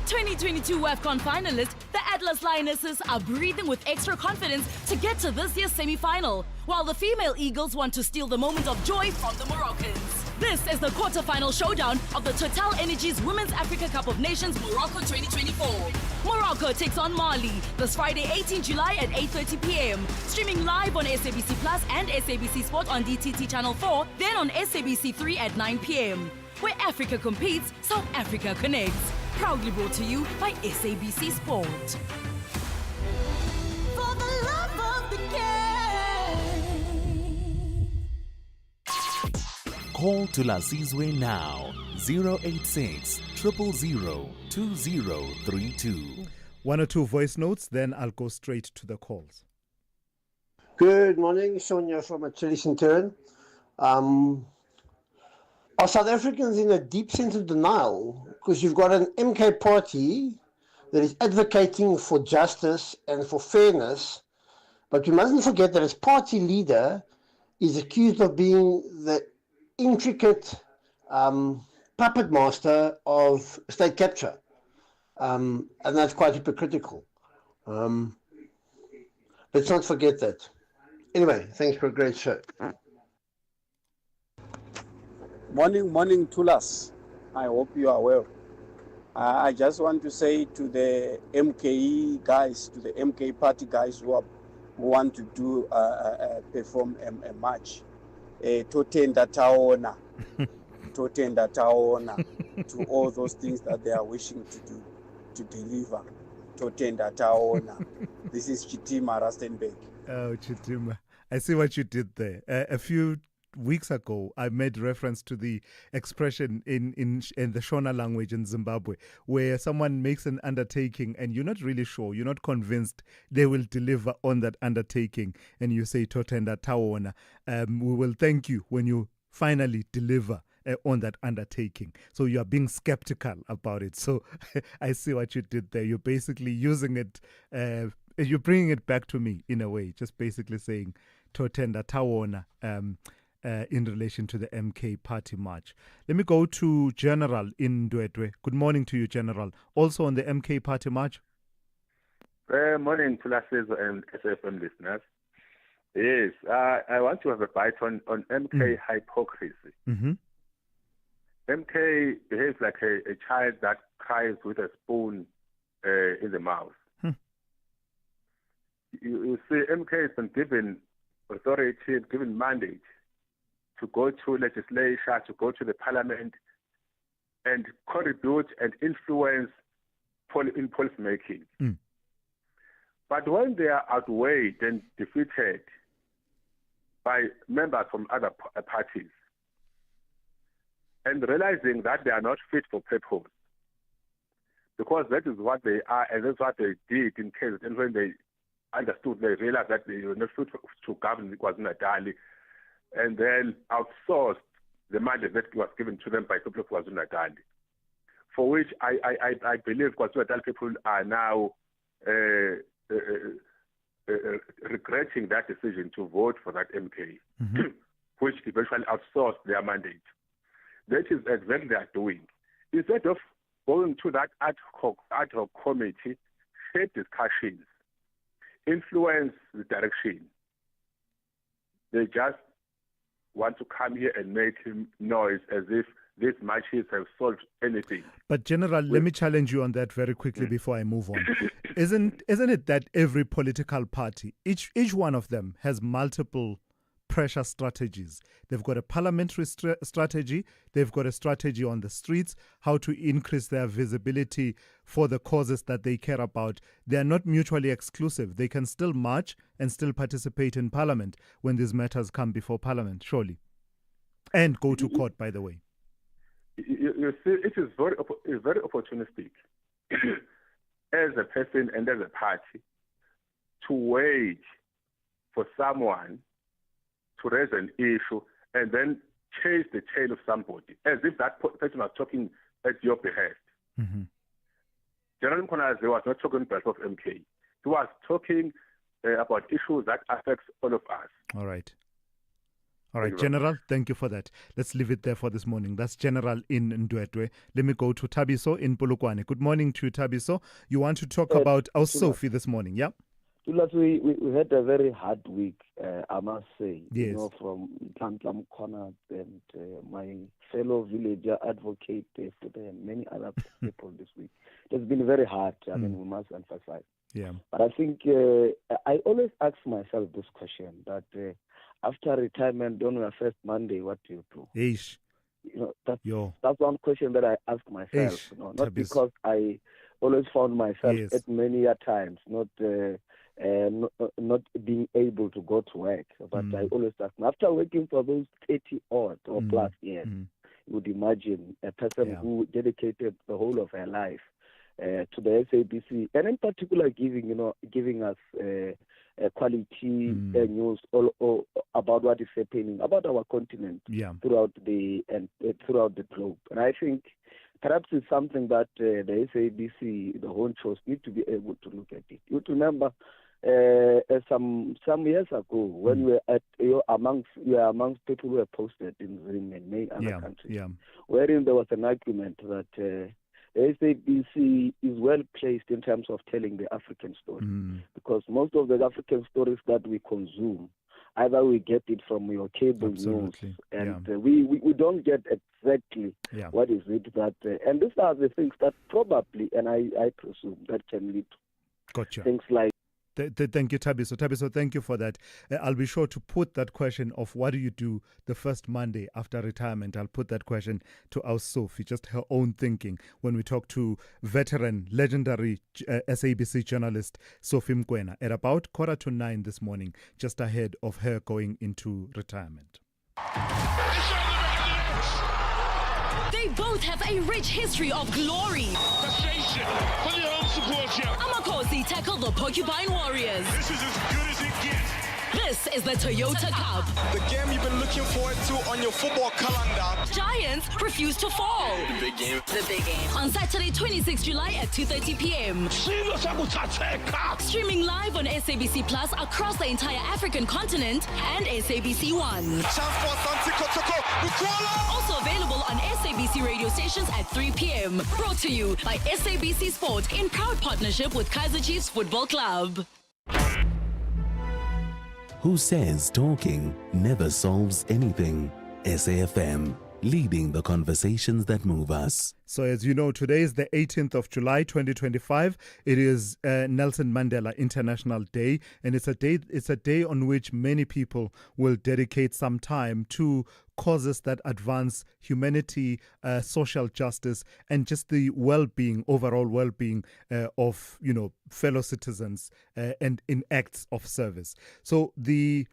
2022 WAFCON finalists, the Atlas Lionesses are breathing with extra confidence to get to this year's semi-final, while the female Eagles want to steal the moment of joy from the Moroccans. This is the quarter-final showdown of the Total Energies Women's Africa Cup of Nations Morocco 2024. Morocco takes on Mali this Friday, 18 July at 8:30 p.m. Streaming live on SABC Plus and SABC Sport on DTT Channel 4, then on SABC 3 at 9 p.m. Where Africa competes, South Africa connects. Proudly brought to you by SABC Sport. For the love of the game. Call Thulasizwe now. 086 000 2032. One or two voice notes, then I'll go straight to the calls. Good morning, Sonia from Achilles Centurion. Are South Africans in a deep sense of denial? Because you've got an MK party that is advocating for justice and for fairness, but we mustn't forget that its party leader is accused of being the intricate puppet master of state capture. And that's quite hypocritical. Let's not forget that. Anyway, thanks for a great show. Morning, Thulas. I hope you are well. I just want to say to the MKE guys, to the MK party guys who want to do perform a match, totenda taona, to all those things that they are wishing to do, to deliver. Totenda taona. This is Chitima Rustenburg. Oh, Chitima. I see what you did there. A few weeks ago, I made reference to the expression in the Shona language in Zimbabwe, where someone makes an undertaking and you're not really sure, you're not convinced they will deliver on that undertaking, and you say totenda taona. We will thank you when you finally deliver on that undertaking. So you are being skeptical about it. So I see what you did there. You're basically using it, you're bringing it back to me in a way, just basically saying totenda taona in relation to the MK party march. Let me go to General in Ndwedwe. Good morning to you, General. Also on the MK party march. Good morning, Thulasizwe and SFM listeners. Yes, I want to have a bite on MK hypocrisy. Mm-hmm. MK behaves like a child that cries with a spoon in the mouth. You see, MK has been given authority, given mandate to go to legislature, to go to the parliament, and contribute and influence in policy making. But when they are outweighed and defeated by members from other parties, and realizing that they are not fit for purpose, because that is what they are, and that's what they did in case, and when they understood, they realized that they were not fit to govern KwaZulu-Natal, and then outsourced the mandate that was given to them by people of KwaZulu-Natal, for which I believe KwaZulu-Natal people are now regretting that decision to vote for that MK, which eventually outsourced their mandate. that is exactly they are doing. Instead of going to that ad hoc committee, share discussions, influence the direction, they just want to come here and make noise as if these matches have solved anything. But General, let me challenge you on that very quickly before I move on. Isn't it that every political party, each one of them has multiple pressure strategies? They've got a parliamentary strategy, they've got a strategy on the streets, how to increase their visibility for the causes that they care about. They are not mutually exclusive. They can still march and still participate in parliament when these matters come before parliament, surely. And go to court, by the way. You see, it is very opportunistic as a person and as a party to wait for someone to raise an issue and then chase the tail of somebody, as if that person was talking at your behest. Mm-hmm. General Mokoena was not talking on behalf of MK. He was talking about issues that affects all of us. All right. All right, General, thank you for that. Let's leave it there for this morning. That's General in Ndwedwe. Let me go to Thabiso in Polokwane. Good morning to you, Thabiso. You want to talk about our Sophie this morning, yeah? We had a very hard week, I must say. Yes. You know, from Ntlamtlam Corner and my fellow villager advocate yesterday and many other people this week. It has been very hard. I mean, we must emphasize. Yeah. But I think I always ask myself this question, that after retirement on your first Monday, what do you do? Eish. You know, that's one question that I ask myself. You know, not because I always found myself at many times not being able to go to work, but I always ask. After working for those 30 odd or plus years, you would imagine a person who dedicated the whole of her life to the SABC, and in particular giving us quality news all about what is happening about our continent throughout the globe. And I think perhaps it's something that the SABC, the whole shows, need to be able to look at it. You remember some years ago when we were amongst people who were posted in Zim and many other countries, wherein there was an argument that the SABC is well placed in terms of telling the African story, because most of the African stories that we consume, either we get it from your cable news, and we don't get exactly what is it that, and these are the things that probably, and I presume, that can lead to things like. Thank you, Thabiso. Thabiso, thank you for that. I'll be sure to put that question of what do you do the first Monday after retirement. I'll put that question to our Sophie, just her own thinking, when we talk to veteran, legendary SABC journalist Sophie Mokoena at about 8:45 this morning, just ahead of her going into retirement. They both have a rich history of glory. Amakosi tackle the Porcupine Warriors. This is as good as it gets. This is the Toyota Cup. The game you've been looking forward to on your football calendar. Giants refuse to fall. The big game. The big game. On Saturday, 26 July at 2:30 p.m. Streaming live on SABC Plus across the entire African continent and SABC One. Also available on SABC radio stations at 3 p.m. Brought to you by SABC Sport in proud partnership with Kaizer Chiefs Football Club. Who says talking never solves anything? SAFM, leading the conversations that move us. So as you know, today is the 18th of July, 2025. It is Nelson Mandela International Day, and it's a day on which many people will dedicate some time to causes that advance humanity, social justice, and just the well-being, overall well-being of fellow citizens, and in acts of service. So the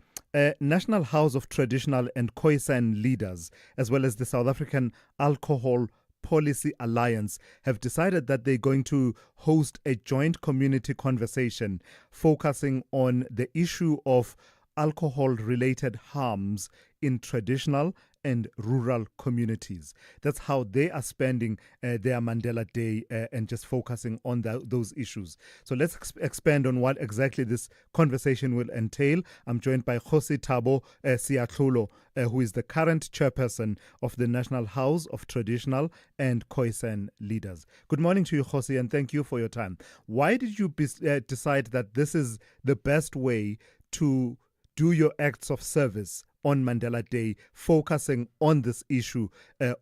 National House of Traditional and Khoisan Leaders, as well as the South African Alcohol Policy Alliance, have decided that they're going to host a joint community conversation focusing on the issue of alcohol-related harms in traditional and rural communities. That's how they are spending their Mandela Day and just focusing on those issues. So let's expand on what exactly this conversation will entail. I'm joined by Kgosi Thabo Siatlulo, who is the current chairperson of the National House of Traditional and Khoisan Leaders. Good morning to you, Kgosi, and thank you for your time. Why did you decide that this is the best way to do your acts of service on Mandela Day, focusing on this issue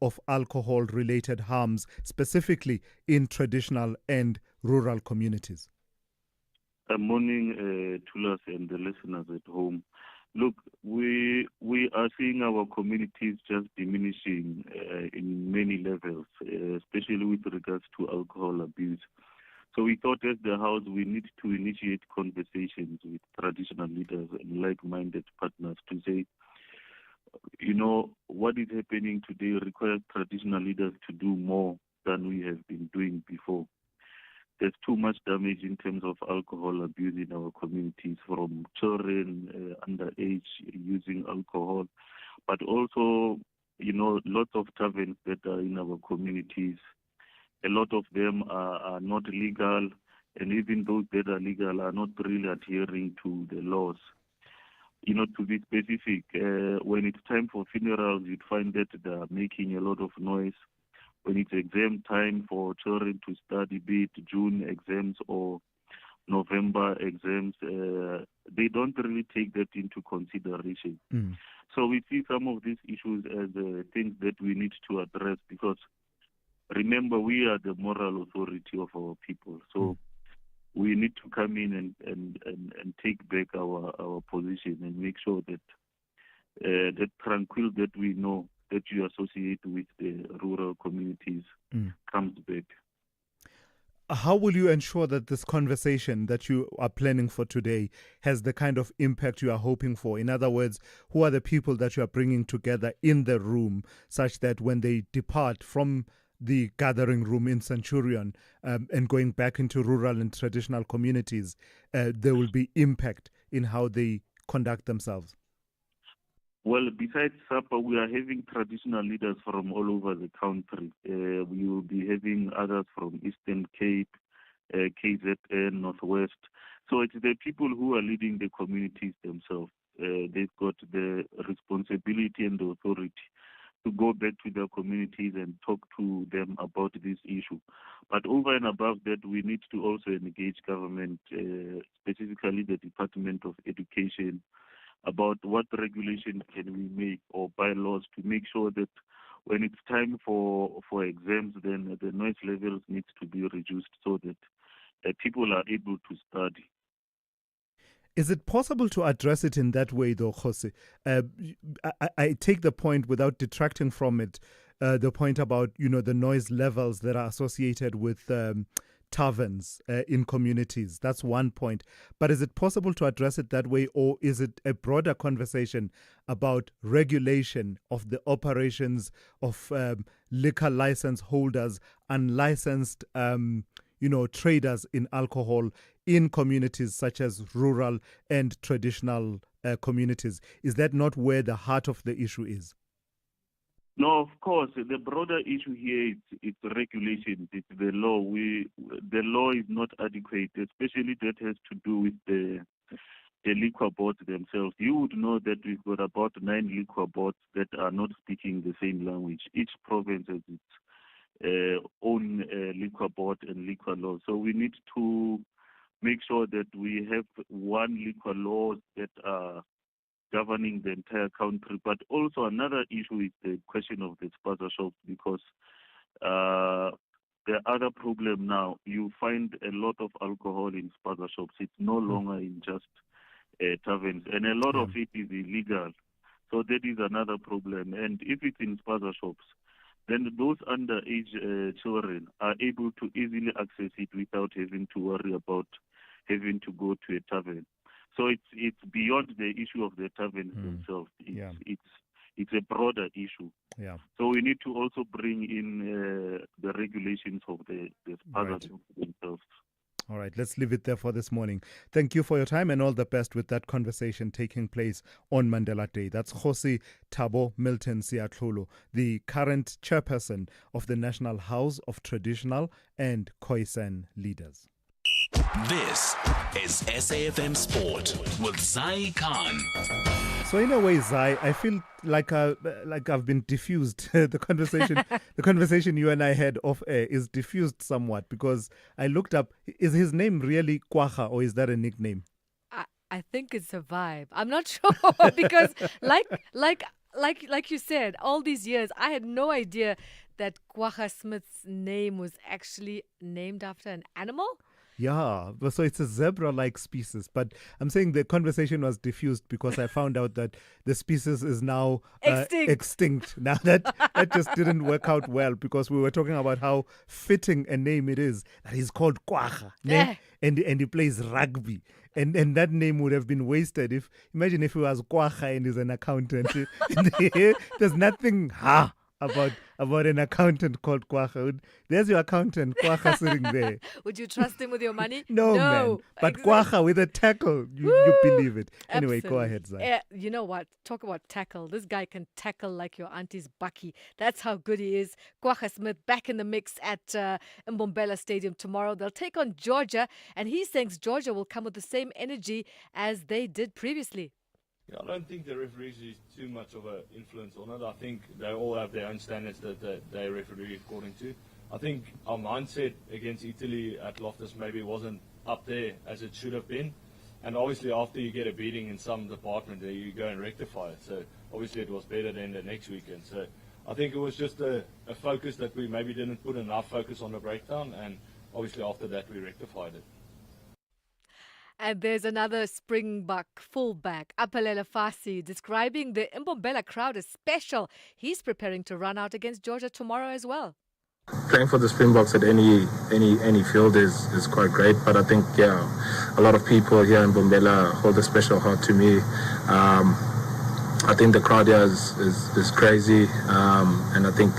of alcohol-related harms, specifically in traditional and rural communities? Good morning, Thulas and the listeners at home. Look, we are seeing our communities just diminishing in many levels, especially with regards to alcohol abuse. So we thought as the House we need to initiate conversations with traditional leaders and like-minded partners to say, what is happening today requires traditional leaders to do more than we have been doing before. There's too much damage in terms of alcohol abuse in our communities, from children underage using alcohol, but also, lots of taverns that are in our communities. A lot of them are not legal, and even those that are legal are not really adhering to the laws. To be specific, when it's time for funerals, you'd find that they're making a lot of noise. When it's exam time for children to study, be it June exams or November exams, they don't really take that into consideration. So we see some of these issues as things that we need to address, because remember, we are the moral authority of our people. So we need to come in and take back our position and make sure that that tranquil that we know that you associate with the rural communities comes back. How will you ensure that this conversation that you are planning for today has the kind of impact you are hoping for? In other words, who are the people that you are bringing together in the room such that when they depart from the gathering room in Centurion and going back into rural and traditional communities, there will be impact in how they conduct themselves? Well, besides supper, we are having traditional leaders from all over the country. We will be having others from Eastern Cape, KZN, Northwest. So it's the people who are leading the communities themselves. They've got the responsibility and the authority to go back to their communities and talk to them about this issue. But over and above that, we need to also engage government, specifically the Department of Education, about what regulations can we make or bylaws to make sure that when it's time for exams, then the noise levels needs to be reduced so that people are able to study. Is it possible to address it in that way, though, Kgosi? I take the point without detracting from it, the point about, the noise levels that are associated with taverns in communities. That's one point. But is it possible to address it that way, or is it a broader conversation about regulation of the operations of liquor license holders, unlicensed traders in alcohol in communities such as rural and traditional communities? Is that not where the heart of the issue is? No, of course. The broader issue here is regulations. It's the law. The law is not adequate, especially that has to do with the liquor boards themselves. You would know that we've got about 9 liquor boards that are not speaking the same language. Each province has its own liquor board and liquor law. So we need to make sure that we have one liquor law that are governing the entire country. But also another issue is the question of the spaza shops, because the other problem now, you find a lot of alcohol in spaza shops. It's no longer in just taverns, and a lot of it is illegal. So that is another problem. And if it's in spaza shops, then those underage children are able to easily access it without having to worry about having to go to a tavern. So it's beyond the issue of the taverns themselves. It's a broader issue. Yeah. So we need to also bring in the regulations of the spaza shops themselves. All right, let's leave it there for this morning. Thank you for your time and all the best with that conversation taking place on Mandela Day. That's Kgosi Thabo Milton Siatlholo, the current chairperson of the National House of Traditional and Khoisan Leaders. This is SAFM Sport with Zai Khan. So in a way, Zai, I feel like I've been diffused. The conversation you and I had off air is diffused somewhat because I looked up. Is his name really Kwacha or is that a nickname? I think it's a vibe. I'm not sure because, like you said, all these years I had no idea that Kwacha Smith's name was actually named after an animal. Yeah, so it's a zebra-like species. But I'm saying the conversation was diffused because I found out that the species is now extinct. Now that just didn't work out well because we were talking about how fitting a name it is that he's called Kwacha, and he plays rugby. And that name would have been wasted if, imagine if he was Kwacha and he's an accountant. There's nothing about an accountant called Kwacha. There's your accountant, Kwacha, sitting there. Would you trust him with your money? No, man. But Kwacha with a tackle, you believe it. Anyway, go ahead, Zai. You know what? Talk about tackle. This guy can tackle like your auntie's Bucky. That's how good he is. Kwacha Smith back in the mix at Mbombela Stadium tomorrow. They'll take on Georgia, and he thinks Georgia will come with the same energy as they did previously. Yeah, I don't think the referees is too much of an influence on it. I think they all have their own standards that they referee according to. I think our mindset against Italy at Loftus maybe wasn't up there as it should have been. And obviously after you get a beating in some department, you go and rectify it. So obviously it was better than the next weekend. So I think it was just a focus that we maybe didn't put enough focus on the breakdown. And obviously after that we rectified it. And there's another Springbok fullback, Apelele Fasi, describing the Mbombela crowd as special. He's preparing to run out against Georgia tomorrow as well. Playing for the Springboks at any field is quite great, but I think a lot of people here in Mbombela hold a special heart to me. I think the crowd here is crazy, and I think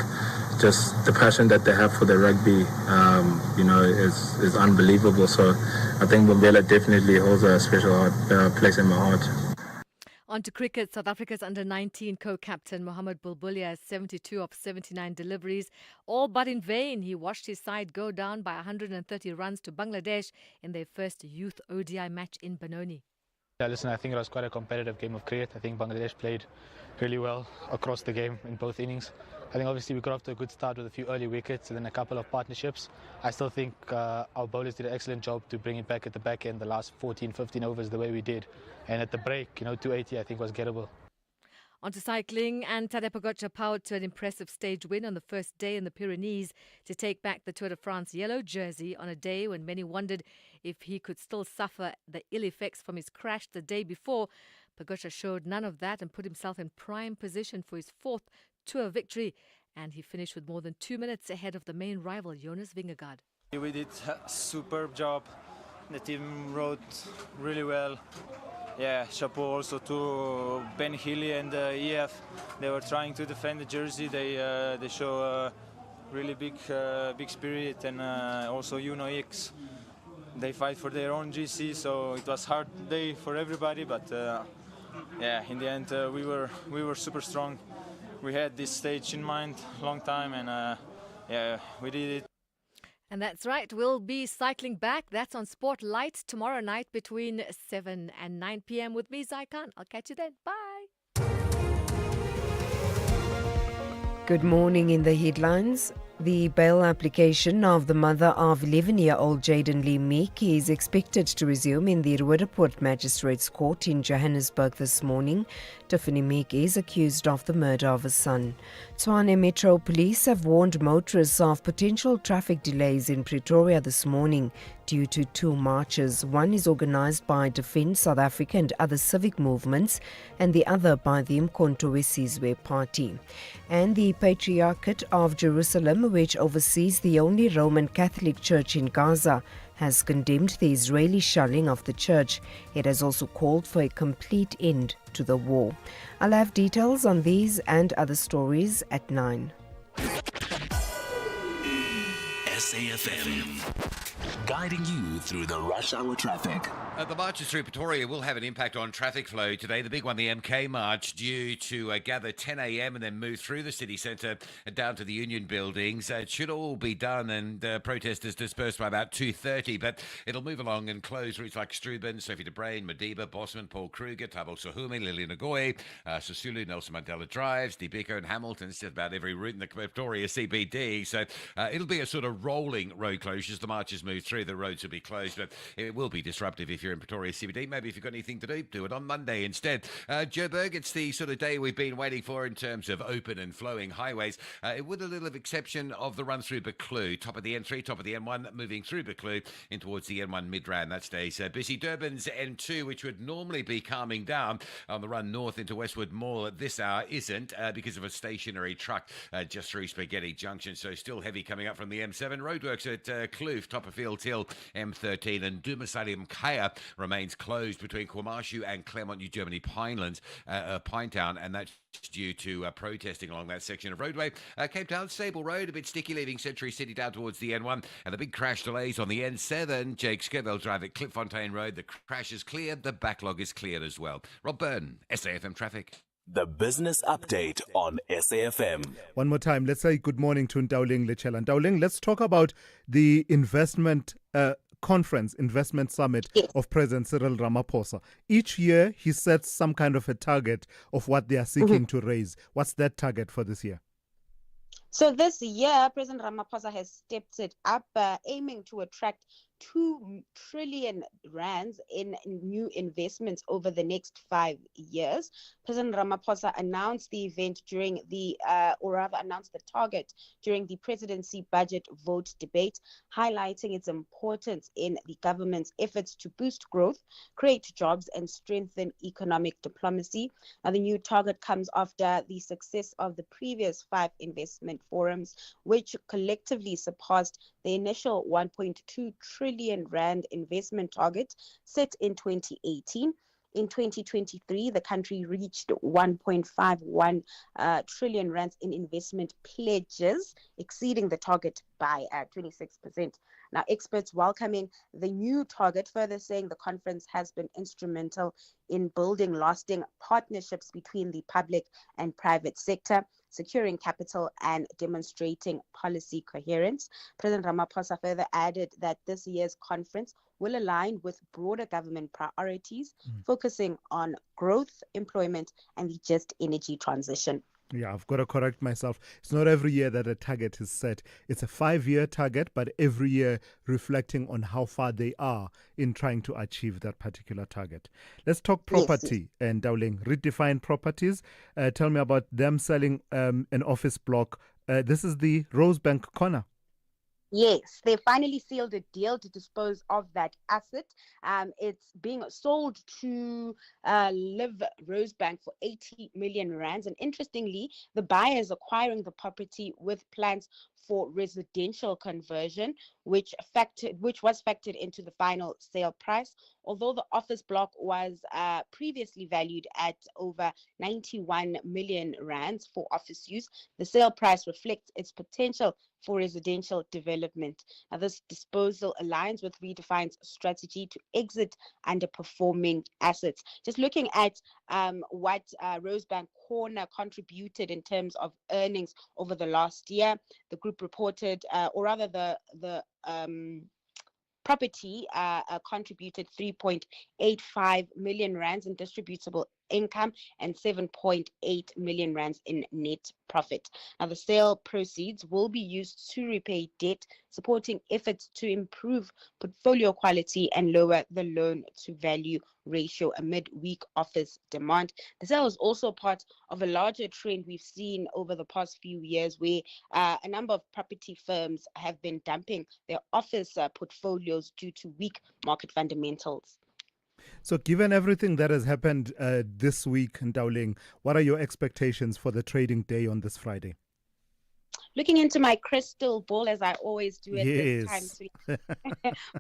just the passion that they have for the rugby, is unbelievable. So I think Mbombela definitely holds a special place in my heart. On to cricket. South Africa's under-19 co-captain Mohamed Bulbuli has 72 of 79 deliveries, all but in vain. He watched his side go down by 130 runs to Bangladesh in their first youth ODI match in Benoni. Yeah, listen, I think it was quite a competitive game of cricket. I think Bangladesh played really well across the game in both innings. I think obviously we got off to a good start with a few early wickets and then a couple of partnerships. I still think our bowlers did an excellent job to bring it back at the back end, the last 14, 15 overs the way we did. And at the break, 280 I think was gettable. On to cycling, and Tadej Pogačar powered to an impressive stage win on the first day in the Pyrenees to take back the Tour de France yellow jersey on a day when many wondered if he could still suffer the ill effects from his crash the day before. Pogačar showed none of that and put himself in prime position for his fourth Tour victory, and he finished with more than 2 minutes ahead of the main rival, Jonas Vingegaard. We did a superb job. The team rode really well. Yeah, chapeau also to Ben Healy and EF. They were trying to defend the jersey. They show a really big spirit, and also X. They fight for their own GC, so it was a hard day for everybody. But in the end we were super strong. We had this stage in mind long time, and we did it. And that's right, we'll be cycling back. That's on Sport Light tomorrow night between 7 and 9 p.m. with me, Zai Khan. I'll catch you then. Bye. Good morning. In the headlines. The bail application of the mother of 11-year-old Jaden Lee Meek is expected to resume in the Roodepoort Magistrates Court in Johannesburg this morning. Tiffany Meek is accused of the murder of her son. Tshwane Metro Police have warned motorists of potential traffic delays in Pretoria this morning due to two marches. One is organised by Defence South Africa and other civic movements, and the other by the Thulasizwe Party. And the Patriarchate of Jerusalem, which oversees the only Roman Catholic church in Gaza, has condemned the Israeli shelling of the church. It has also called for a complete end to the war. I'll have details on these and other stories at 9. SAFM. guiding you through the rush hour traffic. The marches through Pretoria will have an impact on traffic flow today. The big one, the MK March, due to gather 10 a.m. and then move through the city centre down to the Union buildings. It should all be done and protesters dispersed by about 2:30, but it'll move along and close routes like Struben, Sophie de Bruin, Madiba, Bosman, Paul Kruger, Thabo Sohumi, Lily Ngoyi, Sisulu, Nelson Mandela Drives, Dibeko and Hamilton. It's just about every route in the Pretoria CBD. So it'll be a sort of rolling road closures. The marches move through, the roads will be closed, but it will be disruptive if you're in Pretoria CBD. Maybe if you've got anything to do it on Monday instead. Joburg, it's the sort of day we've been waiting for in terms of open and flowing highways. With a little exception of the run through Buccleuch, top of the N3, top of the N1, moving through Buccleuch in towards the N1 mid-rand. That stays busy. Durban's N2, which would normally be calming down on the run north into Westwood Mall at this hour, isn't because of a stationary truck just through Spaghetti Junction. So still heavy coming up from the M7. Roadworks at Kloof, top of Field Hill, M13, and Dumasalium Kaya remains closed between KwaMashu and Claremont, New Germany, Pinetown, and that's due to protesting along that section of roadway. Cape Town, Sable Road, a bit sticky, leaving Century City down towards the N1, and the big crash delays on the N7, Jake Skirville Drive at Klipfontein Road. The crash is cleared, the backlog is cleared as well. Rob Byrne, SAFM Traffic. The business update on SAFM. One more time, let's say good morning to Ndauling Lechela. Ndauling, let's talk about the investment investment summit of President Cyril Ramaphosa. Each year, he sets some kind of a target of what they are seeking to raise. What's that target for this year? So this year, President Ramaphosa has stepped it up, aiming to attract 2 trillion rands in new investments over the next 5 years. President Ramaphosa announced the event during announced the target during the presidency budget vote debate, highlighting its importance in the government's efforts to boost growth, create jobs, and strengthen economic diplomacy. Now, the new target comes after the success of the previous 5 investment forums, which collectively surpassed the initial 1.2 trillion rand investment target set in 2018. In 2023, the country reached 1.51 trillion rands in investment pledges, exceeding the target by 26%. Now, experts welcoming the new target, further saying the conference has been instrumental in building lasting partnerships between the public and private sector, securing capital and demonstrating policy coherence. President Ramaphosa further added that this year's conference will align with broader government priorities, focusing on growth, employment, and the just energy transition. Yeah, I've got to correct myself. It's not every year that a target is set. It's a 5-year target, but every year reflecting on how far they are in trying to achieve that particular target. Let's talk property. Yes. And Dowling, Redefine Properties. Tell me about them selling an office block. This is the Rosebank Corner. Yes, they finally sealed a deal to dispose of that asset. It's being sold to Live Rosebank for 80 million rands. And interestingly, the buyer is acquiring the property with plans for residential conversion, which was factored into the final sale price. Although the office block was previously valued at over 91 million rands for office use, the sale price reflects its potential for residential development. Now, this disposal aligns with Redefine's strategy to exit underperforming assets. Just looking at what Rosebank Corner contributed in terms of earnings over the last year, the group reported, or rather the property contributed 3.85 million rands in distributable income and 7.8 million rands in net profit. Now, the sale proceeds will be used to repay debt, supporting efforts to improve portfolio quality and lower the loan to value ratio amid weak office demand. The sale is also part of a larger trend we've seen over the past few years, where a number of property firms have been dumping their office portfolios due to weak market fundamentals. So given everything that has happened this week in Dowling, what are your expectations for the trading day on this Friday? Looking into my crystal ball, as I always do at this time,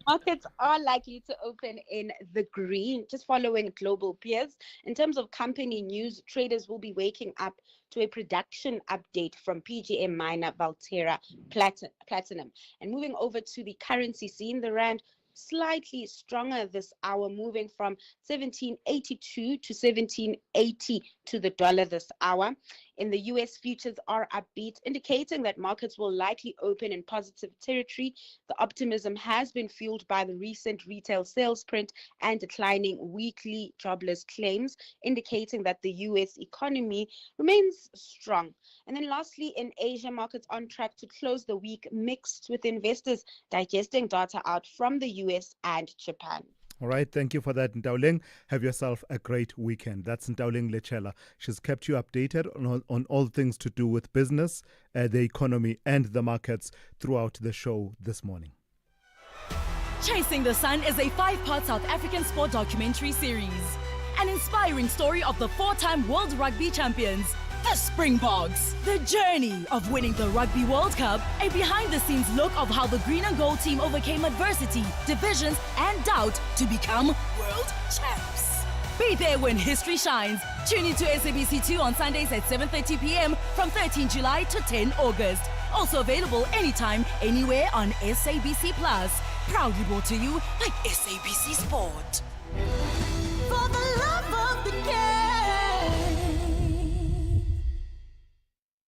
markets are likely to open in the green, just following global peers. In terms of company news, traders will be waking up to a production update from PGM miner Valterra Platinum. And moving over to the currency scene, the rand slightly stronger this hour, moving from 1782 to 1780 to the dollar this hour. In the US, futures are upbeat, indicating that markets will likely open in positive territory. The optimism has been fueled by the recent retail sales print and declining weekly jobless claims, indicating that the US economy remains strong. And then lastly, in Asia, markets on track to close the week mixed, with investors digesting data out from the US and Japan. All right, thank you for that, Ntauleng. Have yourself a great weekend. That's Ntauleng Lechela. She's kept you updated on all things to do with business, the economy, and the markets throughout the show this morning. Chasing the Sun is a 5-part South African sport documentary series. An inspiring story of the 4-time World Rugby champions, the Springboks. The journey of winning the Rugby World Cup, a behind-the-scenes look of how the green and gold team overcame adversity, divisions, and doubt to become world champs. Be there when history shines. Tune into SABC2 on Sundays at 7:30 p.m. from 13 July to 10 August. Also available anytime, anywhere on SABC Plus. Proudly brought to you by SABC Sport. For the love of the game.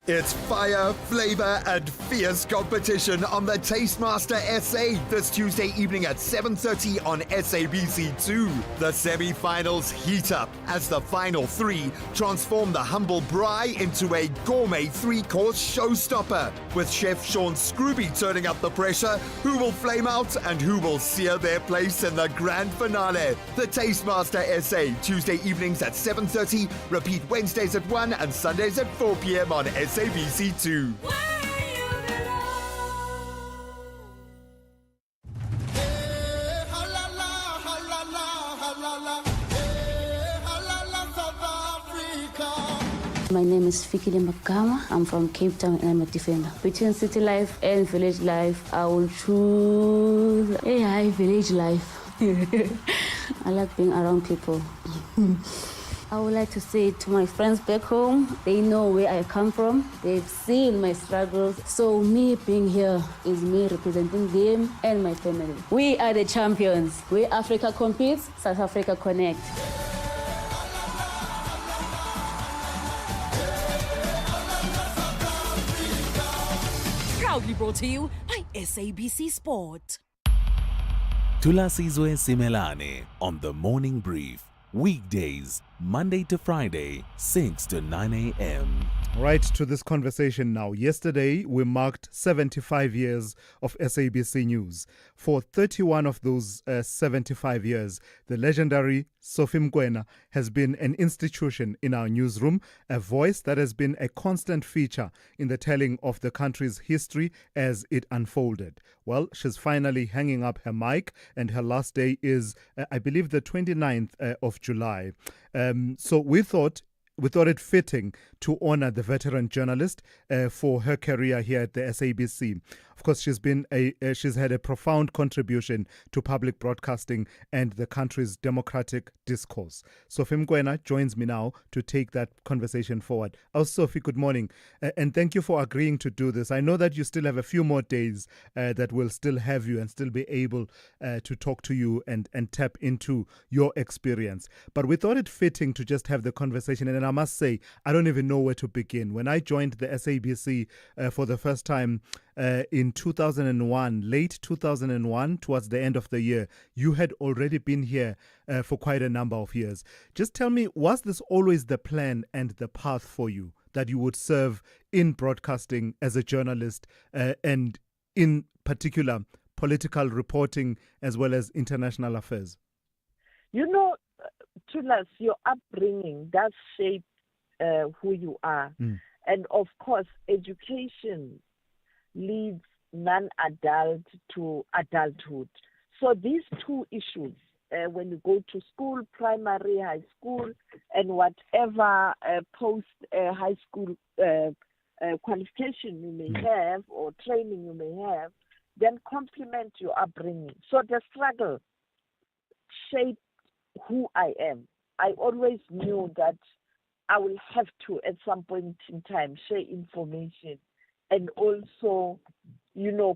It's fire, flavor, and fierce competition on the Tastemaster SA this Tuesday evening at 7:30 on SABC2. The semi-finals heat up as the final three transform the humble braai into a gourmet 3-course showstopper, with Chef Sean Scrooby turning up the pressure. Who will flame out and who will sear their place in the grand finale? The Tastemaster SA, Tuesday evenings at 7:30, repeat Wednesdays at 1 and Sundays at 4 p.m. on SABC2. My name is Fikile Makama. I'm from Cape Town and I'm a defender. Between city life and village life, I will choose village life. I like being around people. I would like to say to my friends back home, they know where I come from. They've seen my struggles. So me being here is me representing them and my family. We are the champions. Where Africa competes, South Africa connect. Proudly brought to you by SABC Sport. Thulasizwe Simelane on the Morning Brief. Weekdays, Monday to Friday, 6 to 9 a.m. Right to this conversation now. Yesterday, we marked 75 years of SABC News. For 31 of those 75 years, the legendary Sophie Mokoena has been an institution in our newsroom, a voice that has been a constant feature in the telling of the country's history as it unfolded. Well, she's finally hanging up her mic, and her last day is, I believe, the 29th of July. So we thought it fitting to honor the veteran journalist for her career here at the SABC. Of course, she's had a profound contribution to public broadcasting and the country's democratic discourse. Sophie Mokoena joins me now to take that conversation forward. Sophie, good morning, and thank you for agreeing to do this. I know that you still have a few more days that will still have you and still be able to talk to you and tap into your experience. But we thought it fitting to just have the conversation, and I must say, I don't even know where to begin. When I joined the SABC for the first time in 2001, late 2001, towards the end of the year, you had already been here for quite a number of years. Just tell me, was this always the plan and the path for you, that you would serve in broadcasting as a journalist and in particular political reporting as well as international affairs? You know, Thulas, your upbringing does shape who you are. And of course, education leads non-adult to adulthood. So these two issues, when you go to school, primary, high school, and whatever post-high school qualification you may have or training you may have, then complement your upbringing. So the struggle shaped who I am. I always knew that I will have to, at some point in time, share information and also,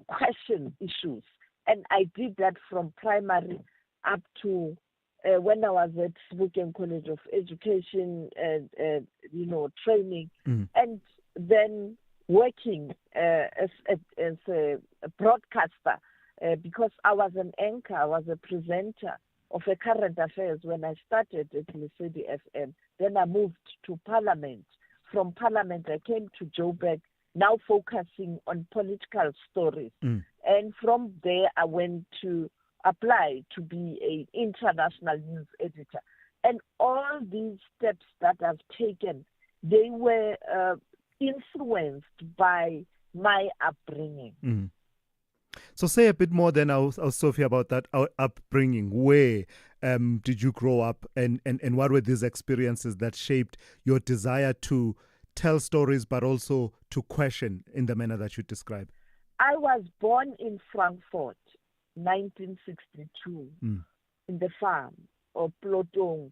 question issues. And I did that from primary up to when I was at Gauteng College of Education, training, and then working as a broadcaster because I was an anchor, I was a presenter of a current affairs when I started at Lesedi FM. Then I moved to Parliament. From Parliament, I came to Joburg, now focusing on political stories. And from there, I went to apply to be an international news editor. And all these steps that I've taken, they were influenced by my upbringing. So say a bit more then, Sophie, about that upbringing. Where did you grow up and what were these experiences that shaped your desire to tell stories but also to question in the manner that you describe? I was born in Frankfurt, 1962, in the farm, or Plotong,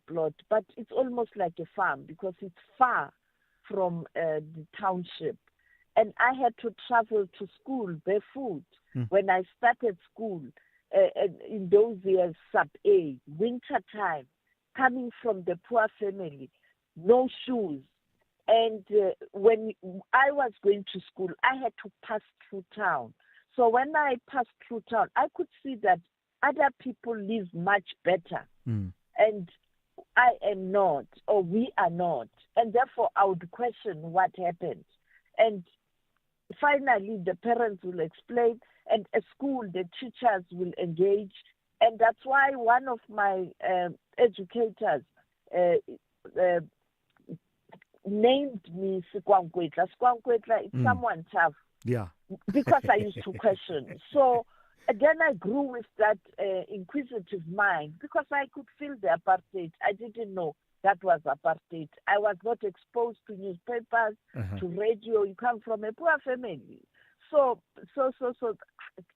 but it's almost like a farm because it's far from the township. And I had to travel to school barefoot when I started school in those years, sub-A, winter time, coming from the poor family, no shoes. And when I was going to school, I had to pass through town. So when I passed through town, I could see that other people live much better. And I am not, or we are not. And therefore, I would question what happened. And finally, the parents will explain, and at school, the teachers will engage. And that's why one of my educators named me Sikwankwetla. Sikwankwetla is someone tough. Yeah. Because I used to question. So then I grew with that inquisitive mind because I could feel the apartheid. I didn't know that was apartheid. I was not exposed to newspapers, to radio. You come from a poor family. So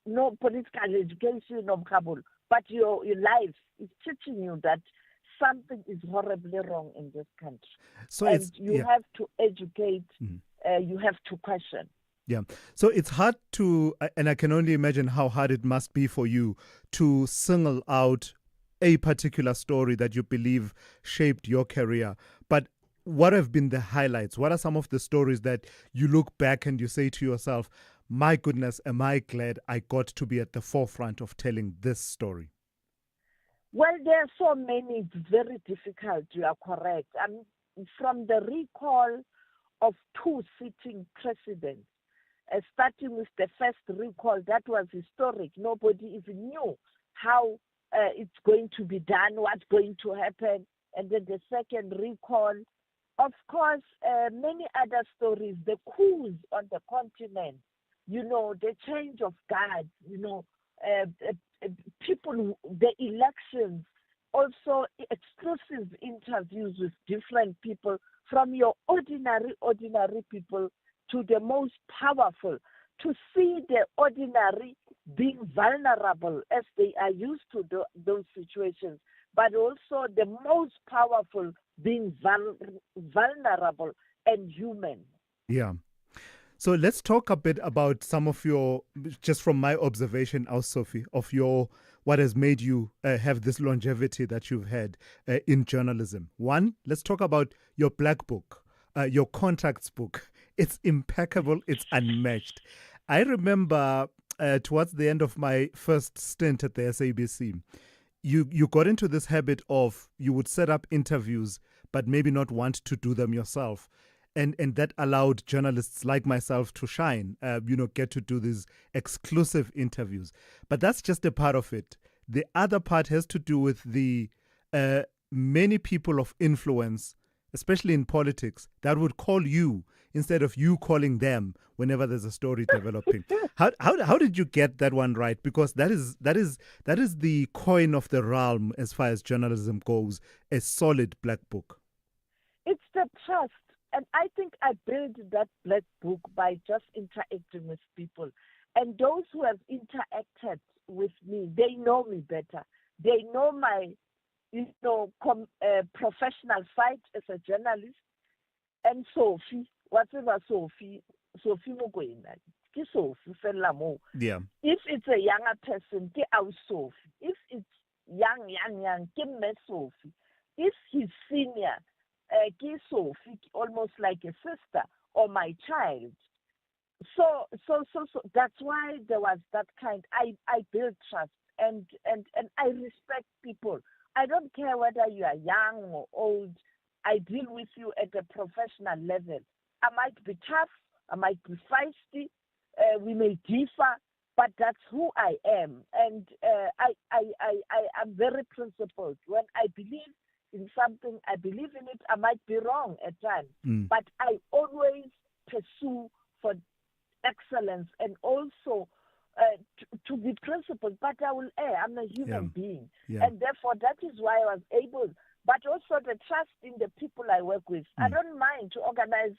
no political education, no Kabul. But your life is teaching you that something is horribly wrong in this country. So and you have to educate, you have to question. Yeah. So it's hard to, and I can only imagine how hard it must be for you to single out a particular story that you believe shaped your career. But what have been the highlights? What are some of the stories that you look back and you say to yourself, my goodness, am I glad I got to be at the forefront of telling this story? Well, there are so many. It's very difficult. You are correct. From the recall of two sitting presidents, starting with the first recall, that was historic. Nobody even knew how it's going to be done, what's going to happen. And then the second recall, of course, many other stories, the coups on the continent, the change of guards, people, the elections, also exclusive interviews with different people, from your ordinary people to the most powerful, to see the ordinary being vulnerable as they are used to those situations, but also the most powerful being vulnerable and human. Yeah. So let's talk a bit about some of your, just from my observation, Sophie, of what has made you have this longevity that you've had in journalism. One, let's talk about your black book, your contacts book. It's impeccable. It's unmatched. I remember towards the end of my first stint at the SABC, you got into this habit of you would set up interviews, but maybe not want to do them yourself. And that allowed journalists like myself to shine, get to do these exclusive interviews. But that's just a part of it. The other part has to do with the many people of influence, especially in politics, that would call you instead of you calling them whenever there's a story developing. How did you get that one right? Because that is the coin of the realm as far as journalism goes, a solid black book. It's the trust. And I think I built that black book by just interacting with people. And those who have interacted with me, they know me better. They know my, professional side as a journalist. And Sophie, whatever Sophie Mokoena, Sophie fella mo. Yeah. If it's a younger person, ke au Sophie. If it's young, ke me Sophie. If he's senior, ke Sophie, almost like a sister or my child. So that's why there was that kind. I build trust and I respect people. I don't care whether you are young or old. I deal with you at a professional level. I might be tough, I might be feisty, we may differ, but that's who I am. And I am very principled. When I believe in something, I believe in it. I might be wrong at times, but I always pursue for excellence and also to be principled. But I will err. I'm a human being, and therefore that is why I was able. But also the trust in the people I work with. I don't mind to organize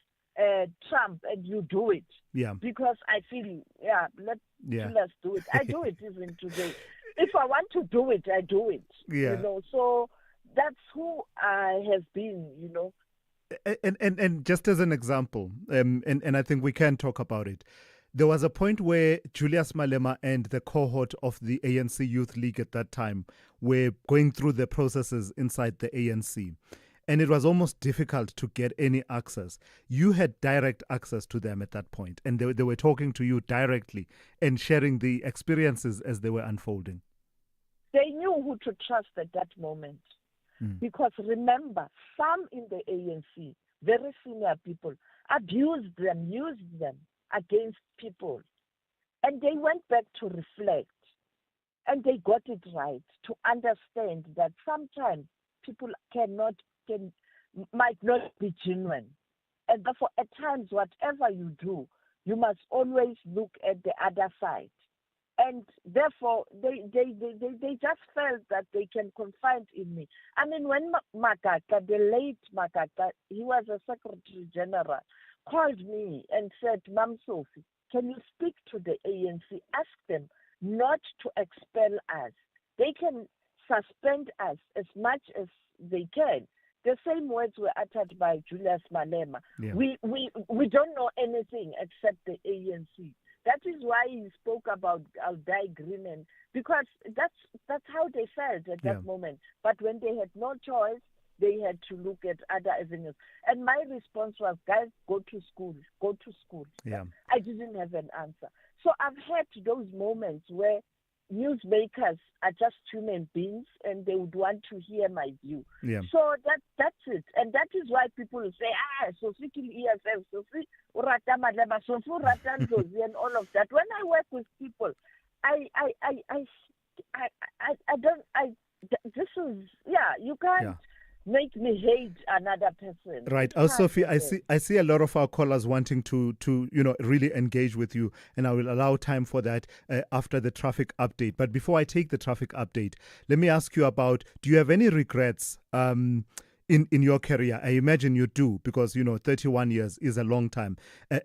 Trump and you do it. Because I feel, let's do it. I do it even today. If I want to do it, I do it. So that's who I have been, And just as an example, and I think we can talk about it. There was a point where Julius Malema and the cohort of the ANC Youth League at that time were going through the processes inside the ANC. And it was almost difficult to get any access. You had direct access to them at that point, and they were talking to you directly and sharing the experiences as they were unfolding. They knew who to trust at that moment. Because remember, some in the ANC, very senior people, abused them, used them against people. And they went back to reflect. And they got it right to understand that sometimes people might not be genuine. And therefore, at times, whatever you do, you must always look at the other side. And therefore, they just felt that they can confide in me. I mean, when Makaka, the late Makaka, he was a Secretary General, called me and said, Ma'am Sophie, can you speak to the ANC? Ask them not to expel us. They can suspend us as much as they can. The same words were uttered by Julius Malema. We don't know anything except the ANC. That is why he spoke about I'll die green, because that's how they felt at that moment. But when they had no choice, they had to look at other avenues. And my response was, guys, go to school. I didn't have an answer. So I've had those moments where newsmakers are just human beings and they would want to hear my view. So that's it. And that is why people say, Sophie kill EFF, Sophie urata madleba, Sophie urata ndozi, and all of that. When I work with people, you can't make me hate another person. Right. Sophie, I see a lot of our callers wanting to really engage with you, and I will allow time for that after the traffic update. But before I take the traffic update, let me ask you about, do you have any regrets in your career? I imagine you do, because 31 years is a long time.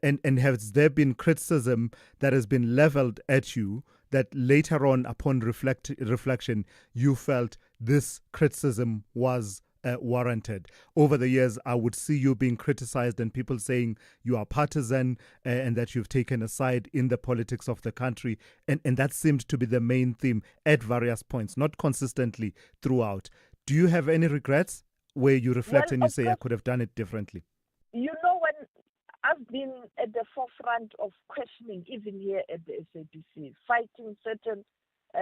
And has there been criticism that has been leveled at you that later on, upon reflection, you felt this criticism was warranted? Over the years, I would see you being criticized and people saying you are partisan and that you've taken a side in the politics of the country. And that seemed to be the main theme at various points, not consistently throughout. Do you have any regrets where you reflect and you say, I could have done it differently? When I've been at the forefront of questioning, even here at the SABC, fighting certain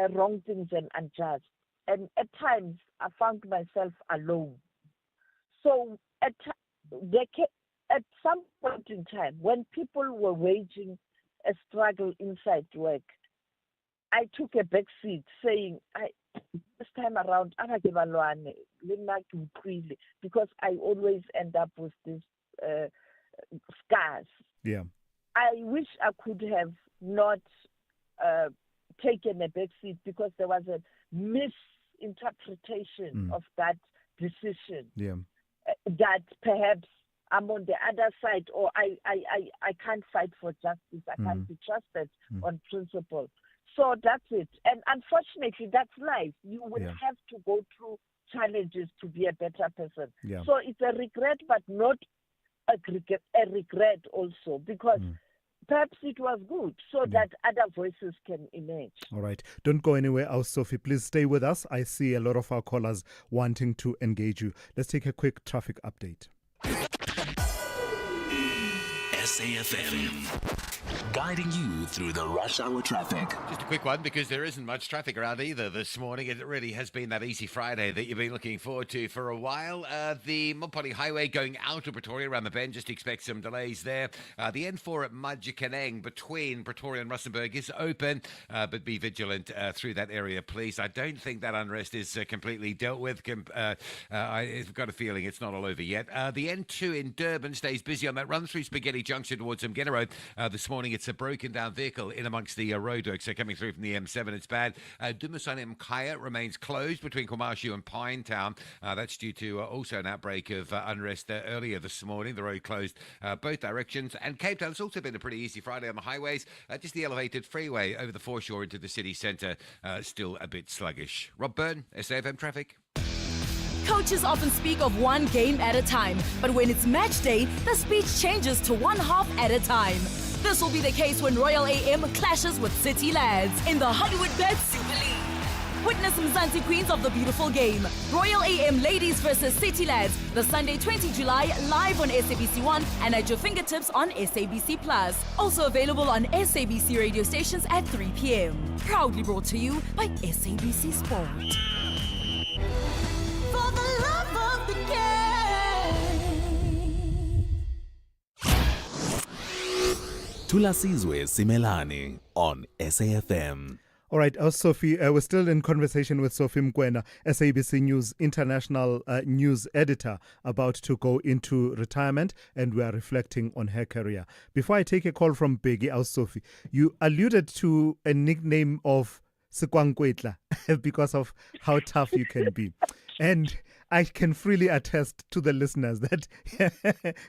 wrong things and unjust. And at times, I found myself alone. So at some point in time, when people were waging a struggle inside work, I took a back seat saying, this time around, because I always end up with these scars. I wish I could have not taken a back seat, because there was a misinterpretation of that decision that perhaps I'm on the other side, or I can't fight for justice. I can't be trusted on principle. So that's it. And unfortunately, that's life. You will have to go through challenges to be a better person. Yeah. So it's a regret, but not a regret also, because perhaps it was good so that other voices can emerge. All right. Don't go anywhere else, Sophie. Please stay with us. I see a lot of our callers wanting to engage you. Let's take a quick traffic update. SAFM, guiding you through the rush hour traffic. Just a quick one, because there isn't much traffic around either this morning. It really has been that easy Friday that you've been looking forward to for a while. The Mopani Highway going out of Pretoria around the bend, just expect some delays there. The N4 at Mokoena between Pretoria and Rustenburg is open, but be vigilant through that area, please. I don't think that unrest is completely dealt with. I've got a feeling it's not all over yet. The N2 in Durban stays busy on that run through Spaghetti Junction towards Mgena Road. This morning it's a broken down vehicle in amongst the roadworks, so coming through from the M7, it's bad. Dumasane Mkhaya remains closed between Kwamashu and Pinetown. That's due to also an outbreak of unrest earlier this morning. The road closed both directions. And Cape Town, it's also been a pretty easy Friday on the highways. Just the elevated freeway over the foreshore into the city centre, still a bit sluggish. Rob Byrne, SAFM Traffic. Coaches often speak of one game at a time, but when it's match day, the speech changes to one half at a time. This will be the case when Royal AM clashes with City Lads in the Hollywood Bet Super League. Witness Mzansi Queens of the beautiful game. Royal AM Ladies versus City Lads, the Sunday 20 July, live on SABC 1 and at your fingertips on SABC Plus. Also available on SABC radio stations at 3 p.m. Proudly brought to you by SABC Sport. For the love of the game. Thulasizwe Simelane on SAFM. All right, Sophie, we're still in conversation with Sophie Mokoena, SABC News International News Editor, about to go into retirement, and we are reflecting on her career. Before I take a call from Biggie, Sophie, you alluded to a nickname of Sekwankwetla because of how tough you can be. And I can freely attest to the listeners that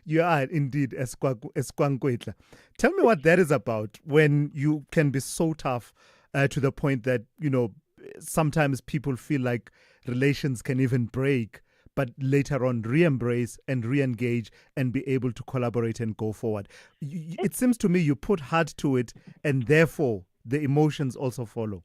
you are indeed a Sekwankwetla. Tell me what that is about, when you can be so tough to the point that, you know, sometimes people feel like relations can even break, but later on re-embrace and re-engage and be able to collaborate and go forward. It seems to me you put heart to it, and therefore the emotions also follow.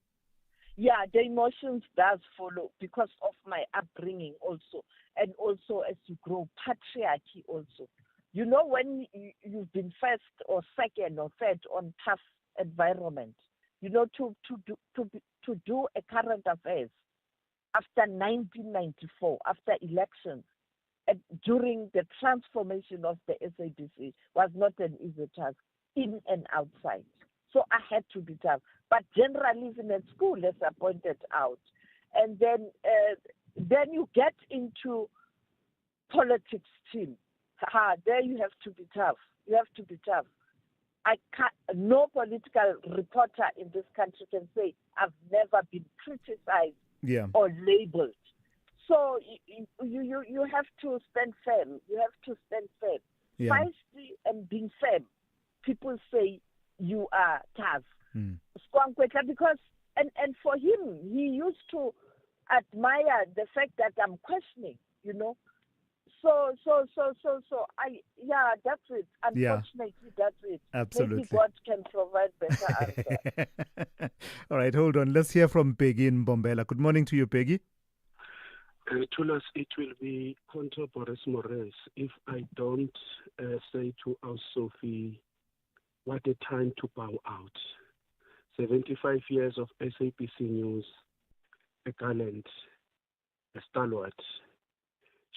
Yeah, the emotions does follow because of my upbringing also, and also as you grow, patriarchy also. You know, when you've been first or second or third on tough environment, you know, to do a current affairs after 1994, after elections, during the transformation of the SABC was not an easy task, in and outside. So I had to be tough. But generally, even at school, as I pointed out, and then you get into politics too. There you have to be tough. You have to be tough. No political reporter in this country can say I've never been criticized or labeled. So you have to stand firm. You have to stand firm. Feisty and being firm. People say you are tough. Sekwankwetla, because and for him, he used to admire the fact that I'm questioning, you know. So that's it. Unfortunately, that's it. Absolutely. Maybe God can provide better answer. All right, hold on. Let's hear from Peggy in Bombela. Good morning to you, Peggy. Tulas, it will be contemporaries mores if I don't say to our Sophie, what a time to bow out. 75 years of SABC News, a talent, a stalwart.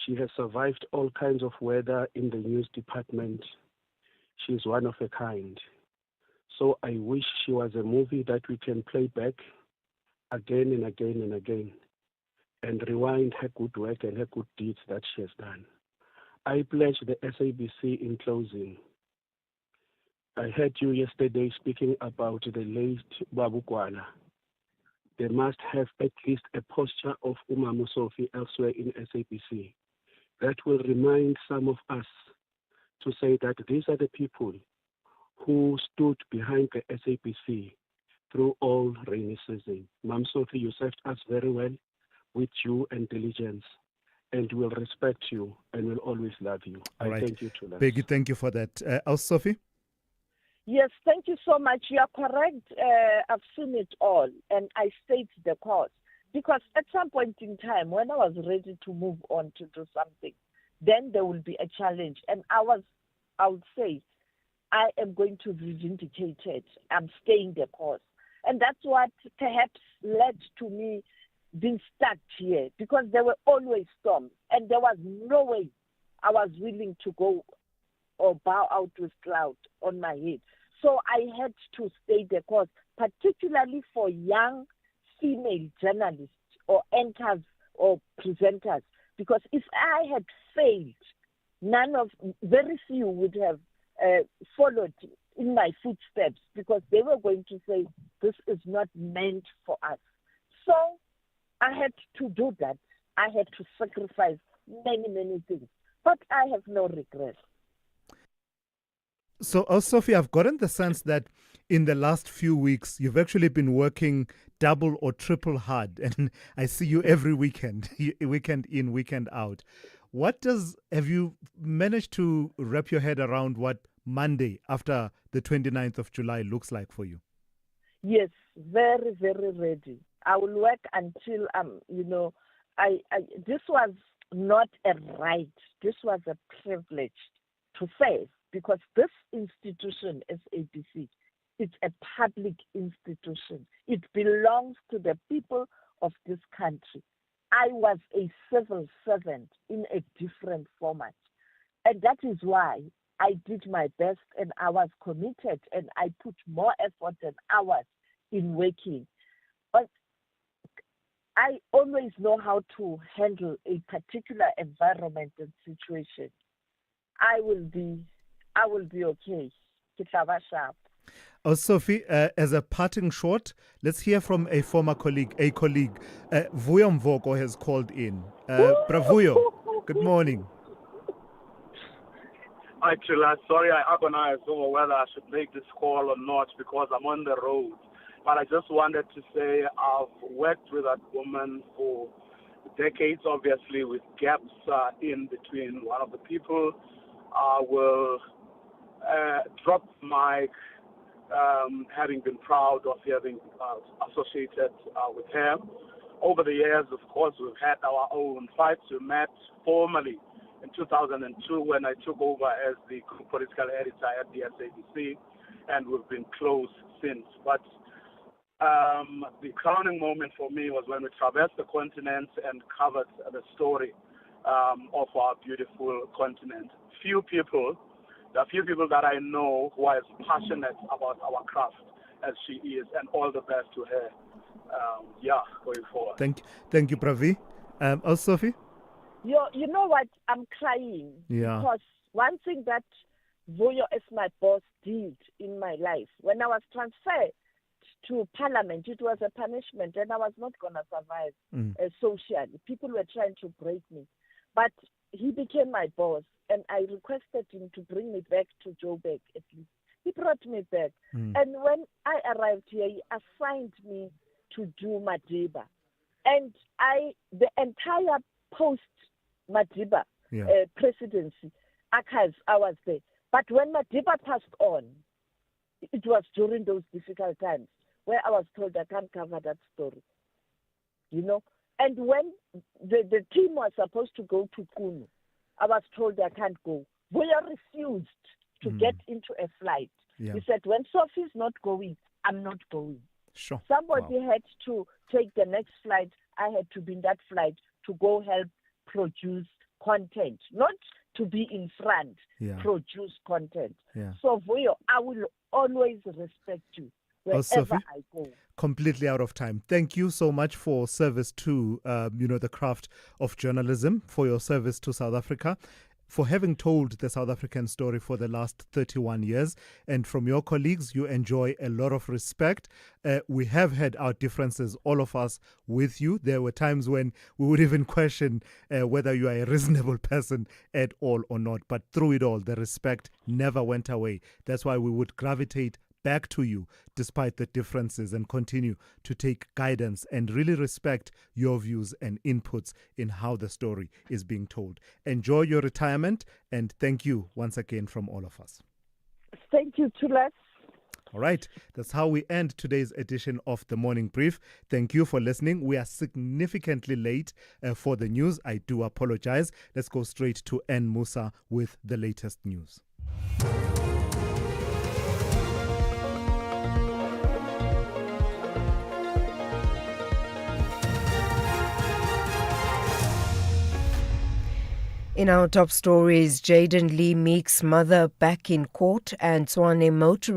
She has survived all kinds of weather in the news department. She is one of a kind. So I wish she was a movie that we can play back again and again and again and rewind her good work and her good deeds that she has done. I pledge the SABC in closing. I heard you yesterday speaking about the late Babukwana. They must have at least a posture of Umamu Sophie elsewhere in SABC. That will remind some of us to say that these are the people who stood behind the SABC through all rainy season. Ma'am Sophie, you served us very well with due and diligence, and we'll respect you and will always love you. All right. Thank you, Thulas. Peggy, thank you for that. Sophie? Yes, thank you so much. You are correct. I've seen it all, and I state the cause. Because at some point in time, when I was ready to move on to do something, then there will be a challenge. And I would say, I am going to be vindicated. I'm staying the course. And that's what perhaps led to me being stuck here, because there were always storms, and there was no way I was willing to go or bow out with cloud on my head. So I had to stay the course, particularly for young female journalists or anchors or presenters, because if I had failed, very few would have followed in my footsteps, because they were going to say, this is not meant for us. So I had to do that. I had to sacrifice many, many things, but I have no regrets. So, Sophie, I've gotten the sense that in the last few weeks, you've actually been working double or triple hard, and I see you every weekend, weekend in, weekend out. Have you managed to wrap your head around what Monday after the 29th of July looks like for you? Yes, very, very ready. I will work until, this was not a right. This was a privilege to serve, because this institution, SABC, it's a public institution. It belongs to the people of this country. I was a civil servant in a different format. And that is why I did my best, and I was committed, and I put more effort and hours in working. But I always know how to handle a particular environment and situation. I will be okay. Sophie, as a parting shot, let's hear from a former colleague. Vuyo Mvoko has called in. Bravuyo, good morning. Hi, Thulas. Sorry I agonized over whether I should make this call or not, because I'm on the road. But I just wanted to say I've worked with that woman for decades, obviously, with gaps in between. One of the people will drop the mic, having been proud of having associated with her. Over the years, of course, we've had our own fights. We met formally in 2002 when I took over as the political editor at the SABC, and we've been close since. But the crowning moment for me was when we traversed the continent and covered the story of our beautiful continent. There are few people that I know who are as passionate about our craft as she is, and all the best to her. Going forward. Thank you, Pravi. Sophie? You know what? I'm crying. Yeah. Because one thing that Vuyo as my boss did in my life, when I was transferred to Parliament, it was a punishment, and I was not going to survive socially. People were trying to break me. But he became my boss, and I requested him to bring me back to Joburg at least. He brought me back. And when I arrived here, he assigned me to do Madiba. And the entire post-Madiba presidency archives, I was there. But when Madiba passed on, it was during those difficult times where I was told I can't cover that story. And when the team was supposed to go to Kunu, I was told I can't go. Vuyo refused to get into a flight. Yeah. He said, when Sophie's not going, I'm not going. Sure. Somebody had to take the next flight. I had to be in that flight to go help produce content, not to be in front, produce content. Yeah. So, Vuyo, I will always respect you wherever Sophie, I go. Completely out of time. Thank you so much for service to, the craft of journalism, for your service to South Africa. for having told the South African story for the last 31 years. And from your colleagues, you enjoy a lot of respect. We have had our differences, all of us, with you. There were times when we would even question whether you are a reasonable person at all or not. But through it all, the respect never went away. That's why we would gravitate back to you despite the differences and continue to take guidance and really respect your views and inputs in how the story is being told. Enjoy your retirement, and thank you once again from all of us. Thank you, Thulas. All right, that's how we end today's edition of the Morning Brief. Thank you for listening. We are significantly late for the news. I do apologize. Let's go straight to N. Musa with the latest news. In our top stories, Jaden Lee Meek's mother back in court, and Swane motorist